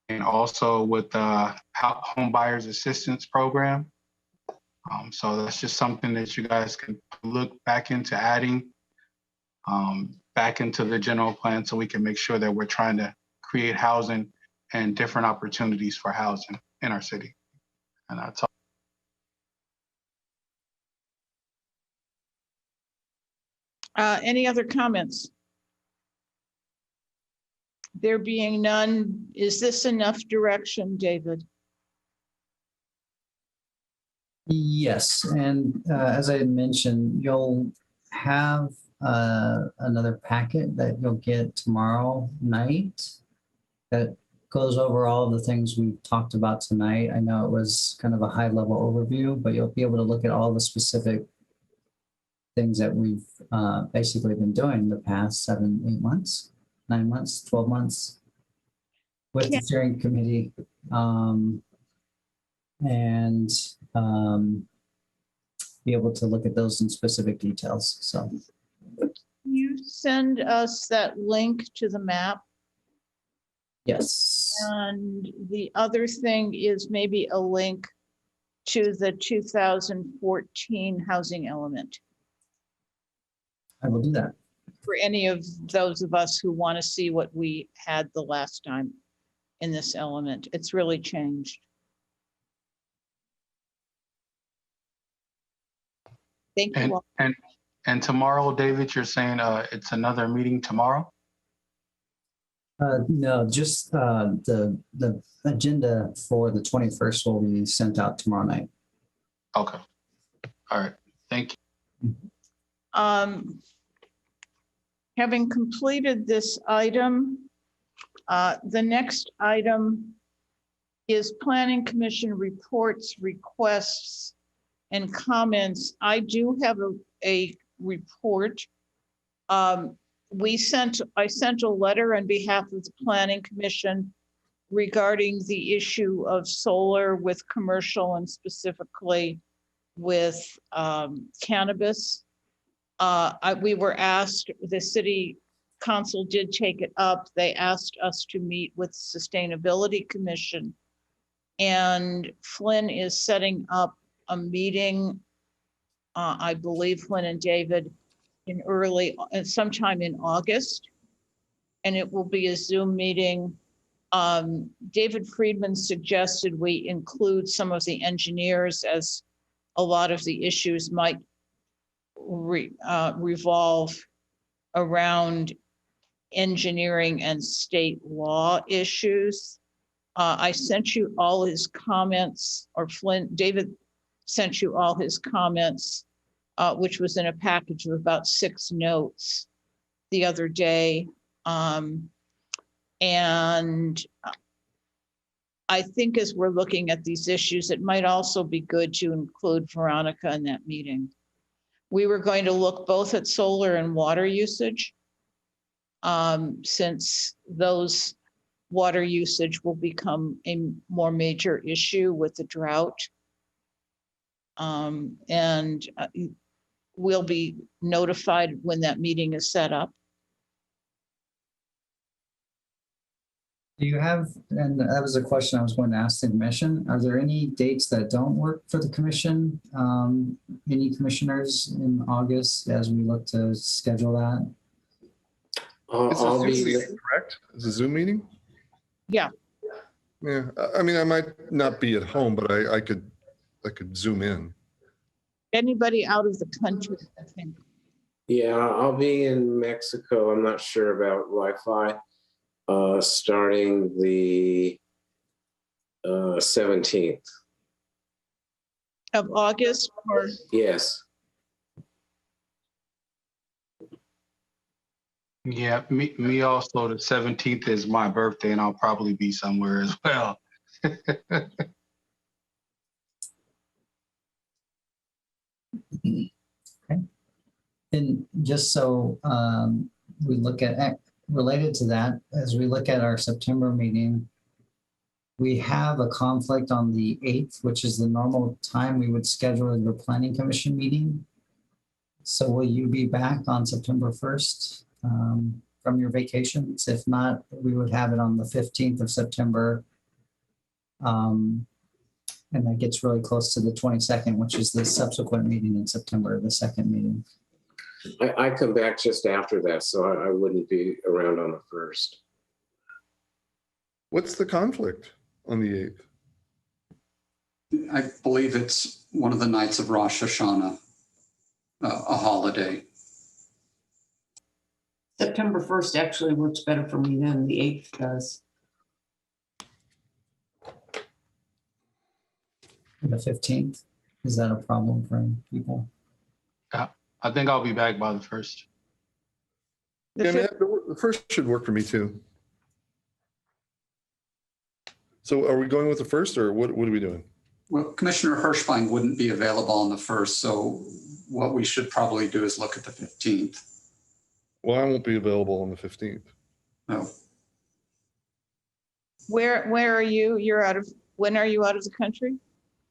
Speaker 11: and also with the home buyers assistance program. So that's just something that you guys can look back into adding back into the general plan so we can make sure that we're trying to create housing and different opportunities for housing in our city. And that's all.
Speaker 1: Any other comments? There being none, is this enough direction, David?
Speaker 6: Yes, and as I had mentioned, you'll have another packet that you'll get tomorrow night that goes over all of the things we've talked about tonight. I know it was kind of a high level overview, but you'll be able to look at all the specific things that we've basically been doing the past 7, 8 months, 9 months, 12 months with the steering committee. And be able to look at those in specific details. So
Speaker 1: Can you send us that link to the map?
Speaker 6: yes,
Speaker 1: And the other thing is maybe a link to the 2014 housing element
Speaker 6: I will do that.
Speaker 1: for any of those of us who want to see what we had the last time in this element. It's really changed. Thank you all.
Speaker 11: And tomorrow, David, you're saying it's another meeting tomorrow?
Speaker 6: No, just the agenda for the 21st will be sent out tomorrow night.
Speaker 11: Okay. All right. Thank you.
Speaker 1: Having completed this item, the next item is Planning Commission reports, requests, and comments. I do have a report. I sent a letter on behalf of the Planning Commission regarding the issue of solar with commercial and specifically with cannabis. We were asked, the city council did take it up. They asked us to meet with Sustainability Commission. And Flynn is setting up a meeting, I believe Flynn and David, sometime in August. And it will be a Zoom meeting. David Friedman suggested we include some of the engineers, as a lot of the issues might revolve around engineering and state law issues. I sent you all his comments, or David sent you all his comments, which was in a package of about 6 notes the other day. And I think as we're looking at these issues, it might also be good to include Veronica in that meeting. We were going to look both at solar and water usage, since those water usage will become a more major issue with the drought. And we'll be notified when that meeting is set up.
Speaker 6: Do you have, and that was a question I was going to ask the commission, are there any dates that don't work for the commission? Any commissioners in August as we look to schedule that?
Speaker 10: It's a Zoom meeting, correct? It's a Zoom meeting?
Speaker 1: Yeah.
Speaker 10: Yeah, I mean, I might not be at home, but I could Zoom in.
Speaker 1: Anybody out of the country, I think.
Speaker 4: Yeah, I'll be in Mexico. I'm not sure about Wi-Fi. Starting the 17th.
Speaker 1: Of August, or?
Speaker 4: Yes.
Speaker 11: Yeah, me also. The 17th is my birthday, and I'll probably be somewhere as well.
Speaker 6: Okay. And just so we look at, related to that, as we look at our September meeting, we have a conflict on the 8th, which is the normal time we would schedule the Planning Commission meeting. So will you be back on September 1st from your vacations? If not, we would have it on the 15th of September. And that gets really close to the 22nd, which is the subsequent meeting in September, the second meeting.
Speaker 4: I come back just after that, so I wouldn't be around on the 1st.
Speaker 10: What's the conflict on the 8th?
Speaker 7: I believe it's one of the nights of Rosh Hashanah, a holiday.
Speaker 9: September 1st actually works better for me than the 8th does.
Speaker 6: The 15th, is that a problem for people?
Speaker 11: I think I'll be back by the 1st.
Speaker 10: Yeah, the 1st should work for me too. So are we going with the 1st or what are we doing?
Speaker 7: Well, Commissioner Hirschbein wouldn't be available on the 1st, so what we should probably do is look at the 15th.
Speaker 10: Well, I won't be available on the 15th.
Speaker 7: No.
Speaker 1: Where are you? When are you out of the country?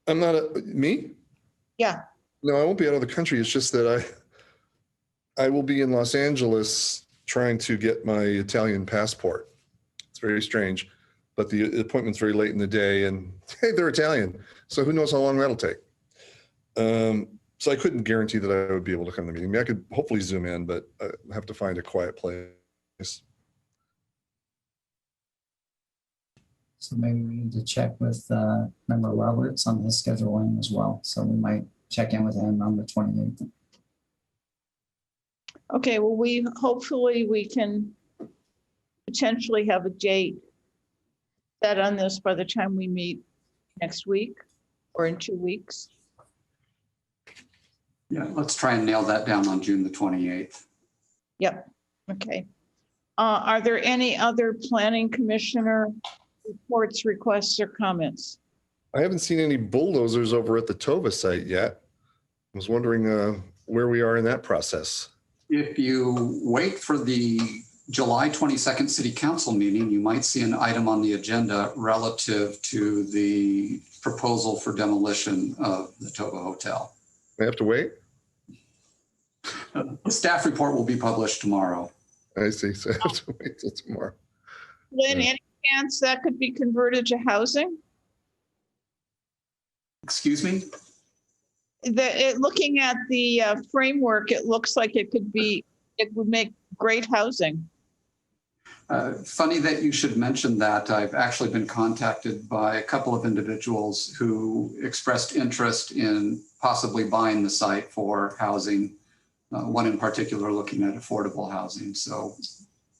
Speaker 10: I'm not, me?
Speaker 1: Yeah.
Speaker 10: No, I won't be out of the country. It's just that I will be in Los Angeles trying to get my Italian passport. It's very strange, but the appointment's very late in the day and hey, they're Italian. So who knows how long that'll take. So I couldn't guarantee that I would be able to come to the meeting. I mean, I could hopefully Zoom in, but I have to find a quiet place.
Speaker 6: So maybe we need to check with Member Roberts on his scheduling as well. So we might check in with him on the 28th.
Speaker 1: Okay, well, hopefully we can potentially have a date set on this by the time we meet next week or in 2 weeks.
Speaker 7: Yeah, let's try and nail that down on June the 28th.
Speaker 1: Yep, okay. Are there any other planning commissioner reports, requests, or comments?
Speaker 10: I haven't seen any bulldozers over at the Tova site yet. I was wondering where we are in that process.
Speaker 7: If you wait for the July 22nd City Council meeting, you might see an item on the agenda relative to the proposal for demolition of the Tova Hotel.
Speaker 10: I have to wait?
Speaker 7: The staff report will be published tomorrow.
Speaker 10: I see, so I have to wait till tomorrow.
Speaker 1: Lynn, any chance that could be converted to housing?
Speaker 7: Excuse me?
Speaker 1: Looking at the framework, it looks like it would make great housing.
Speaker 7: Funny that you should mention that. I've actually been contacted by a couple of individuals who expressed interest in possibly buying the site for housing. One in particular looking at affordable housing. So,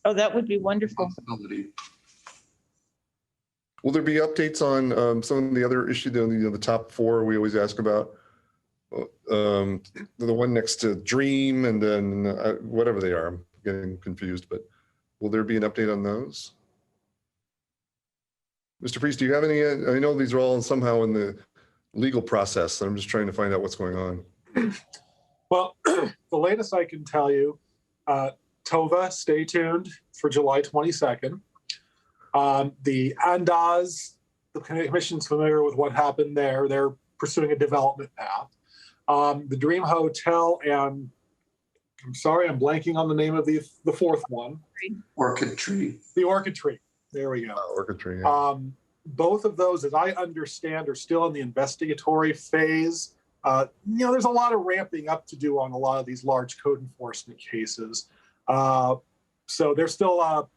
Speaker 1: oh, that would be wonderful.
Speaker 7: Possibility.
Speaker 10: Will there be updates on some of the other issues, the top 4 we always ask about? The one next to Dream and then whatever they are, I'm getting confused, but will there be an update on those? Mr. Priest, do you have any, I know these are all somehow in the legal process. I'm just trying to find out what's going on.
Speaker 14: Well, the latest I can tell you, Tova, stay tuned for July 22nd. The Andaz, the commission's familiar with what happened there. They're pursuing a development path. The Dream Hotel and, I'm sorry, I'm blanking on the name of the 4th one.
Speaker 7: Orchid Tree.
Speaker 14: The Orchid Tree. There we go.
Speaker 10: Orchid Tree, yeah.
Speaker 14: Both of those, as I understand, are still in the investigatory phase. There's a lot of ramping up to do on a lot of these large code enforcement cases. So they're still,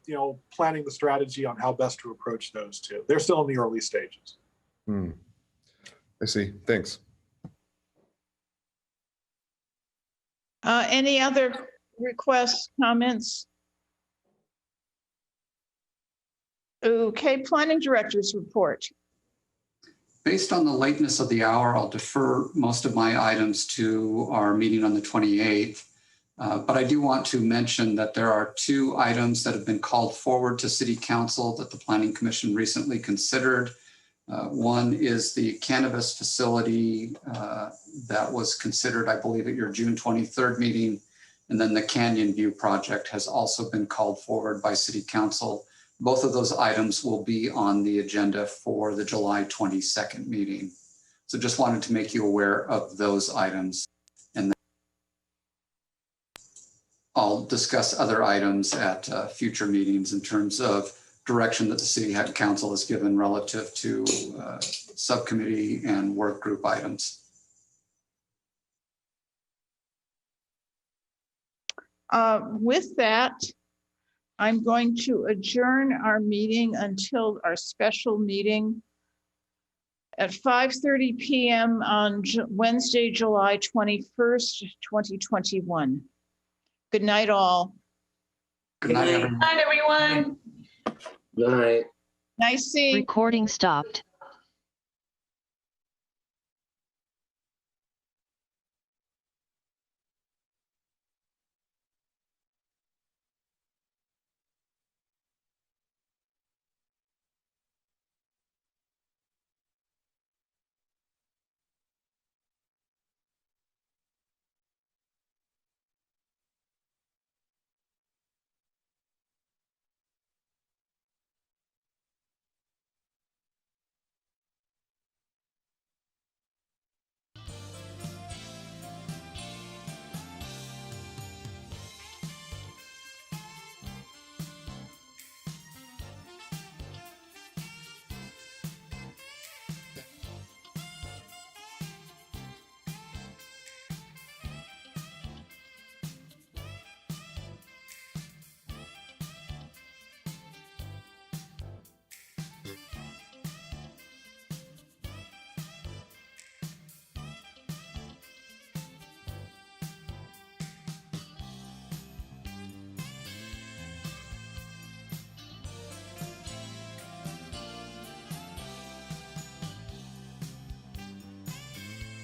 Speaker 14: planning the strategy on how best to approach those two. They're still in the early stages.
Speaker 10: I see. Thanks.
Speaker 1: Any other requests, comments? Okay, planning director's report.
Speaker 7: Based on the lateness of the hour, I'll defer most of my items to our meeting on the 28th. But I do want to mention that there are 2 items that have been called forward to City Council that the Planning Commission recently considered. One is the cannabis facility that was considered, I believe, at your June 23rd meeting. And then the Canyon View project has also been called forward by City Council. Both of those items will be on the agenda for the July 22nd meeting. So just wanted to make you aware of those items. And I'll discuss other items at future meetings in terms of direction that the city council has given relative to subcommittee and work group items.
Speaker 1: With that, I'm going to adjourn our meeting until our special meeting at 5:30 p.m. on Wednesday, July 21st, 2021. Good night, all.
Speaker 7: Good night, everyone.
Speaker 5: Good night, everyone.
Speaker 4: Good night.
Speaker 1: Nice seeing.
Speaker 21: Recording stopped.